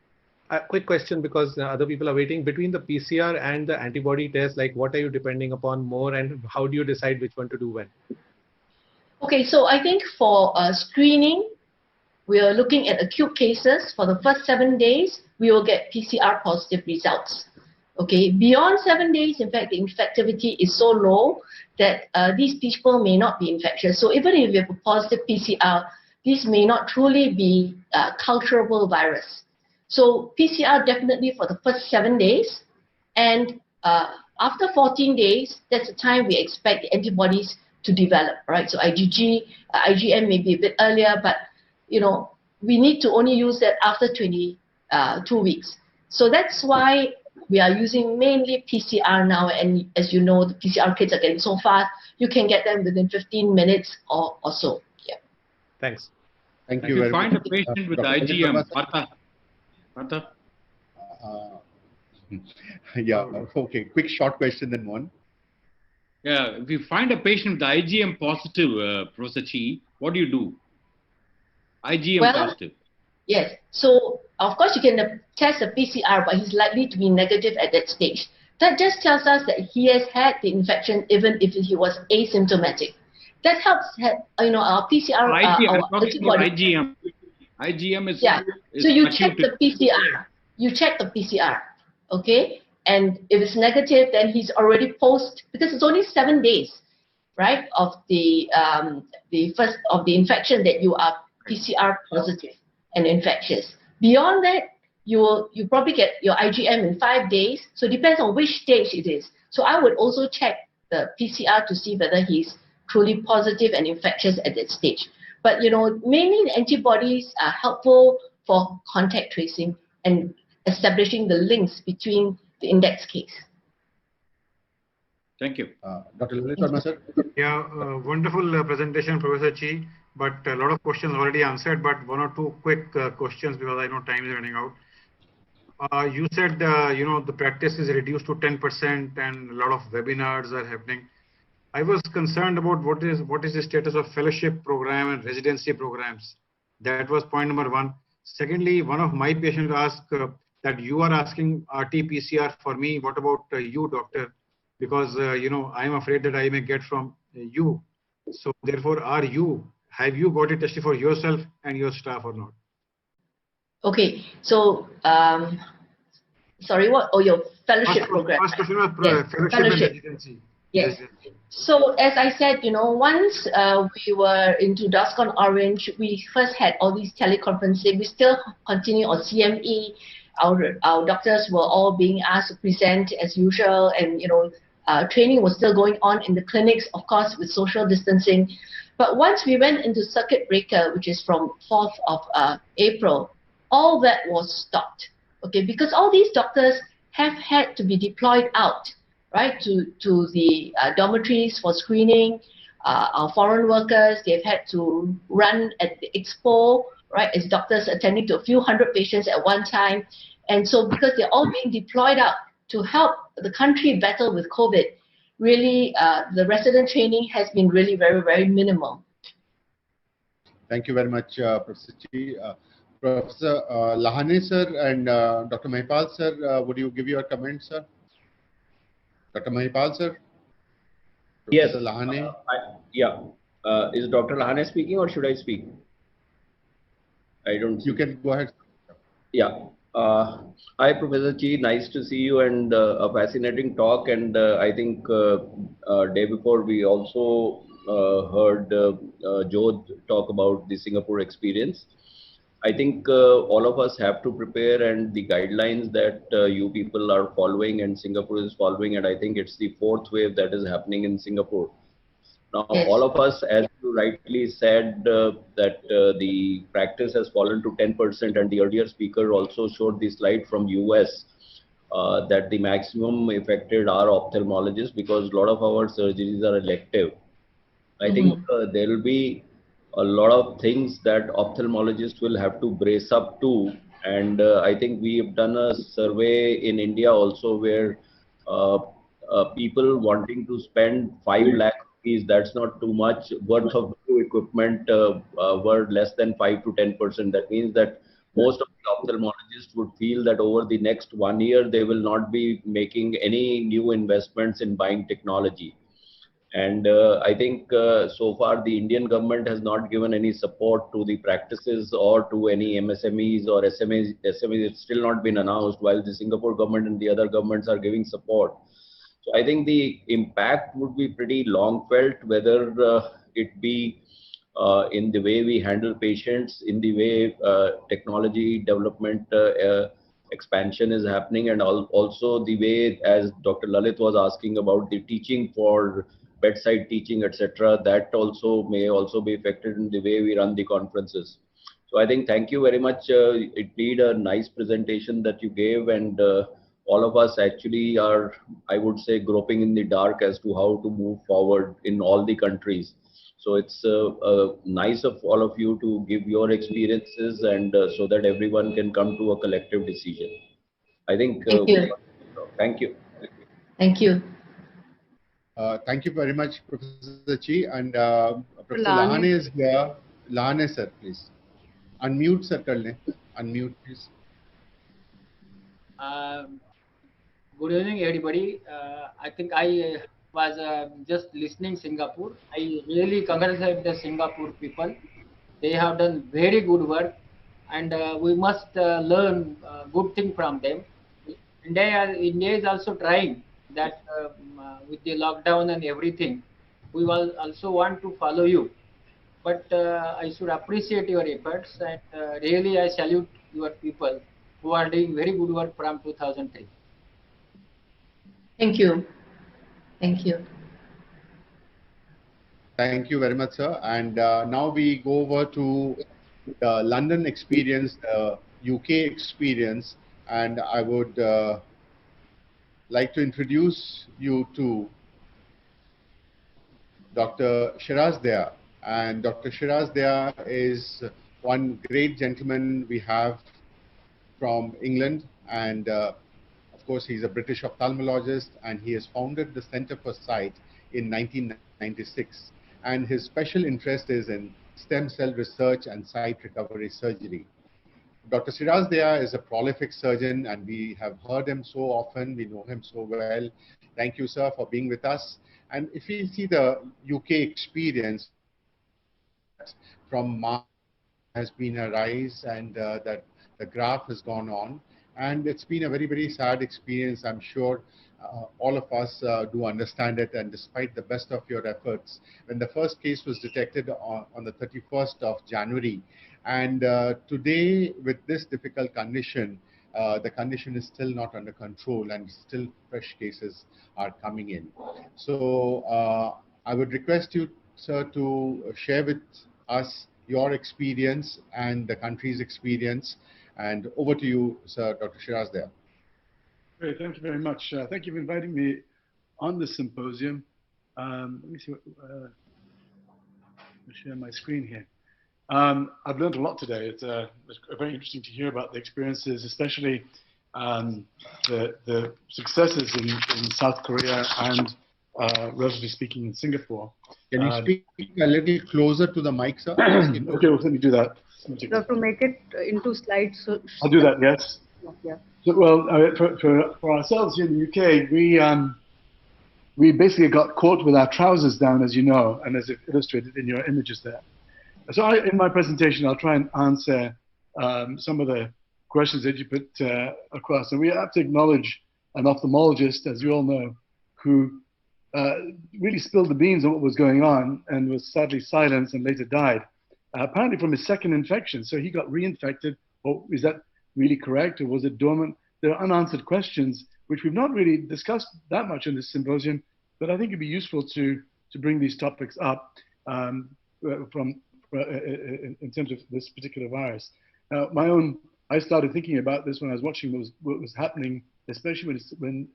A quick question, because other people are waiting. Between the PCR and the antibody test, like what are you depending upon more, and how do you decide which one to do when? Okay, so I think for screening, we are looking at acute cases. For the first 7 days, we will get PCR positive results. Okay, beyond 7 days, in fact, the infectivity is so low that these people may not be infectious. So even if you have a positive PCR, this may not truly be culturable virus. So PCR definitely for the first 7 days. And after 14 days, that's the time we expect the antibodies to develop, right? So IgG, IgM may be a bit earlier, but, we need to only use that after 22 weeks. So that's why we are using mainly PCR now. And as you know, the PCR kits are getting so fast, you can get them within 15 minutes or so. Yeah. Thanks. Thank you very much. If you find a patient with IgM, Partha? Yeah, okay. Quick, short question, then one. Yeah, if you find a patient with IgM positive, Professor Chi, what do you do? IgM positive. Yes. So, of course, you can test the PCR, but he's likely to be negative at that stage. That just tells us that he has had the infection even if he was asymptomatic. That helps, our PCR, our antibody. IgM. IgM is... Yeah, so you check the PCR. You check the PCR, okay? And if it's negative, then he's already because it's only 7 days, right, of the infection that you are PCR positive and infectious. Beyond that, you probably get your IgM in 5 days. So it depends on which stage it is. So I would also check the PCR to see whether he's truly positive and infectious at that stage. But, mainly the antibodies are helpful for contact tracing and establishing the links between the index case. Thank you. Dr. Lalit Verma, sir. Yeah, wonderful presentation, Professor Chi. But a lot of questions already answered, but one or two quick questions because I know time is running out. You said, the practice is reduced to 10% and a lot of webinars are happening. I was concerned about what is the status of fellowship program and residency programs. That was point number one. Secondly, one of my patients asked that you are asking RT-PCR for me. What about you, doctor? Because, I'm afraid that I may get from you. So therefore, have you got it tested for yourself and your staff or not? Okay. So, sorry, what? Oh, your fellowship program. First question was fellowship and residency. Yes. So as I said, once we were into DORSCON Orange, we first had all these teleconferencing. We still continue on CME. Our doctors were all being asked to present as usual, and training was still going on in the clinics, of course, with social distancing. But once we went into circuit breaker, which is from 4th of April, all that was stopped. Okay, because all these doctors have had to be deployed out, right, to the dormitories for screening. Our foreign workers, they've had to run at the expo, right, as doctors attending to a few hundred patients at one time. And so because they're all being deployed out to help the country battle with COVID, really the resident training has been really very, very minimal. Thank you very much, Professor Chi. Professor Lahane sir and Dr. Mahipal sir, would you give your comment, sir? Dr. Mahipal sir? Yes. Professor Lahane? Is Dr. Lahane speaking or should I speak? I don't. You can go ahead. Yeah. Hi, Professor Chi. Nice to see you, and a fascinating talk. And I think day before we also heard Joe talk about the Singapore experience. I think all of us have to prepare, and the guidelines that you people are following and Singapore is following, and I think it's the 4th wave that is happening in Singapore. Now, all of us, as you rightly said, that the practice has fallen to 10%, and the earlier speaker also showed the slide from US that the maximum affected are ophthalmologists, because a lot of our surgeries are elective. I think there will be a lot of things that ophthalmologists will have to brace up to, and I think we have done a survey in India also where people wanting to spend 5 lakh rupees, that's not too much, worth of new equipment were less than 5 to 10%. That means that most of the ophthalmologists would feel that over the next 1 year they will not be making any new investments in buying technology. And I think so far the Indian government has not given any support to the practices or to any MSMEs or SMEs. It's still not been announced, while the Singapore government and the other governments are giving support. So I think the impact would be pretty long felt, whether it be in the way we handle patients, in the way technology development expansion is happening, and also the way, as Dr. Lalit was asking about the teaching for bedside teaching, etc., that also may also be affected in the way we run the conferences. So I think thank you very much. It did a nice presentation that you gave, and all of us actually are, I would say, groping in the dark as to how to move forward in all the countries. So it's nice of all of you to give your experiences, and so that everyone can come to a collective decision. I think. Thank you. Thank you. Thank you. Thank you very much, Professor Chi. And Professor Lahane is here. Lahane sir, please. Unmute sir, unmute please. Good evening, everybody. I think I was just listening Singapore. I really congratulate the Singapore people. They have done very good work, and we must learn good thing from them. India is also trying that with the lockdown and everything. We will also want to follow you. But I should appreciate your efforts, and really I salute your people who are doing very good work from 2003. Thank you. Thank you. Thank you very much, sir. And now we go over to the London experience, the UK experience, and I would like to introduce you to Dr. Shiraz Daya. And Dr. Shiraz Daya is one great gentleman we have from England, and of course he's a British ophthalmologist, and he has founded the Center for Sight in 1996, and his special interest is in stem cell research and sight recovery surgery. Dr. Shiraz Daya is a prolific surgeon, and we have heard him so often, we know him so well. Thank you, sir, for being with us. And if you see the UK experience, from March has been a rise, and that the graph has gone on, and it's been a very, very sad experience. I'm sure all of us do understand it, and despite the best of your efforts, when the first case was detected on the 31st of January, and today with this difficult condition, the condition is still not under control and still fresh cases are coming in. So I would request you, sir, to share with us your experience and the country's experience. And over to you, sir, Dr. Shiraz there. Great, thank you very much. Thank you for inviting me on this symposium. Let me see what, I'll share my screen here. I've learned a lot today. It's very interesting to hear about the experiences, especially the successes in South Korea and, relatively speaking, in Singapore. Can you speak a little closer to the mic, sir? Okay, well, let me do that. You have to make it into slides. So I'll do that, yes. yeah. So, well, for ourselves here in the UK, we basically got caught with our trousers down, as you know, and as illustrated in your images there. So in my presentation, I'll try and answer some of the questions that you put across. And we have to acknowledge an ophthalmologist, as you all know, who really spilled the beans on what was going on and was sadly silenced and later died, apparently from his second infection. So he got reinfected. Or is that really correct, or was it dormant? There are unanswered questions which we've not really discussed that much in this symposium, but I think it'd be useful to bring these topics up in terms of this particular virus. Now, I started thinking about this when I was watching what was happening, especially when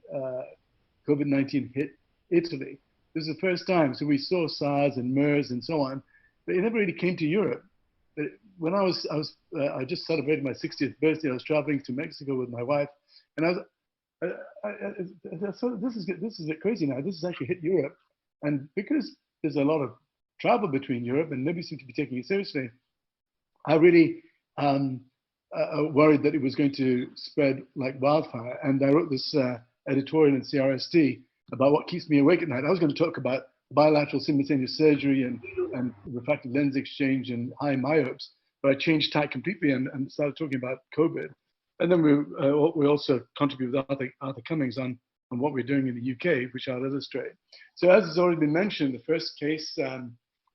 COVID-19 hit Italy. This is the first time, so we saw SARS and MERS and so on, but it never really came to Europe. When I just celebrated my 60th birthday. I was traveling to Mexico with my wife, and so this is crazy now. This has actually hit Europe, and because there's a lot of travel between Europe and nobody seemed to be taking it seriously, I really worried that it was going to spread like wildfire. And I wrote this editorial in CRST about what keeps me awake at night. I was going to talk about bilateral simultaneous surgery and refractive lens exchange and high myopes, but I changed tack completely and started talking about COVID. And then we also contributed with Arthur Cummings on what we're doing in the UK, which I'll illustrate. So as has already been mentioned, the first case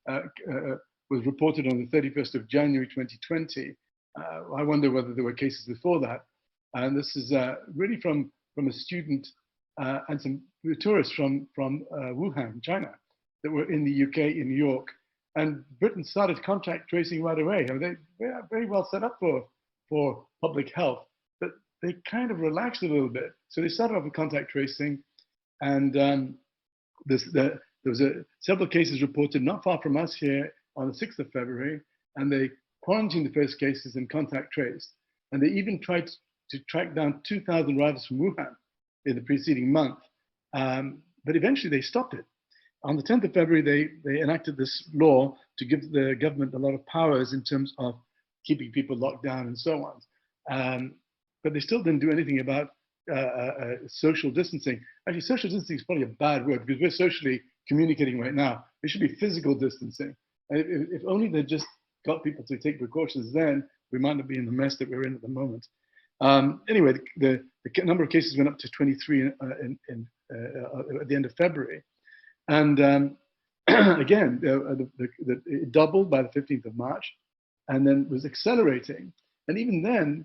was reported on the 31st of January 2020. I wonder whether there were cases before that. And this is really from a student and some tourists from Wuhan, China, that were in the UK, in New York. And Britain started contact tracing right away. I mean, they are very well set up for public health, but they kind of relaxed a little bit. So they started off with contact tracing, and there was several cases reported not far from us here on the 6th of February, and they quarantined the first cases and contact traced. And they even tried to track down 2,000 arrivals from Wuhan in the preceding month. But eventually they stopped it. On the 10th of February, they enacted this law to give the government a lot of powers in terms of keeping people locked down and so on. But they still didn't do anything about social distancing. Actually, social distancing is probably a bad word because we're socially communicating right now. It should be physical distancing. And if only they just got people to take precautions, then we might not be in the mess that we're in at the moment. Anyway, the number of cases went up to 23 at the end of February. And again, it doubled by the 15th of March and then was accelerating. And even then,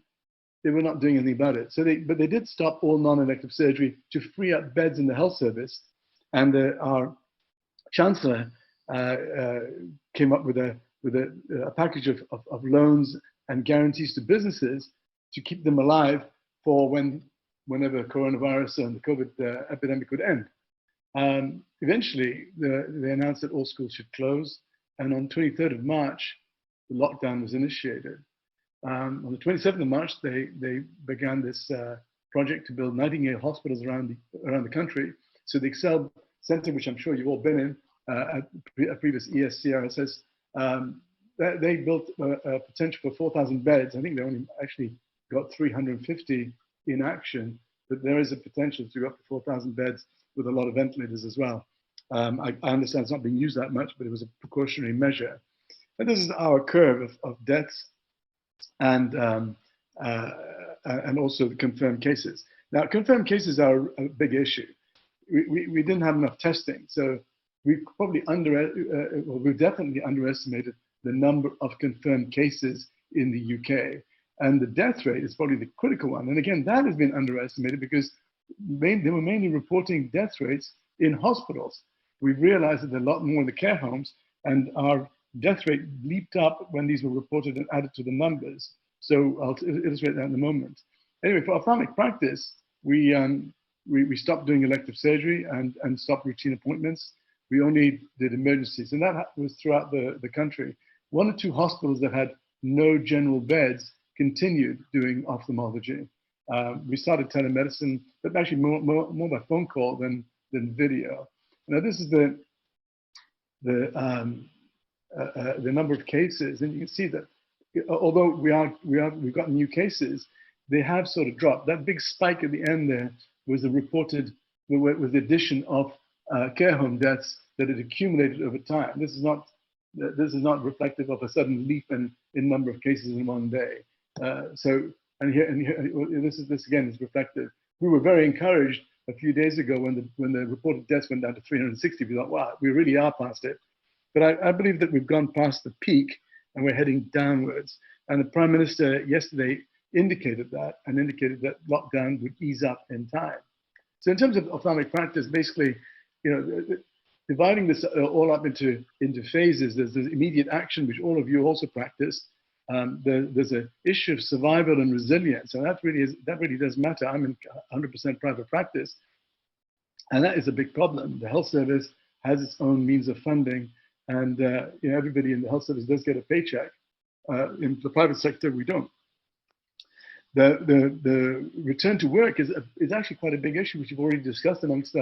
they were not doing anything about it. But they did stop all non-elective surgery to free up beds in the health service. And our chancellor came up with a package of loans and guarantees to businesses to keep them alive for whenever coronavirus and the COVID epidemic would end. Eventually, they announced that all schools should close, and on 23rd of March, the lockdown was initiated. On the 27th of March, they began this project to build Nightingale hospitals around the country. So the Excel Center, which I'm sure you've all been in, at previous ESCRSS, they built a potential for 4,000 beds. I think they only actually got 350 in action, but there is a potential to go up to 4,000 beds with a lot of ventilators as well. I understand it's not being used that much, but it was a precautionary measure. And this is our curve of deaths and also the confirmed cases. Now, confirmed cases are a big issue. We didn't have enough testing, so we probably we've definitely underestimated the number of confirmed cases in the UK. And the death rate is probably the critical one. And again, that has been underestimated because they were mainly reporting death rates in hospitals. We've realized that there are a lot more in the care homes, and our death rate leaped up when these were reported and added to the numbers. So I'll illustrate that in a moment. Anyway, for ophthalmic practice, we stopped doing elective surgery and stopped routine appointments. We only did emergencies, and that was throughout the country. 1 or 2 hospitals that had no general beds continued doing ophthalmology. We started telemedicine, but actually more by phone call than video. Now this is the number of cases, and you can see that although we've got new cases, they have sort of dropped. That big spike at the end there was the reported with the addition of care home deaths that had accumulated over time. This is not reflective of a sudden leap in number of cases in one day. This again is reflective. We were very encouraged a few days ago when the reported deaths went down to 360. We thought, wow, we really are past it. But I believe that we've gone past the peak and we're heading downwards. And the Prime Minister yesterday indicated that lockdown would ease up in time. So in terms of ophthalmic practice, basically, dividing this all up into phases, there's the immediate action, which all of you also practice. There's an issue of survival and resilience, and that really does matter. I'm in 100% private practice, and that is a big problem. The health service has its own means of funding, and everybody in the health service does get a paycheck. In the private sector, we don't. The return to work is actually quite a big issue, which you've already discussed amongst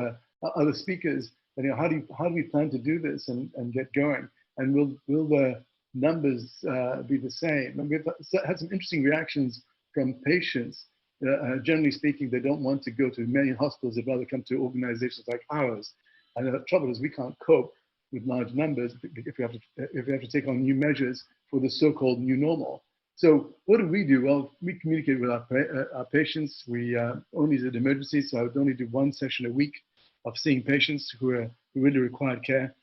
other speakers. And, how do we plan to do this and get going? And will the numbers be the same? And we've had some interesting reactions from patients. Generally speaking, they don't want to go to many hospitals. They'd rather come to organizations like ours. And the trouble is we can't cope with large numbers if we have to take on new measures for the so-called new normal. So what do? Well, we communicate with our patients. We only did emergencies, so I would only do 1 session a week of seeing patients who really required care.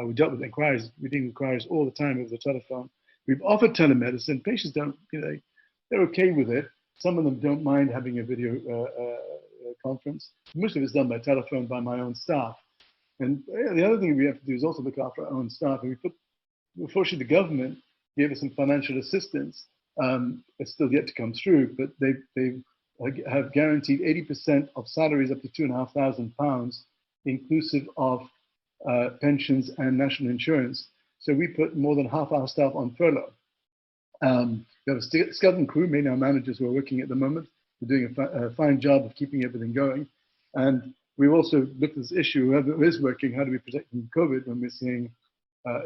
We dealt with inquiries, reading inquiries all the time over the telephone. We've offered telemedicine. Patients don't, they're okay with it. Some of them don't mind having a video conference. Most of it's done by telephone by my own staff. And the other thing we have to do is also look after our own staff. And unfortunately, the government gave us some financial assistance. It's still yet to come through, but they have guaranteed 80% of salaries up to £2,500, inclusive of pensions and national insurance. So we put more than half our staff on furlough. We have a skeleton crew, mainly our managers who are working at the moment. They're doing a fine job of keeping everything going. And we've also looked at this issue, whoever is working, how do we protect them from COVID when we're seeing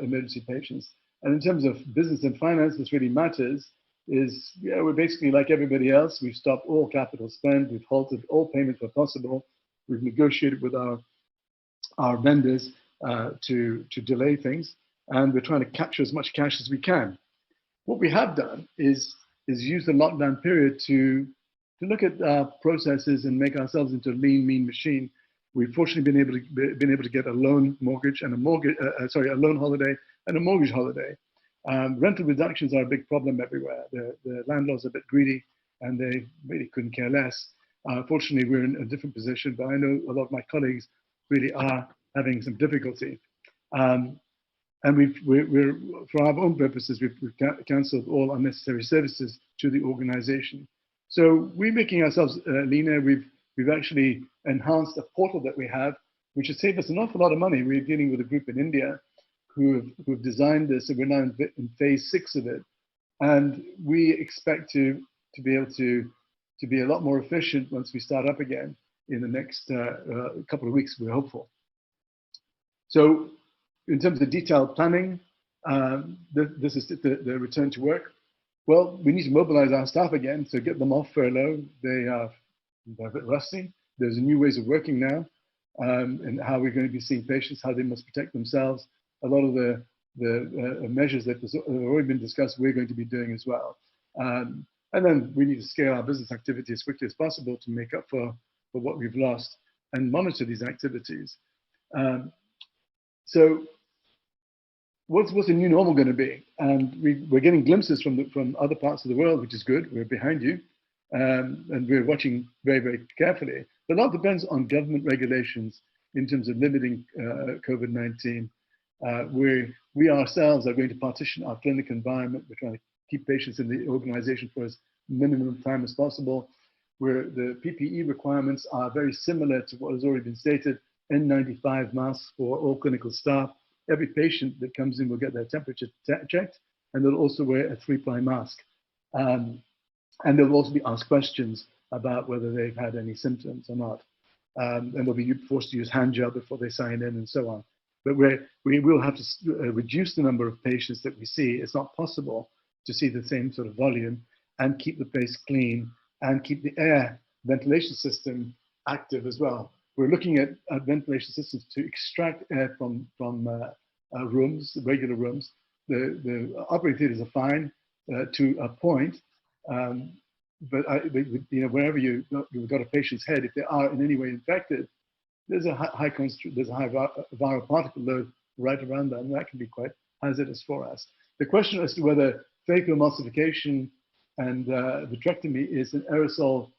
emergency patients? And in terms of business and finance, this really matters. We're basically like everybody else. We've stopped all capital spend. We've halted all payments where possible. We've negotiated with our vendors to delay things, and we're trying to capture as much cash as we can. What we have done is use the lockdown period to look at our processes and make ourselves into a lean, mean machine. We've fortunately been able to get a loan mortgage and a loan holiday and a mortgage holiday. Rental reductions are a big problem everywhere. The landlords are a bit greedy and they really couldn't care less. Fortunately, we're in a different position, but I know a lot of my colleagues really are having some difficulty. And we're for our own purposes, we've cancelled all unnecessary services to the organization. So we're making ourselves leaner. We've actually enhanced a portal that we have, which has saved us an awful lot of money. We're dealing with a group in India who've designed this, and we're now in phase 6 of it. And we expect to be able to be a lot more efficient once we start up again in the next couple of weeks, we're hopeful. So in terms of detailed planning, this is the return to work. Well, we need to mobilize our staff again, so get them off furlough. They're a bit rusty. There's new ways of working now, and how we're going to be seeing patients, how they must protect themselves. A lot of the measures that have already been discussed, we're going to be doing as well. And then we need to scale our business activity as quickly as possible to make up for for what we've lost and monitor these activities. So what's the new normal going to be? And we're getting glimpses from other parts of the world, which is good. We're behind you, and we're watching very, very carefully. But a lot depends on government regulations in terms of limiting COVID-19. We ourselves are going to partition our clinic environment. We're trying to keep patients in the organization for as minimum time as possible, where the PPE requirements are very similar to what has already been stated. N95 masks for all clinical staff. Every patient that comes in will get their temperature checked, and they'll also wear a 3-ply mask. And they'll also be asked questions about whether they've had any symptoms or not. And they'll be forced to use hand gel before they sign in and so on. But we will have to reduce the number of patients that we see. It's not possible to see the same sort of volume and keep the place clean and keep the air ventilation system active as well. We're looking at ventilation systems to extract air from rooms, regular rooms. The operating theaters are fine to a point, but wherever you've got a patient's head, if they are in any way infected, there's a high viral particle load right around them, and that can be quite hazardous for us. The question as to whether phacoemulsification and vitrectomy is an aerosol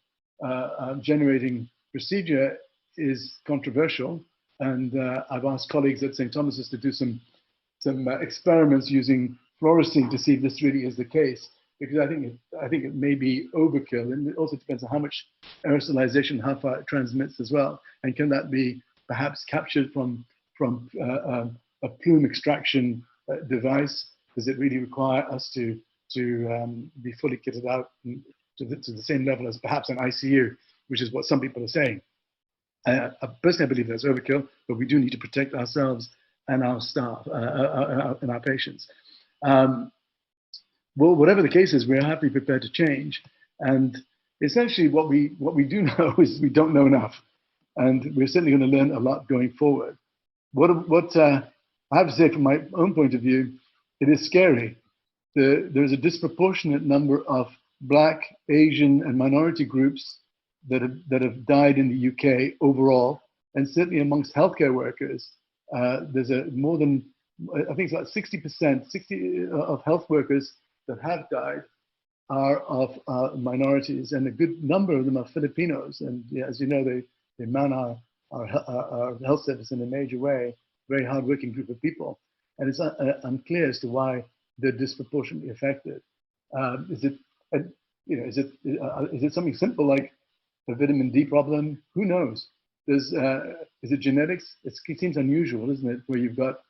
generating procedure is controversial, and I've asked colleagues at St. Thomas's to do some experiments using fluorescein to see if this really is the case, because I think it may be overkill, and it also depends on how much aerosolization, how far it transmits as well, and can that be perhaps captured from a plume extraction device? Does it really require us to be fully kitted out to the same level as perhaps an ICU, which is what some people are saying? Personally, I believe that's overkill, but we do need to protect ourselves and our staff and our patients. Well, whatever the case is, we're happily prepared to change. And essentially, what we do know is we don't know enough, and we're certainly going to learn a lot going forward. What I have to say from my own point of view, it is scary. There's a disproportionate number of Black, Asian, and minority groups that have died in the UK overall, and certainly amongst healthcare workers. There's more than, I think it's about 60% of health workers that have died are of minorities, and a good number of them are Filipinos. And as you know, they man our health service in a major way, very hardworking group of people. And it's unclear as to why they're disproportionately affected. Is it something simple like a vitamin D problem? Who knows? Is it genetics? It seems unusual, isn't it, where you've got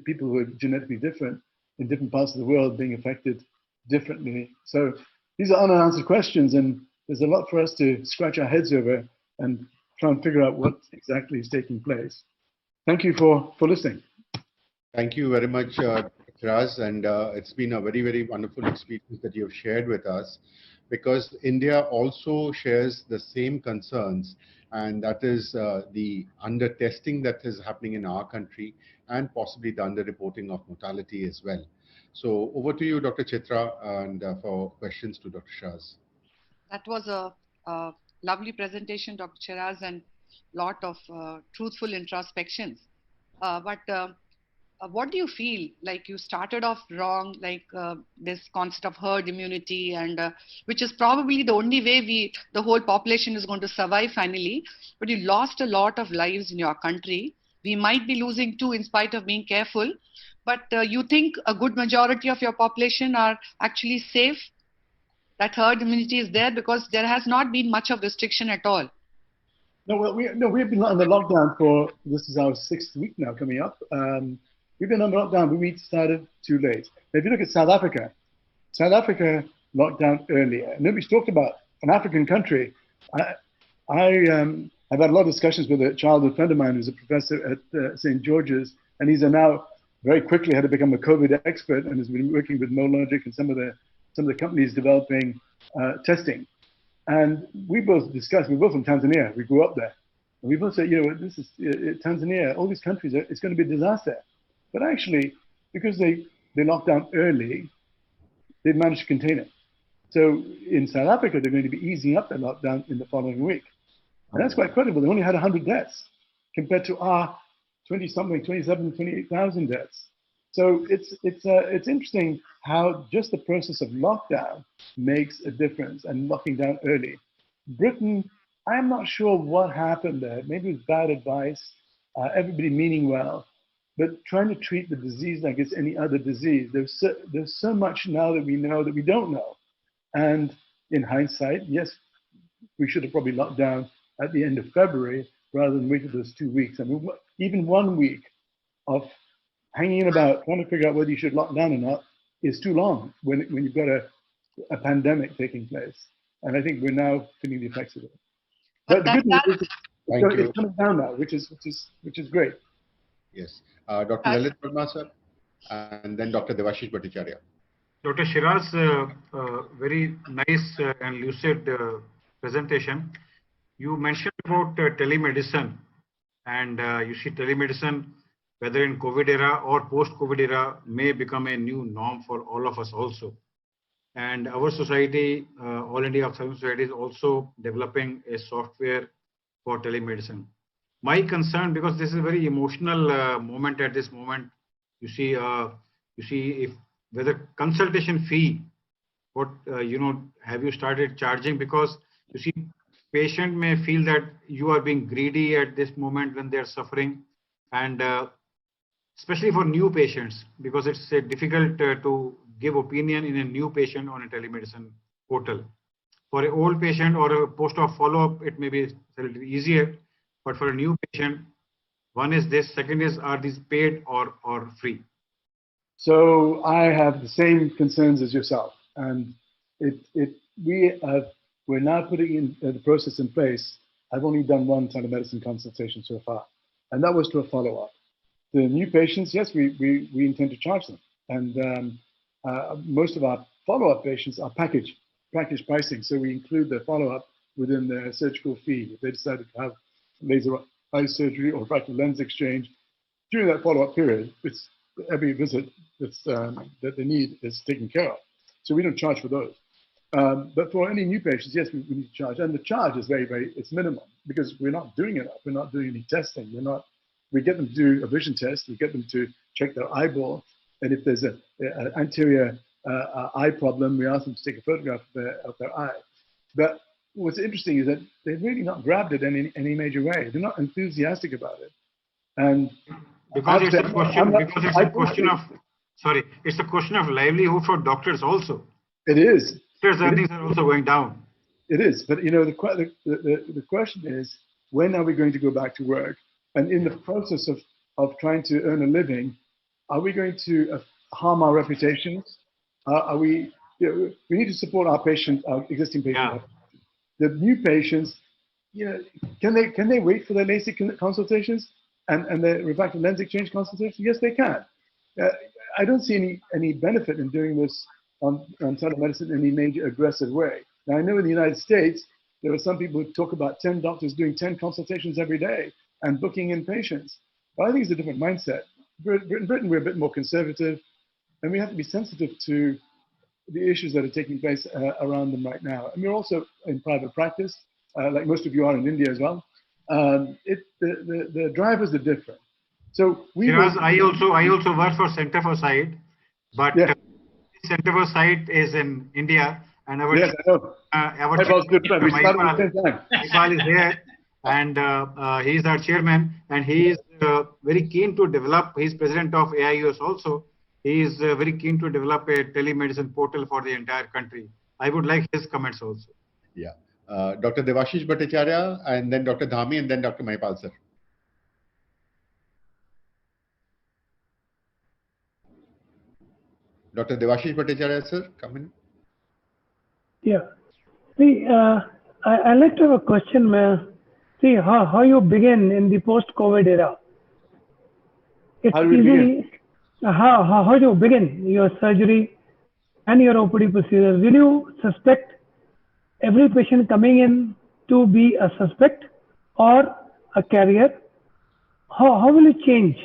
people who are genetically different in different parts of the world being affected differently. So these are unanswered questions, and there's a lot for us to scratch our heads over and try and figure out what exactly is taking place. Thank you for listening. Thank you very much, Raz, and it's been a very, very wonderful experience that you've shared with us, because India also shares the same concerns, and that is the under-testing that is happening in our country, and possibly the under-reporting of mortality as well. So over to you, Dr. Chitra, and for questions to Dr. Shaz. That was a lovely presentation, Dr. Shiraz, and lot of truthful introspections. But what do you feel? Like you started off wrong, like this concept of herd immunity, and which is probably the only way the whole population is going to survive finally. But you lost a lot of lives in your country. We might be losing too in spite of being careful. But you think a good majority of your population are actually safe? That herd immunity is there because there has not been much of restriction at all. No, well, we've been on the lockdown for, this is our 6th week now coming up. We've been on lockdown, but we started too late. Now, if you look at South Africa locked down earlier. Nobody's talked about an African country. I've had a lot of discussions with a childhood friend of mine who's a professor at St. George's, and he's now very quickly had to become a COVID expert and has been working with NoLogic and some of the companies developing testing. And we both discussed, we're both from Tanzania, we grew up there. And we both said, this is Tanzania, all these countries, it's going to be a disaster. But actually, because they locked down early, they managed to contain it. So in South Africa, they're going to be easing up their lockdown in the following week. And that's quite credible. They only had 100 deaths compared to our 20-something, 27, 28,000 deaths. So it's interesting how just the process of lockdown makes a difference and locking down early. Britain, I'm not sure what happened there. Maybe it was bad advice, everybody meaning well, but trying to treat the disease like it's any other disease. There's so much now that we know that we don't know. And in hindsight, yes, we should have probably locked down at the end of February rather than waited those 2 weeks. I mean, even 1 week of hanging about, trying to figure out whether you should lock down or not is too long when you've got a pandemic taking place. And I think we're now feeling the effects of it. But the good news is it's coming down now, which is great. Yes. Dr. Lalit Verma, sir, and then Dr. Debashish Bhattacharya. Dr. Shiraz, very nice and lucid presentation. You mentioned about telemedicine, and you see telemedicine, whether in COVID era or post-COVID era, may become a new norm for all of us also. And our society, All India Ophthalmic Society, is also developing a software for telemedicine. My concern, because this is a very emotional moment at this moment, you see if whether consultation fee, what have you started charging? Because you see, patient may feel that you are being greedy at this moment when they are suffering, and especially for new patients, because it's difficult to give opinion in a new patient on a telemedicine portal. For an old patient or a post-op follow-up, it may be a little easier, but for a new patient, one is this, second is, are these paid or free? So I have the same concerns as yourself, and we're now putting in the process in place. I've only done one telemedicine consultation so far, and that was to a follow-up. The new patients, yes, we intend to charge them, and most of our follow-up patients are package pricing, so we include the follow-up within the surgical fee. If they decided to have laser eye surgery or refractive lens exchange during that follow-up period, it's every visit that they need is taken care of. So we don't charge for those. But for any new patients, yes, we need to charge. And the charge is it's minimal because we're not doing enough. We're not doing any testing. We get them to do a vision test. We get them to check their eyeball. And if there's an anterior eye problem, we ask them to take a photograph of their eye. But what's interesting is that they've really not grabbed it in any major way. They're not enthusiastic about it. And because it's a question of livelihood for doctors also. It is. Doctors' earnings are also going down. It is, but the question is, when are we going to go back to work? And in the process of trying to earn a living, are we going to harm our reputations? We need to support our existing patients. Yeah. The new patients, can they wait for their LASIK consultations and the refractive lens exchange consultations? Yes, they can. I don't see any benefit in doing this on telemedicine in any major aggressive way. Now, I know in the United States, there are some people who talk about 10 doctors doing 10 consultations every day and booking in patients. But I think it's a different mindset. In Britain, we're a bit more conservative, and we have to be sensitive to the issues that are taking place around them right now. And we're also in private practice, like most of you are in India as well. The drivers are different. So I also work for Center for Sight, but Center for Sight is in India, and our Maipal is here, and he's our chairman, and he is very keen to develop. He's president of AIUS also. He is very keen to develop a telemedicine portal for the entire country. I would like his comments also. Yeah, Dr. Debashish Bhattacharya, and then Dr. Dhami, and then Dr. Maipal, sir. Dr. Debashish Bhattacharya, sir, come in. Yeah. See, I like to have a question, see how you begin in the post-COVID era. It's easy. How do you begin your surgery and your OPD procedures? Will you suspect every patient coming in to be a suspect or a carrier? How will it change?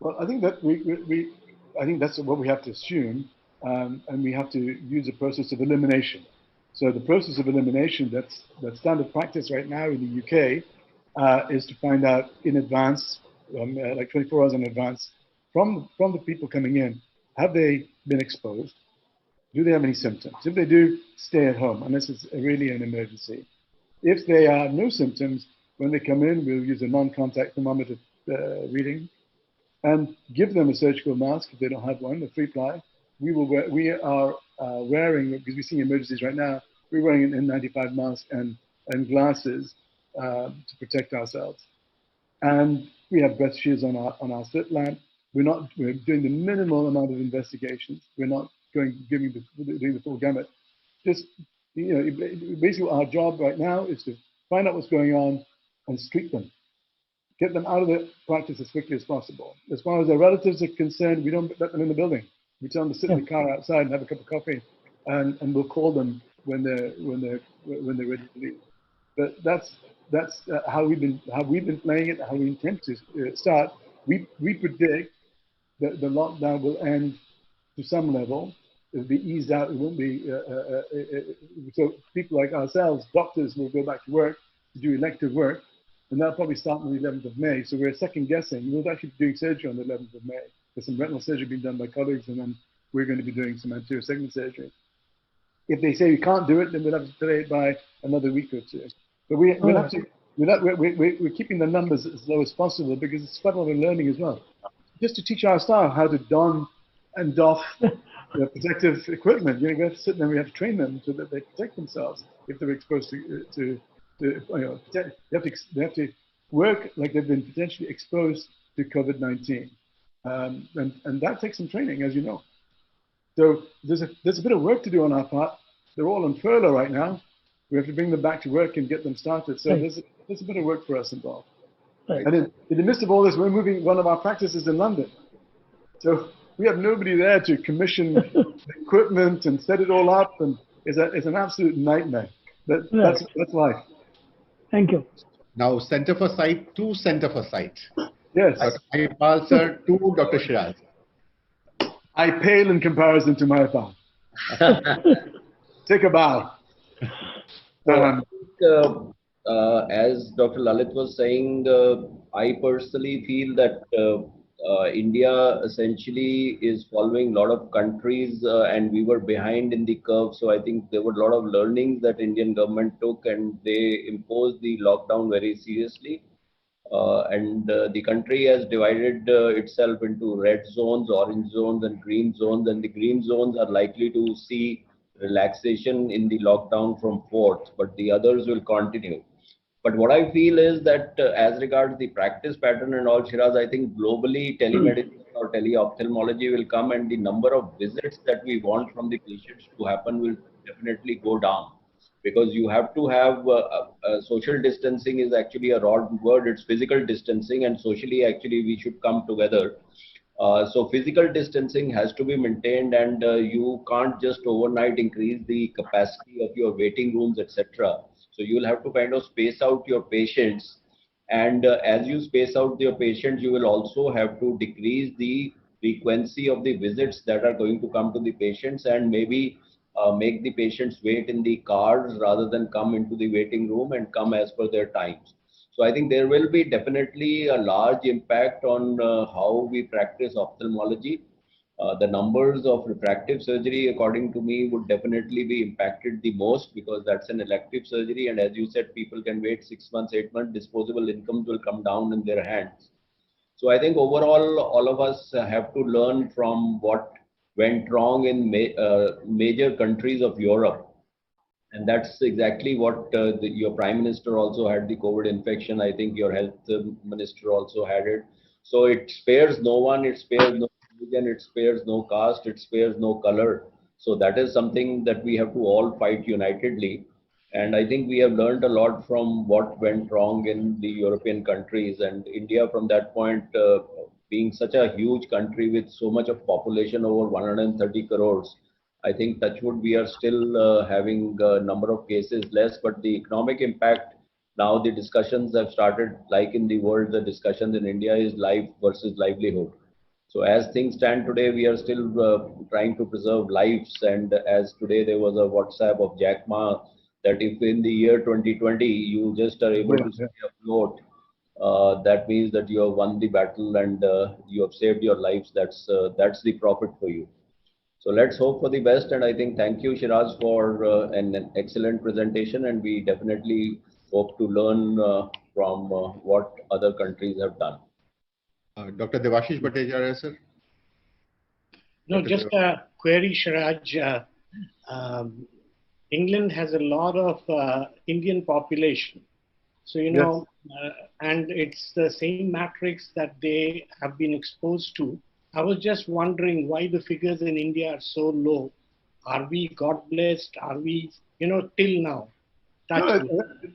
Well, I think that I think that's what we have to assume, and we have to use a process of elimination. So the process of elimination, that's standard practice right now in the UK, is to find out in advance, like 24 hours in advance, from the people coming in, have they been exposed? Do they have any symptoms? If they do, stay at home, unless it's really an emergency. If they have no symptoms, when they come in, we'll use a non-contact thermometer reading and give them a surgical mask if they don't have one, a 3-ply. We are wearing, because we're seeing emergencies right now, we're wearing an N95 mask and glasses to protect ourselves. And we have breath shields on our slit lamp. We're doing the minimal amount of investigations. We're not doing the full gamut. Just, basically our job right now is to find out what's going on and treat them. Get them out of the practice as quickly as possible. As far as their relatives are concerned, we don't let them in the building. We tell them to sit in the car outside and have a cup of coffee, and we'll call them when they're ready to leave. But that's how we've been playing it, how we intend to start. We predict that the lockdown will end to some level. It'll be eased out. It won't be so people like ourselves, doctors, will go back to work to do elective work, and that'll probably start on the 11th of May. So we're second guessing. We'll actually be doing surgery on the 11th of May. There's some retinal surgery being done by colleagues, and then we're going to be doing some anterior segment surgery. If they say we can't do it, then we'll have to delay it by another week or two. But we're keeping the numbers as low as possible because it's quite a lot of learning as well. Just to teach our staff how to don and doff protective equipment. We have to sit there and we have to train them so that they protect themselves if they're exposed to they have to work like they've been potentially exposed to COVID-19. And that takes some training, as you know. So there's a bit of work to do on our part. They're all on furlough right now. We have to bring them back to work and get them started. So there's a bit of work for us involved. Right. And in the midst of all this, we're moving one of our practices in London. So we have nobody there to commission equipment and set it all up, and it's an absolute nightmare. That's life. Thank you. Now, Center for Sight to Center for Sight. Yes. Dr. Mahipal sir to Dr. Shiraz. I pale in comparison to Mahipal. Take a bow. As Dr. Lalit was saying, I personally feel that India essentially is following a lot of countries and we were behind in the curve. So I think there were a lot of learnings that Indian government took and they imposed the lockdown very seriously. The country has divided itself into red zones, orange zones and green zones, and the green zones are likely to see relaxation in the lockdown from 4th, but the others will continue. But what I feel is that as regards the practice pattern and all, Shiraz, I think globally telemedicine or teleophthalmology will come and the number of visits that we want from the patients to happen will definitely go down. Because you have to have social distancing is actually a wrong word. It's physical distancing, and socially actually we should come together. So physical distancing has to be maintained, and you can't just overnight increase the capacity of your waiting rooms, etc. So you'll have to kind of space out your patients, and as you space out your patients, you will also have to decrease the frequency of the visits that are going to come to the patients, and maybe make the patients wait in the cars rather than come into the waiting room and come as per their times. So I think there will be definitely a large impact on how we practice ophthalmology. The numbers of refractive surgery, according to me, would definitely be impacted the most because that's an elective surgery. And as you said, people can wait 6 months, 8 months, disposable incomes will come down in their hands. So I think overall, all of us have to learn from what went wrong in major countries of Europe. And that's exactly what your Prime Minister also had the COVID infection. I think your Health Minister also had it. So it spares no one, it spares no religion, it spares no caste, it spares no color. So that is something that we have to all fight unitedly. And I think we have learned a lot from what went wrong in the European countries, and India from that point, being such a huge country with so much of population, over 130 crores, I think touch wood, we are still having a number of cases less, but the economic impact, now the discussions have started, like in the world, the discussions in India is life versus livelihood. So as things stand today, we are still trying to preserve lives. And as today there was a WhatsApp of Jack Ma that if in the year 2020 you just are able to stay afloat, that means that you have won the battle and you have saved your lives. That's the profit for you. So let's hope for the best. And I think thank you, Shiraz, for an excellent presentation. And we definitely hope to learn from what other countries have done. Dr. Devashish Bhattacharya, sir. No, just a query, Shiraj. England has a lot of Indian population. So, you know, and it's the same matrix that they have been exposed to. I was just wondering why the figures in India are so low. Are we God blessed? Are we, you know, till now?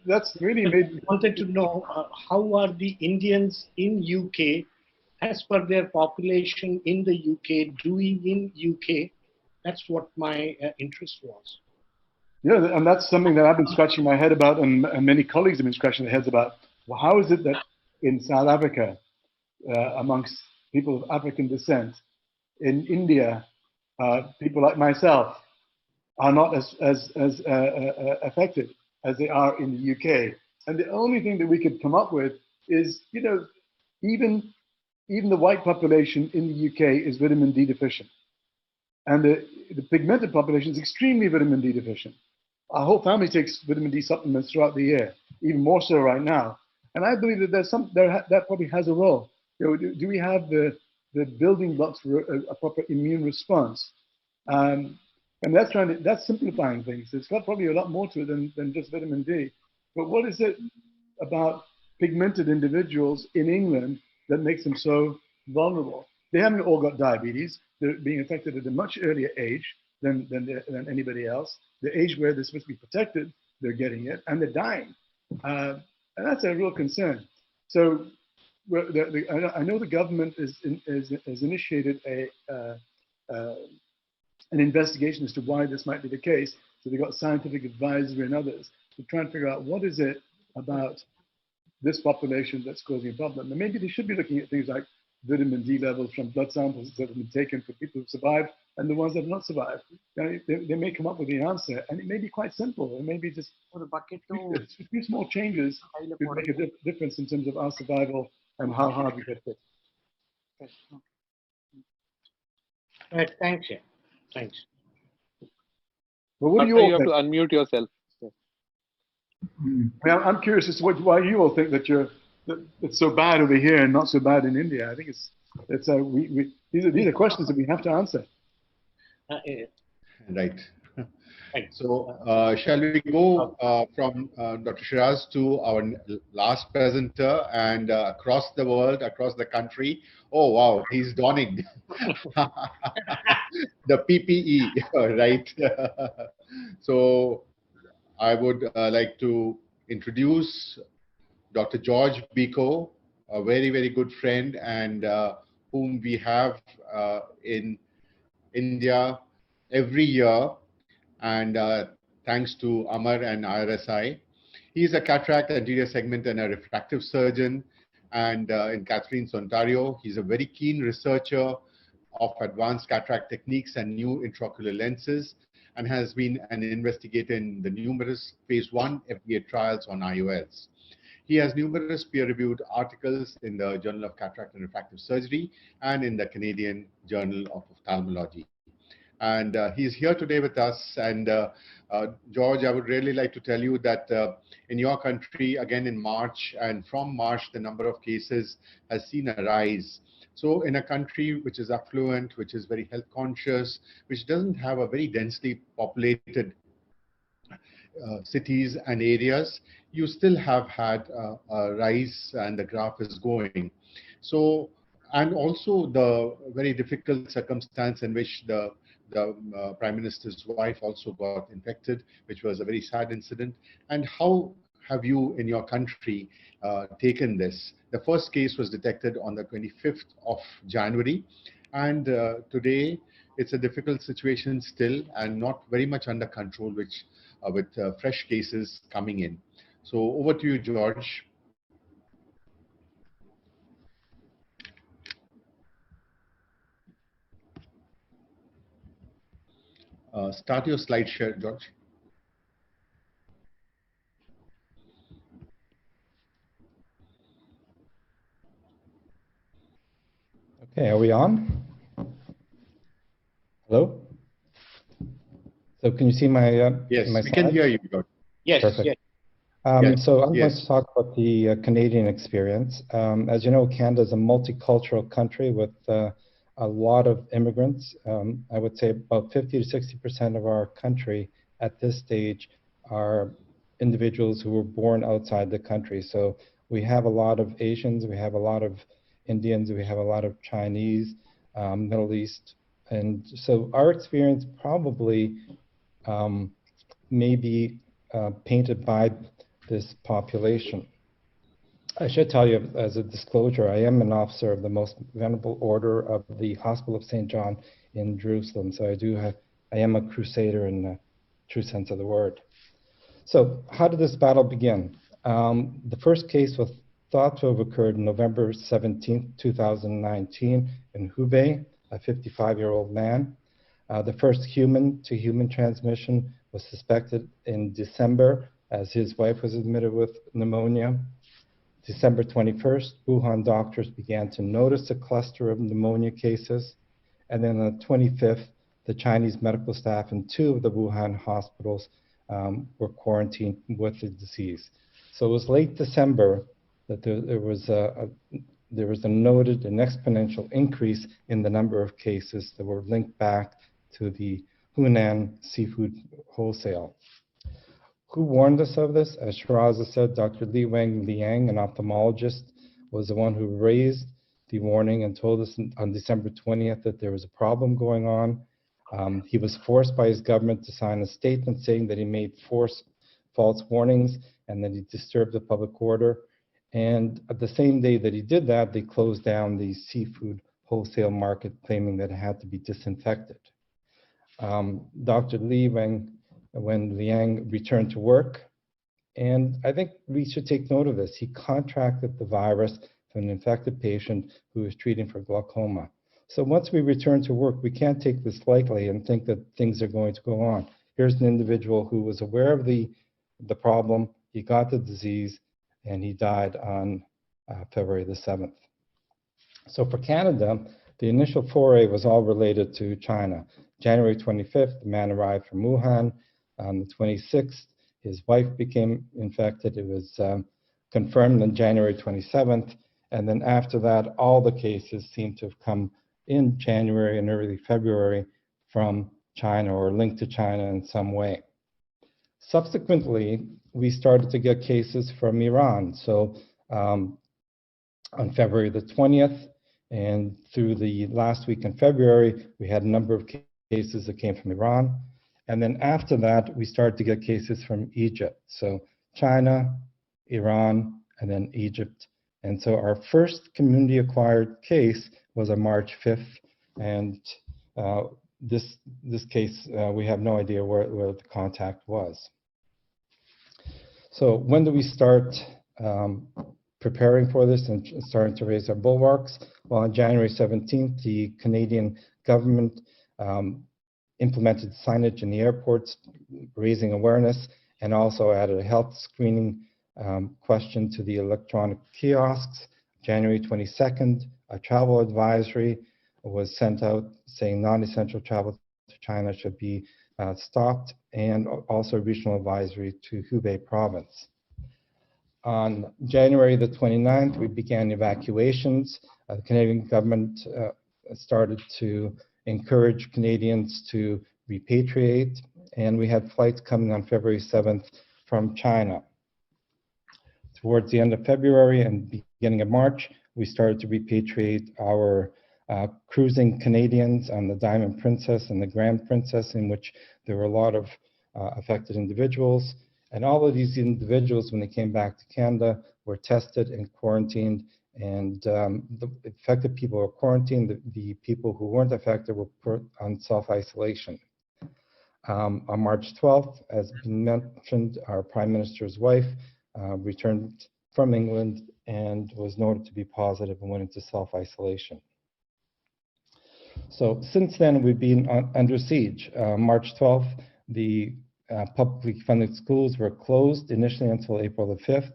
That's really I wanted to know how are the Indians in UK, as per their population in the UK, doing in UK? That's what my interest was. Yeah, and that's something that I've been scratching my head about, and many colleagues have been scratching their heads about. Well, how is it that in South Africa, amongst people of African descent, in India, people like myself are not as affected as they are in the UK? And the only thing that we could come up with is, you know, even the white population in the UK is vitamin D deficient. And the pigmented population is extremely vitamin D deficient. Our whole family takes vitamin D supplements throughout the year, even more so right now. And I believe that that probably has a role. You know, do we have the building blocks for a proper immune response? And that's simplifying things. It's got probably a lot more to it than just vitamin D. But what is it about pigmented individuals in England that makes them so vulnerable? They haven't all got diabetes. They're being affected at a much earlier age than anybody else. The age where they're supposed to be protected, they're getting it, and they're dying. And that's a real concern. So I know the government has initiated an investigation as to why this might be the case. So they've got scientific advisory and others to try and figure out what is it about this population that's causing a problem. And maybe they should be looking at things like vitamin D levels from blood samples that have been taken for people who've survived and the ones that have not survived. They may come up with the answer, and it may be quite simple. It may be just a few small changes to make a difference in terms of our survival and how hard we get hit. Right, thanks. Yeah. Thanks. Well, what do you all have think? to unmute yourself. I'm curious as to why you all think that it's so bad over here and not so bad in India. I think these are questions that we have to answer. Right. So shall we go from Dr. Shiraz to our last presenter and across the world, across the country? Oh, wow, he's donning the PPE, right? So I would like to introduce Dr. George Biko, a very, very good friend and whom we have in India every year. And thanks to Amar and IRSI. He's a cataract, anterior segment, and a refractive surgeon. And in Catharines, Ontario, he's a very keen researcher of advanced cataract techniques and new intraocular lenses, and has been an investigator in the numerous phase 1 FDA trials on IOLs. He has numerous peer-reviewed articles in the Journal of Cataract and Refractive Surgery and in the Canadian Journal of Ophthalmology. And he's here today with us. And George, I would really like to tell you that in your country, again in March, and from March, the number of cases has seen a rise. So in a country which is affluent, which is very health conscious, which doesn't have a very densely populated cities and areas, you still have had a rise, and the graph is going. So, and also the very difficult circumstance in which the Prime Minister's wife also got infected, which was a very sad incident. And how have you in your country taken this? The first case was detected on the 25th of January. And today it's a difficult situation still and not very much under control, which with fresh cases coming in. So over to you, George. Start your slide share, George. Okay, are we on? Hello? So can you see my yes, my we can hear you, George. Yes, Perfect. yes. So I'm going to talk about the Canadian experience. As you know, Canada is a multicultural country with a lot of immigrants. I would say about 50 to 60% of our country at this stage are individuals who were born outside the country. So we have a lot of Asians, we have a lot of Indians, we have a lot of Chinese, Middle East. And so our experience probably may be painted by this population. I should tell you, as a disclosure, I am an officer of the Most Venerable Order of the Hospital of St. John in Jerusalem. So I am a crusader in the true sense of the word. So how did this battle begin? The first case was thought to have occurred November 17, 2019 in Hubei, a 55-year-old man. The first human-to-human transmission was suspected in December, as his wife was admitted with pneumonia. December 21st, Wuhan doctors began to notice a cluster of pneumonia cases. And then on the 25th, the Chinese medical staff in 2 of the Wuhan hospitals were quarantined with the disease. So it was late December that there was a noted and exponential increase in the number of cases that were linked back to the Hunan seafood wholesale. Who warned us of this? As Shiraza said, Dr. Li Wang Liang, an ophthalmologist, was the one who raised the warning and told us on December 20th that there was a problem going on. He was forced by his government to sign a statement saying that he made false warnings and that he disturbed the public order. And the same day that he did that, they closed down the seafood wholesale market, claiming that it had to be disinfected. Dr. Li when Liang returned to work, and I think we should take note of this, he contracted the virus from an infected patient who was treating for glaucoma. So once we return to work, we can't take this lightly and think that things are going to go on. Here's an individual who was aware of the problem, he got the disease, and he died on February the 7th. So for Canada, the initial foray was all related to China. January 25th, the man arrived from Wuhan. On the 26th, his wife became infected. It was confirmed on January 27th. And then after that, all the cases seem to have come in January and early February from China or linked to China in some way. Subsequently, we started to get cases from Iran. So on February the 20th and through the last week in February, we had a number of cases that came from Iran. And then after that, we started to get cases from Egypt. So China, Iran, and then Egypt. And so our first community-acquired case was on March 5th. And this case, we have no idea where the contact was. So when do we start preparing for this and starting to raise our bulwarks? Well, on January 17th, the Canadian government implemented signage in the airports, raising awareness, and also added a health screening question to the electronic kiosks. January 22nd, a travel advisory was sent out saying non-essential travel to China should be stopped, and also a regional advisory to Hubei province. On January the 29th, we began evacuations. The Canadian government started to encourage Canadians to repatriate, and we had flights coming on February 7th from China. Towards the end of February and beginning of March, we started to repatriate our cruising Canadians on the Diamond Princess and the Grand Princess, in which there were a lot of affected individuals. And all of these individuals, when they came back to Canada, were tested and quarantined. And the affected people were quarantined. The people who weren't affected were put on self-isolation. On March 12th, as mentioned, our Prime Minister's wife returned from England and was noted to be positive and went into self-isolation. So since then, we've been under siege. March 12th, the publicly funded schools were closed initially until April the 5th.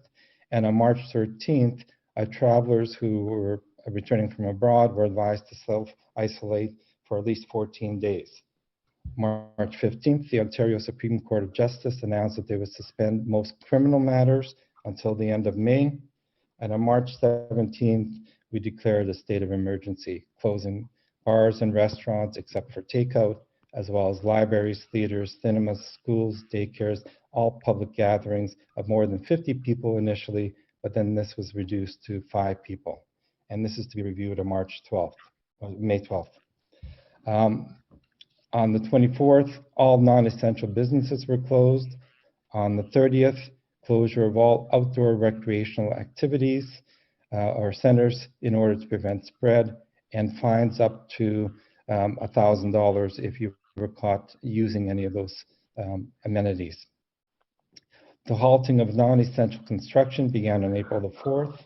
And on March 13th, travelers who were returning from abroad were advised to self-isolate for at least 14 days. March 15th, the Ontario Supreme Court of Justice announced that they would suspend most criminal matters until the end of May. And on March 17th, we declared a state of emergency, closing bars and restaurants except for takeout, as well as libraries, theaters, cinemas, schools, daycares, all public gatherings of more than 50 people initially, but then this was reduced to 5 people. And this is to be reviewed on March 12th, or May 12th. On the 24th, all non-essential businesses were closed. On the 30th, closure of all outdoor recreational activities or centers in order to prevent spread, and fines up to $1,000 if you were caught using any of those amenities. The halting of non-essential construction began on April the 4th,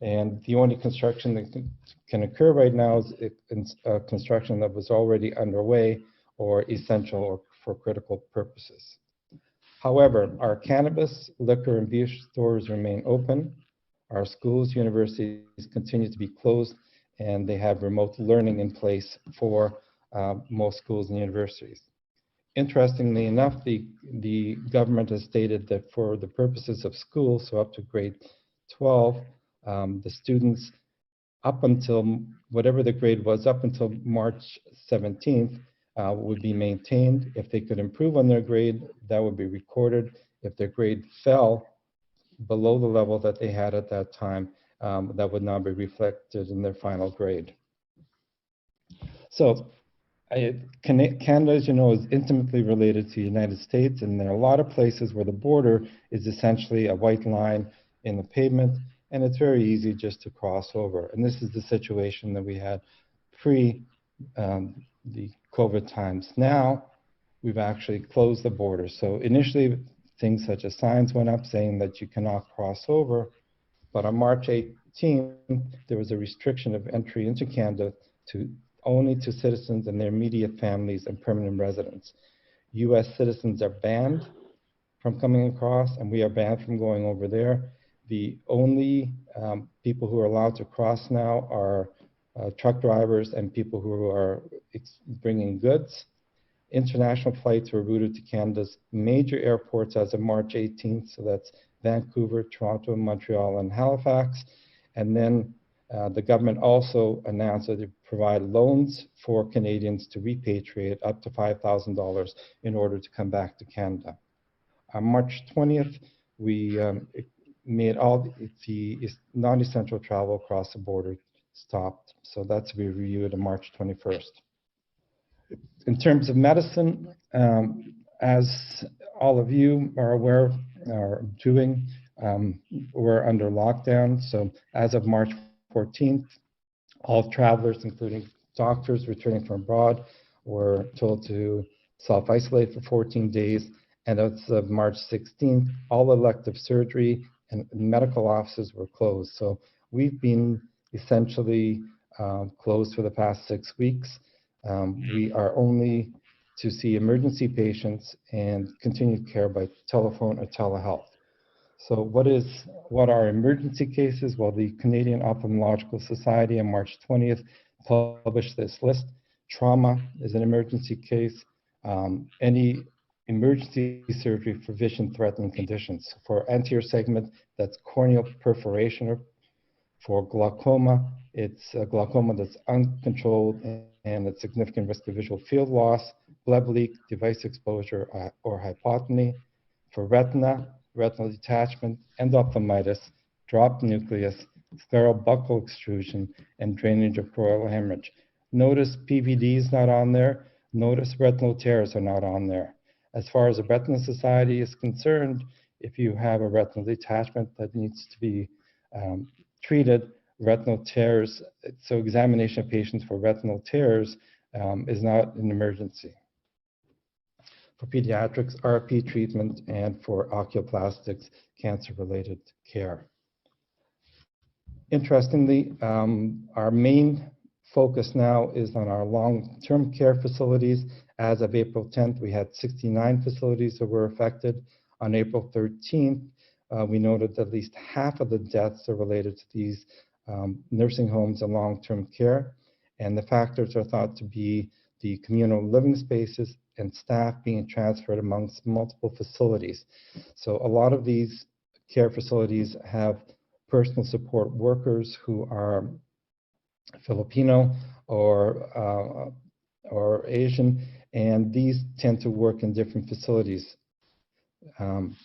and the only construction that can occur right now is construction that was already underway or essential or for critical purposes. However, our cannabis, liquor, and beer stores remain open. Our schools, universities continue to be closed, and they have remote learning in place for most schools and universities. Interestingly enough, the government has stated that for the purposes of school, so up to grade 12, the students up until whatever the grade was up until March 17th would be maintained. If they could improve on their grade, that would be recorded. If their grade fell below the level that they had at that time, that would now be reflected in their final grade. So Canada, as you know, is intimately related to the United States, and there are a lot of places where the border is essentially a white line in the pavement, and it's very easy just to cross over. And this is the situation that we had pre the COVID times. Now, we've actually closed the border. So initially, things such as signs went up saying that you cannot cross over, but on March 18th, there was a restriction of entry into Canada only to citizens and their immediate families and permanent residents. US citizens are banned from coming across, and we are banned from going over there. The only people who are allowed to cross now are truck drivers and people who are bringing goods. International flights were routed to Canada's major airports as of March 18th, so that's Vancouver, Toronto, Montreal, and Halifax. And then the government also announced that it provide loans for Canadians to repatriate up to $5,000 in order to come back to Canada. On March 20th, we made all the non-essential travel across the border stopped. So that's to be reviewed on March 21st. In terms of medicine, as all of you are aware or doing, we're under lockdown. So as of March 14th, all travelers, including doctors returning from abroad, were told to self-isolate for 14 days. And as of March 16th, all elective surgery and medical offices were closed. So we've been essentially closed for the past 6 weeks. We are only to see emergency patients and continued care by telephone or telehealth. So what are emergency cases? Well, the Canadian Ophthalmological Society on March 20th published this list. Trauma is an emergency case. Any emergency surgery for vision-threatening conditions. For anterior segment, that's corneal perforation. For glaucoma, it's glaucoma that's uncontrolled and at significant risk of visual field loss, blood leak, device exposure, or hypotony. For retina, retinal detachment, endophthalmitis, dropped nucleus, scleral buccal extrusion, and drainage of choroidal hemorrhage. Notice PVD is not on there. Notice retinal tears are not on there. As far as the Retina Society is concerned, if you have a retinal detachment that needs to be treated, retinal tears, so examination of patients for retinal tears is not an emergency. For pediatrics, RP treatment, and for oculoplastics, cancer-related care. Interestingly, our main focus now is on our long-term care facilities. As of April 10th, we had 69 facilities that were affected. On April 13th, we noted that at least half of the deaths are related to these nursing homes and long-term care. And the factors are thought to be the communal living spaces and staff being transferred amongst multiple facilities. So a lot of these care facilities have personal support workers who are Filipino or Asian, and these tend to work in different facilities. On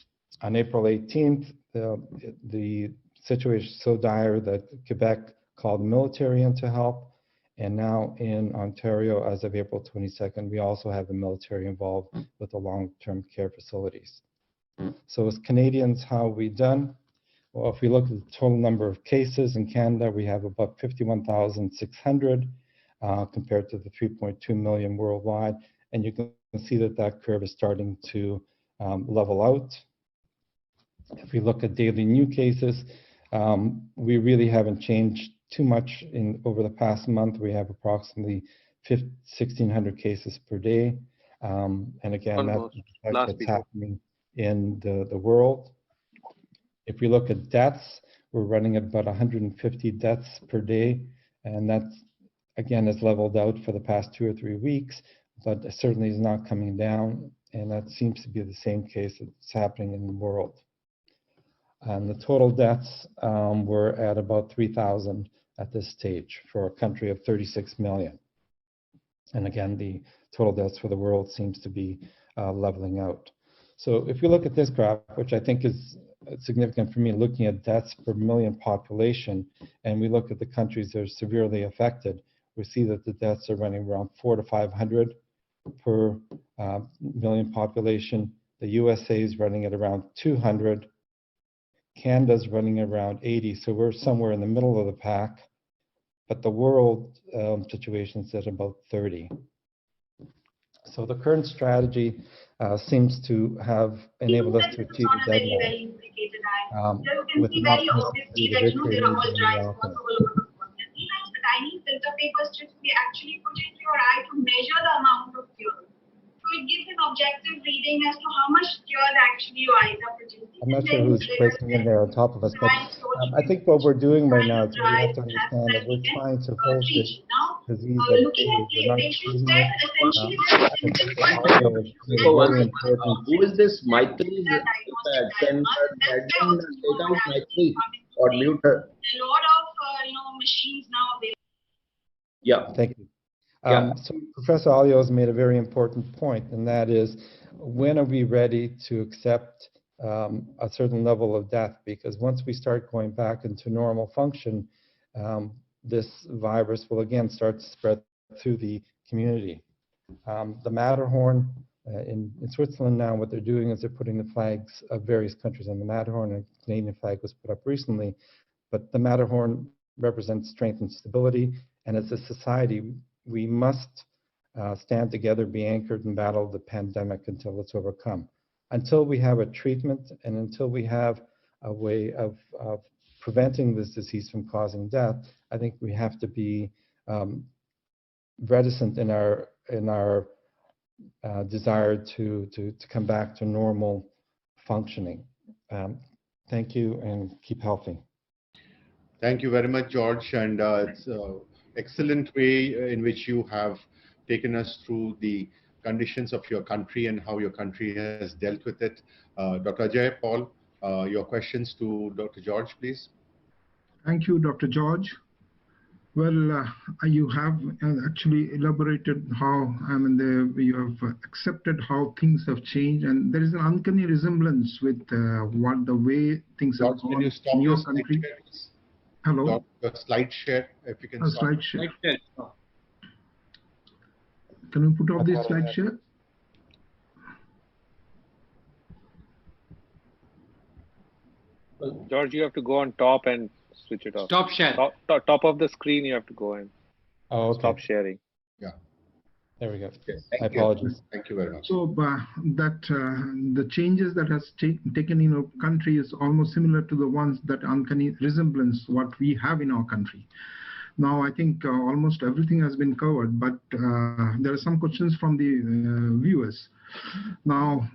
April 18th, the situation is so dire that Quebec called the military in to help. And now in Ontario, as of April 22nd, we also have the military involved with the long-term care facilities. So as Canadians, how have we done? Well, if we look at the total number of cases in Canada, we have about 51,600 compared to the 3.2 million worldwide. And you can see that that curve is starting to level out. If we look at daily new cases, we really haven't changed too much over the past month. We have approximately 1,600 cases per day. And again, that's happening in the world. If we look at deaths, we're running at about 150 deaths per day. And that's, again, has leveled out for the past 2 or 3 weeks, but certainly is not coming down. And that seems to be the same case that's happening in the world. And the total deaths were at about 3,000 at this stage for a country of 36 million. And again, the total deaths for the world seems to be leveling out. So if we look at this graph, which I think is significant for me, looking at deaths per million population, and we look at the countries that are severely affected, we see that the deaths are running around 400 to 500 per million population. The USA is running at around 200. Canada's running around 80, so we're somewhere in the middle of the pack, but the world situation is at about 30. So the current strategy seems to have enabled us to achieve the deadline with not necessarily the victory outcome. Tiny filter paper strips we actually put into your eye to measure the amount of tears. So it gives an objective reading as to how much tears actually your eyes are producing. I'm not sure who's breaking in there on top of us, but I think what we're doing right now is we have to understand that we're trying to hold this disease at bay. We're not treating it. Who is this Maitri? Can take out Maitri or mute her? A lot of machines now available. Yeah. Thank you. So Professor Alio has made a very important point, and that is, when are we ready to accept a certain level of death? Because once we start going back into normal function, this virus will again start to spread through the community. The Matterhorn in Switzerland now, what they're doing is they're putting the flags of various countries on the Matterhorn. A Canadian flag was put up recently, but the Matterhorn represents strength and stability, and as a society, we must stand together, be anchored, and battle the pandemic until it's overcome. Until we have a treatment and until we have a way of preventing this disease from causing death, I think we have to be reticent in our desire to come back to normal functioning. Thank you, and keep healthy. Thank you very much, George, and it's an excellent way in which you have taken us through the conditions of your country and how your country has dealt with it. Dr. Ajay, Paul, your questions to Dr. George, please. Thank you, Dr. George. Well, you have actually elaborated how, you have accepted how things have changed, and there is an uncanny resemblance with the way things George, have gone can you stop in your your country. slide share? Hello? The slide share, if you can stop. Slide share. Can we put off this slide share? George, you have to go on top and switch it off. Stop share. Top of the screen, you have to go and stop sharing. Yeah. There we go. Okay. My apologies. Thank you very much. So the changes that has taken in our country is almost similar to the ones that uncanny resemblance what we have in our country. Now, I think almost everything has been covered, but there are some questions from the viewers. Now,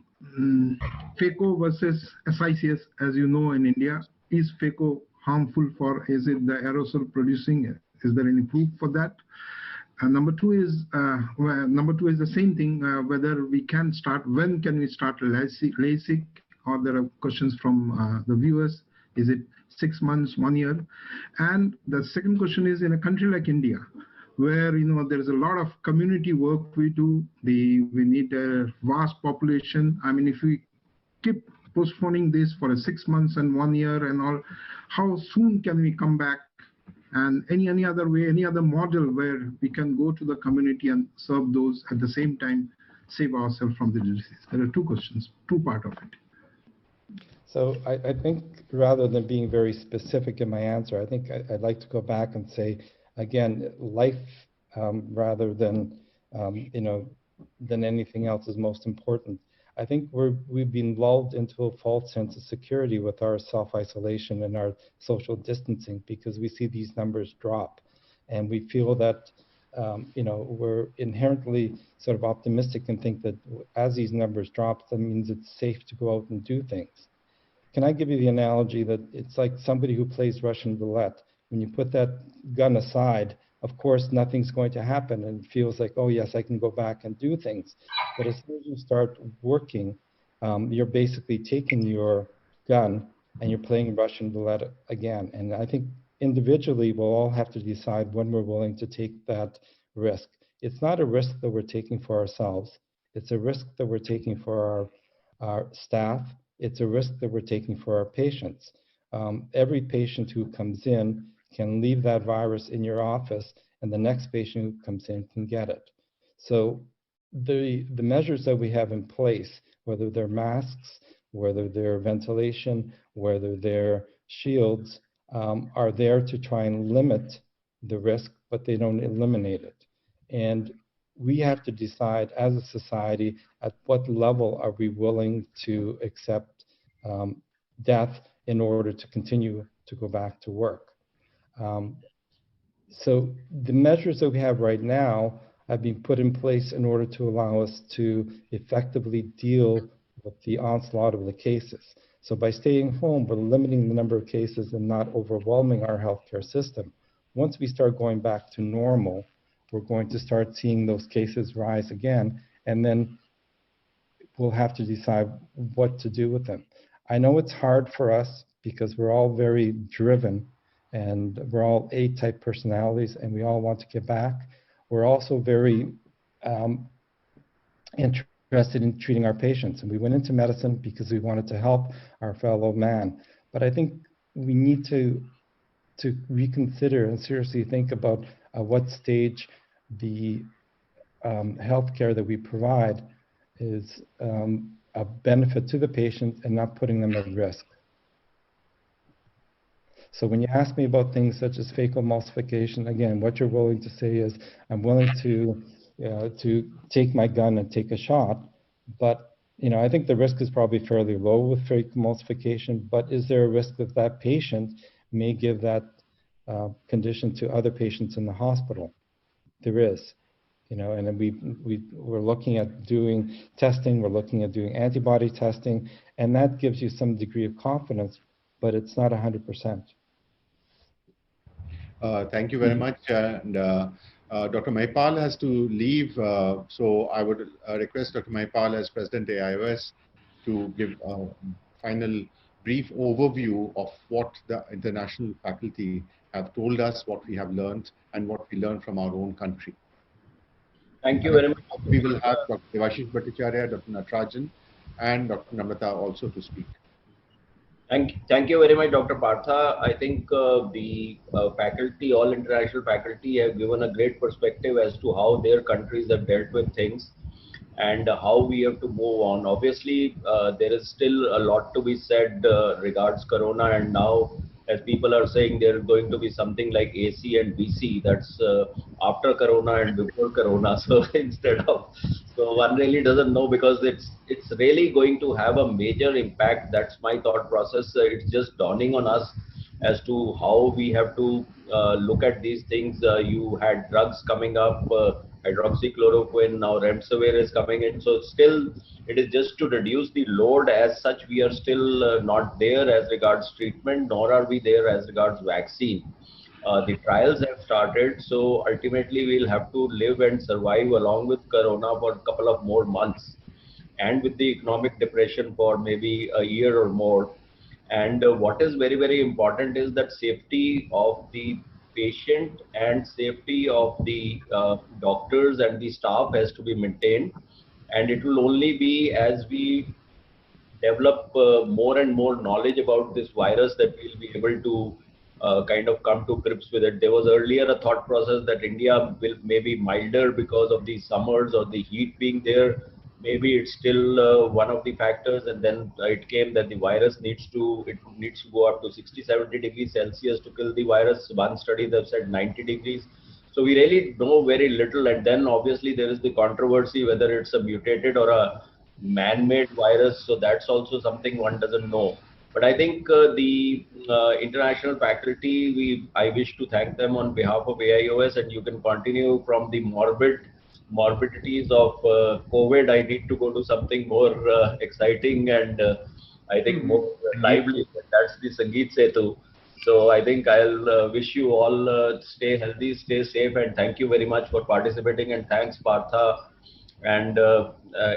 phaco versus SICS, as you know, in India, is phaco harmful for, is it the aerosol producing? Is there any proof for that? Number two is the same thing, whether we can start, when can we start LASIK, or there are questions from the viewers, is it 6 months, 1 year? And the second question is, in a country like India, where there is a lot of community work we do, we need a vast population. I mean, if we keep postponing this for 6 months and 1 year and all, how soon can we come back? And any other way, any other model where we can go to the community and serve those at the same time, save ourselves from the disease? There are two questions, two parts of it. So I think rather than being very specific in my answer, I think I'd like to go back and say, again, life rather than, than anything else is most important. I think we've been lulled into a false sense of security with our self-isolation and our social distancing, because we see these numbers drop. And we feel that, we're inherently sort of optimistic and think that as these numbers drop, that means it's safe to go out and do things. Can I give you the analogy that it's like somebody who plays Russian roulette? When you put that gun aside, of course, nothing's going to happen, and it feels like, oh yes, I can go back and do things. But as soon as you start working, you're basically taking your gun and you're playing Russian roulette again. And I think individually, we'll all have to decide when we're willing to take that risk. It's not a risk that we're taking for ourselves. It's a risk that we're taking for our staff. It's a risk that we're taking for our patients. Every patient who comes in can leave that virus in your office, and the next patient who comes in can get it. So the measures that we have in place, whether they're masks, whether they're ventilation, whether they're shields, are there to try and limit the risk, but they don't eliminate it. And we have to decide as a society at what level are we willing to accept death in order to continue to go back to work. So the measures that we have right now have been put in place in order to allow us to effectively deal with the onslaught of the cases. So by staying home, we're limiting the number of cases and not overwhelming our healthcare system. Once we start going back to normal, we're going to start seeing those cases rise again, and then we'll have to decide what to do with them. I know it's hard for us because we're all very driven and we're all A-type personalities and we all want to get back. We're also very interested in treating our patients, and we went into medicine because we wanted to help our fellow man. But I think we need to reconsider and seriously think about at what stage the healthcare that we provide is a benefit to the patient and not putting them at risk. So when you ask me about things such as phaco emulsification, again, what you're willing to say is, I'm willing to take my gun and take a shot, but I think the risk is probably fairly low with phaco emulsification. But is there a risk that that patient may give that condition to other patients in the hospital? There is, and then we're looking at doing testing, we're looking at doing antibody testing, and that gives you some degree of confidence, but it's not 100%. Thank you very much. And Dr. Mahipal has to leave, so I would request Dr. Mahipal as President AIOS to give a final brief overview of what the international faculty have told us, what we have learned, and what we learned from our own country. Thank you very much. We will have Dr. Devashish Bhattacharya, Dr. Natarajan, and Dr. Namrata also to speak. Thank you very much, Dr. Partha. I think the faculty, all international faculty, have given a great perspective as to how their countries have dealt with things and how we have to move on. Obviously, there is still a lot to be said regards Corona, and now, as people are saying, there's going to be something like AC and BC, that's after Corona and before Corona. So instead of, so one really doesn't know, because it's really going to have a major impact. That's my thought process. It's just dawning on us as to how we have to look at these things. You had drugs coming up, hydroxychloroquine, now remdesivir is coming in. So still, it is just to reduce the load. As such, we are still not there as regards treatment, nor are we there as regards vaccine. The trials have started, so ultimately we'll have to live and survive along with Corona for a couple of more months, and with the economic depression for maybe a year or more. And what is very, very important is that safety of the patient and safety of the doctors and the staff has to be maintained. And it will only be as we develop more and more knowledge about this virus that we'll be able to kind of come to grips with it. There was earlier a thought process that India will maybe milder because of the summers or the heat being there. Maybe it's still one of the factors, and then it came that the virus needs to go up to 60-70 degrees Celsius to kill the virus. One study that said 90 degrees. So we really know very little, and then obviously there is the controversy whether it's a mutated or a man-made virus. So that's also something one doesn't know. But I think the international faculty, I wish to thank them on behalf of AIOS, and you can continue from the morbidities of COVID. I need to go to something more exciting and I think more lively. That's the Sangeet Setu. So I think I'll wish you all stay healthy, stay safe, and thank you very much for participating. And thanks Partha and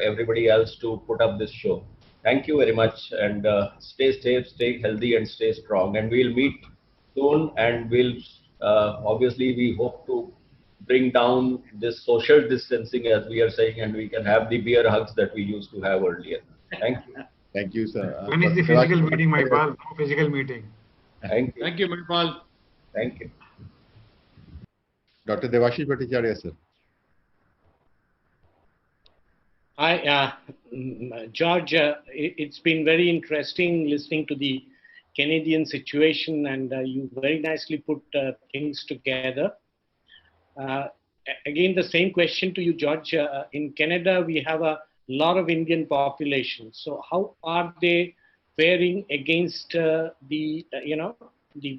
everybody else to put up this show. Thank you very much, and stay safe, stay healthy, and stay strong. And we'll meet soon, and we'll obviously we hope to bring down this social distancing, as we are saying, and we can have the beer hugs that we used to have earlier. Thank you. Thank you, sir. When is the physical meeting, Mahipal? Physical meeting. Thank you. Thank you, Mahipal. Thank you. Dr. Debashish Bhattacharya, sir. Hi, George. It's been very interesting listening to the Canadian situation, and you very nicely put things together. Again, the same question to you, George. In Canada, we have a lot of Indian population. So how are they faring against the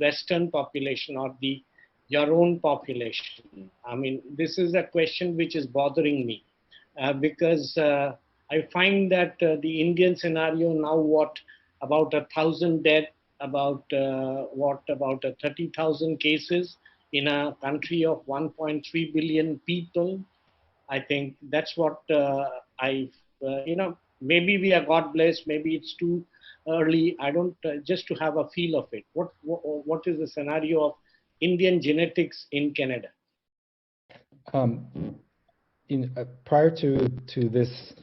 Western population or your own population? I mean, this is a question which is bothering me because I find that the Indian scenario now, about 1,000 dead, about 30,000 cases in a country of 1.3 billion people. I think that's what maybe we are God blessed, maybe it's too early. I don't, just to have a feel of it. What is the scenario of Indian genetics in Canada? Prior to this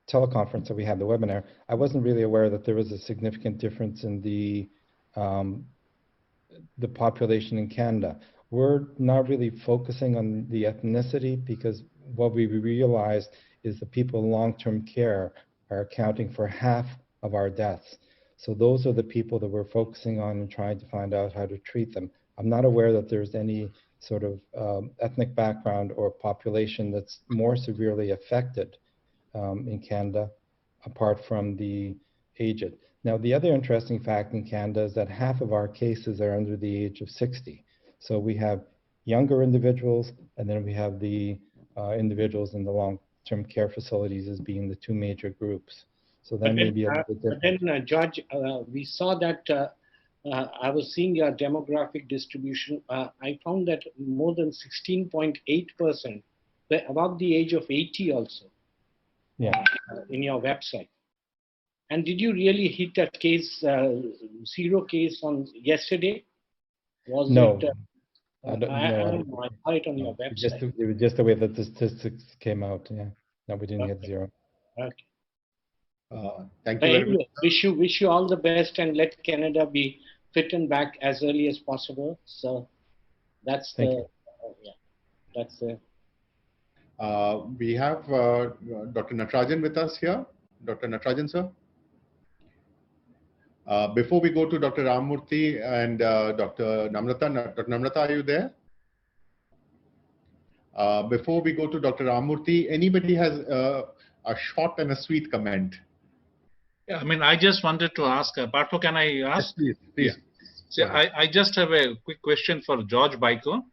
teleconference that we had, the webinar, I wasn't really aware that there was a significant difference in the population in Canada. We're not really focusing on the ethnicity because what we realized is the people in long-term care are accounting for half of our deaths. So those are the people that we're focusing on and trying to find out how to treat them. I'm not aware that there's any sort of ethnic background or population that's more severely affected in Canada, apart from the aged. Now, the other interesting fact in Canada is that half of our cases are under the age of 60. So we have younger individuals, and then we have the individuals in the long-term care facilities as being the two major groups. So that may be a little bit different. But then, George, we saw that I was seeing your demographic distribution. I found that more than 16.8% were above the age of 80 also. Yeah. In your website. And did you really hit a case, zero case on yesterday? Was no. It, I don't know. I saw it on your website. It was just the way that the statistics came out. Yeah. No, we didn't get zero. Okay. Thank you very much. Wish you all the best, and let Canada be fit and back as early as possible. So that's that's the. We have Dr. Natarajan with us here. Dr. Natarajan, sir. Before we go to Dr. Ramamurthy and Dr. Namrata, Dr. Namrata, are you there? Before we go to Dr. Ramamurthy, anybody has a short and a sweet comment? Yeah, I mean, I just wanted to ask, Partho, can I ask? Yes, please. See, I just have a quick question for George Baiko.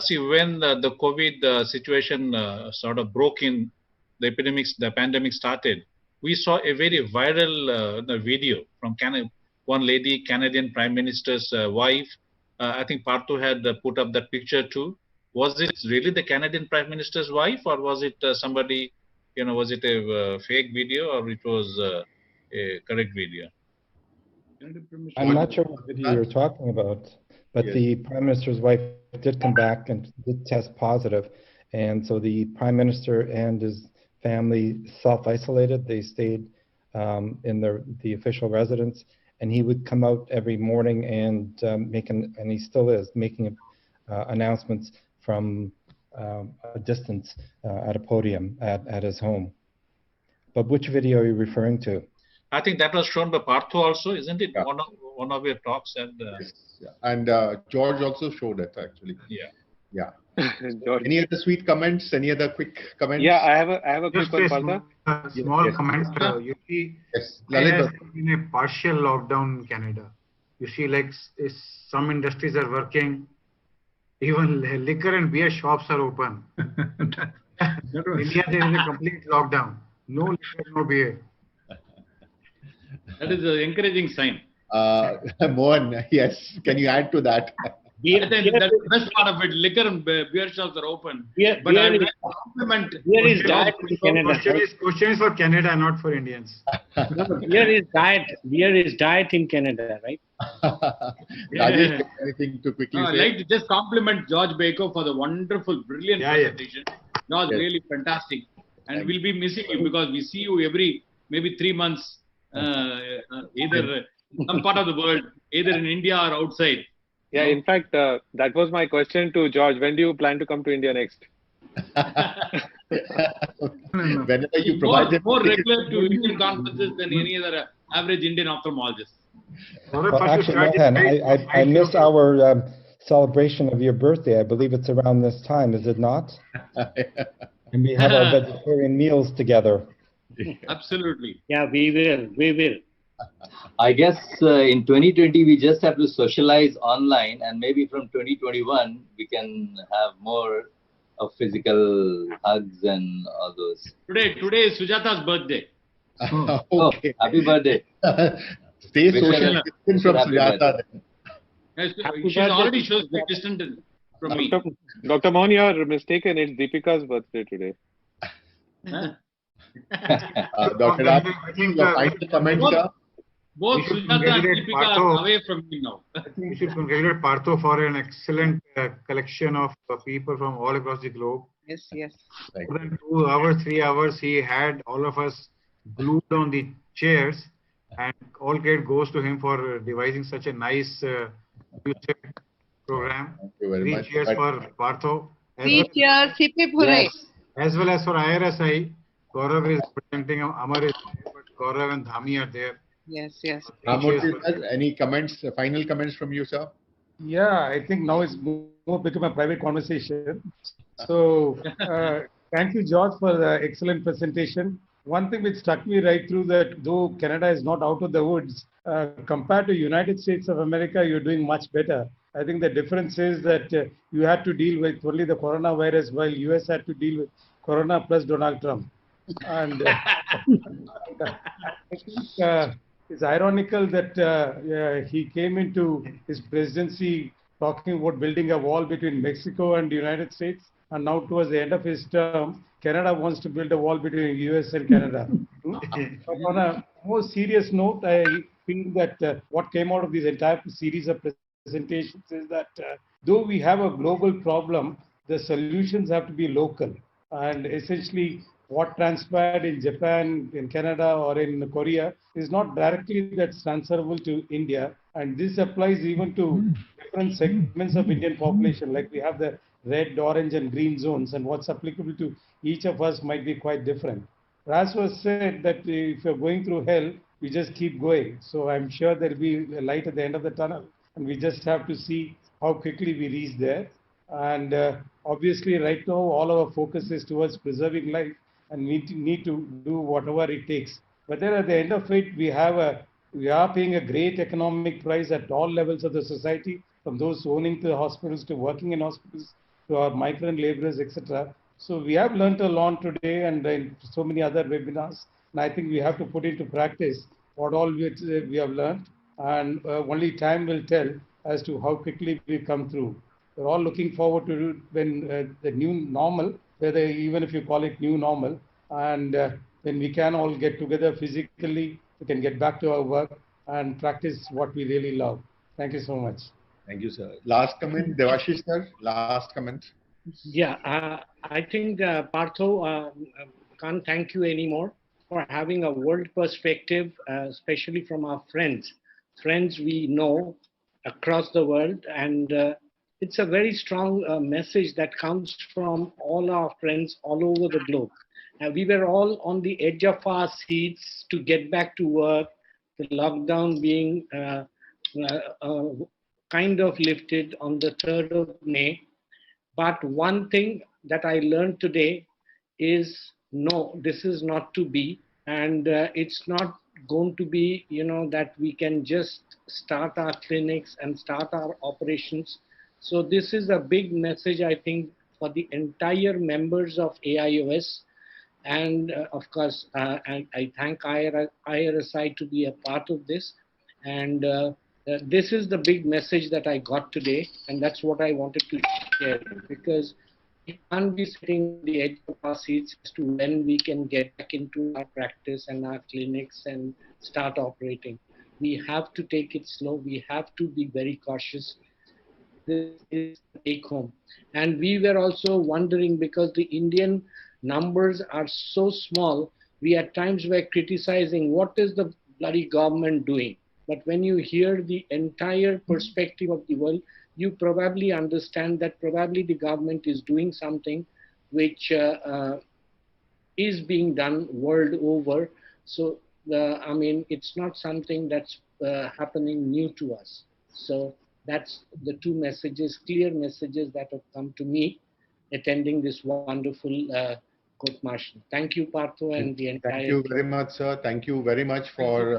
See, when the COVID situation sort of broke in, the pandemic started, we saw a very viral video from one lady, Canadian Prime Minister's wife. I think Partho had put up that picture too. Was it really the Canadian Prime Minister's wife, or was it somebody, was it a fake video, or it was a correct video? I'm not sure what video you're talking about, but the Prime Minister's wife did come back and did test positive. And so the Prime Minister and his family self-isolated. They stayed in the official residence, and he would come out every morning and and he still is, making announcements from a distance at a podium at his home. But which video are you referring to? I think that was shown by Partho also, isn't it? Yeah. One of your talks. And yes. Yeah. And George also showed it, actually. Yeah. Yeah. Any other sweet comments? Any other quick comments? Yeah, I have a quick one, Partha. Small comment. You see, Canada is in a partial lockdown in Canada. You see, like some industries are working. Even liquor and beer shops are open. India, there is a complete lockdown. No liquor, no beer. That is an encouraging sign. Mohan, yes. Can you add to that? That's the best part of it. Liquor and beer shops are open. But I will compliment. Beer is diet in Canada. Question is for Canada, not for Indians. Beer is diet. Beer is diet in Canada, right? Rajesh, anything to quickly say? I'd like to just compliment George Baiko for the wonderful, brilliant presentation. George, really fantastic. And we'll be missing you because we see you every maybe 3 months, either some part of the world, either in India or outside. Yeah, in fact, that was my question to George. When do you plan to come to India next? Whenever you provide more regular to Indian conferences than any other average Indian ophthalmologist. Well, actually, Mohan, I missed our celebration of your birthday. I believe it's around this time, is it not? And we have our vegetarian meals together. Absolutely. Yeah, we will. I guess in 2020 we just have to socialize online, and maybe from 2021 we can have more of physical hugs and all those. Today is Sujata's birthday. Okay. Oh, happy birthday. Stay social distance from Sujata. Yes, she's already social distant from me. Dr. Mohan, you are mistaken. It's Deepika's birthday today. Dr. Raj, your final comment, sir? Both Sujata and Deepika are away from me now. I think we should congratulate Partho for an excellent collection of people from all across the globe. Yes. More than 2 hours, 3 hours, he had all of us glued on the chairs, and all credit goes to him for devising such a nice program. Thank you very much. Cheers for Partho. Three cheers, hip hip hooray. As well as for IRSI, Gaurav is presenting, Amar is there, but Gaurav and Dhami are there. Yes. Any comments, final comments from you, sir? Yeah, I think now it's more become a private conversation. So thank you, George, for the excellent presentation. One thing which struck me right through that, though Canada is not out of the woods, compared to United States of America, you're doing much better. I think the difference is that you had to deal with only the coronavirus, while US had to deal with Corona plus Donald Trump. And I think it's ironical that he came into his presidency talking about building a wall between Mexico and the United States, and now towards the end of his term, Canada wants to build a wall between US and Canada. But on a more serious note, I feel that what came out of this entire series of presentations is that though we have a global problem, the solutions have to be local. And essentially, what transpired in Japan, in Canada, or in Korea is not directly that's transferable to India. And this applies even to different segments of Indian population. Like we have the red, orange, and green zones, and what's applicable to each of us might be quite different. Ras was said that if you're going through hell, we just keep going. So I'm sure there'll be a light at the end of the tunnel, and we just have to see how quickly we reach there. And obviously, right now, all our focus is towards preserving life, and we need to do whatever it takes. But then at the end of it, we have a we are paying a great economic price at all levels of the society, from those owning the hospitals to working in hospitals to our migrant laborers, etc. So we have learnt a lot today and in so many other webinars. And I think we have to put into practice what all we have learned. And only time will tell as to how quickly we come through. We're all looking forward to when the new normal, whether even if you call it new normal, and when we can all get together physically, we can get back to our work and practice what we really love. Thank you so much. Thank you, sir. Last comment, Devashish sir, last comment. Yeah, I think Partho can't thank you anymore for having a world perspective, especially from our friends we know across the world. And it's a very strong message that comes from all our friends all over the globe. We were all on the edge of our seats to get back to work, the lockdown being kind of lifted on the 3rd of May. But one thing that I learned today is, no, this is not to be. And it's not going to be, that we can just start our clinics and start our operations. So this is a big message, I think, for the entire members of AIOS. And of course, I thank IRSI to be a part of this. And this is the big message that I got today. And that's what I wanted to share, because we can't be sitting on the edge of our seats as to when we can get back into our practice and our clinics and start operating. We have to take it slow. We have to be very cautious. This is the take home. And we were also wondering, because the Indian numbers are so small, we at times were criticizing, what is the bloody government doing? But when you hear the entire perspective of the world, you probably understand that probably the government is doing something which is being done world over. So, I mean, it's not something that's happening new to us. So that's the two messages, clear messages that have come to me attending this wonderful court-martial. Thank you, Partho, and the entire Thank you very much, sir. Thank you very much for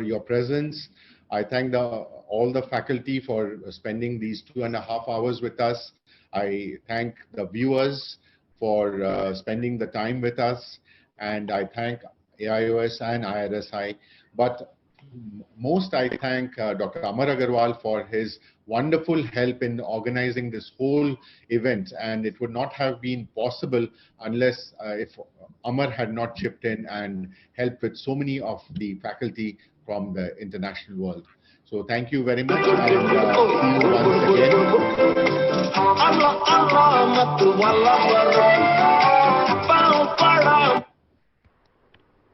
your presence. I thank all the faculty for spending these 2.5 hours with us. I thank the viewers for spending the time with us, and I thank AIOS and IRSI. But most I thank Dr. Amar Agarwal for his wonderful help in organizing this whole event, and it would not have been possible unless if Amar had not chipped in and helped with so many of the faculty from the international world. So thank you very much, and see you once again.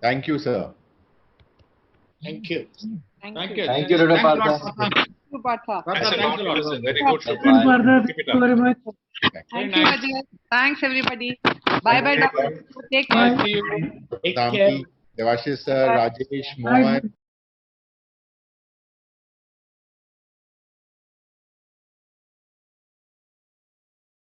Thank you, sir. Thank you. Thank you. Thank you, Dr. Partha. Thank you, Partha. Thanks a lot, sir. Very good. Thank you, Partha. Thank you very much. Thank you, Ajay. Thanks, everybody. Bye-bye, doctor. Take care. Sampi, Devashish sir, Rajesh, Mohan.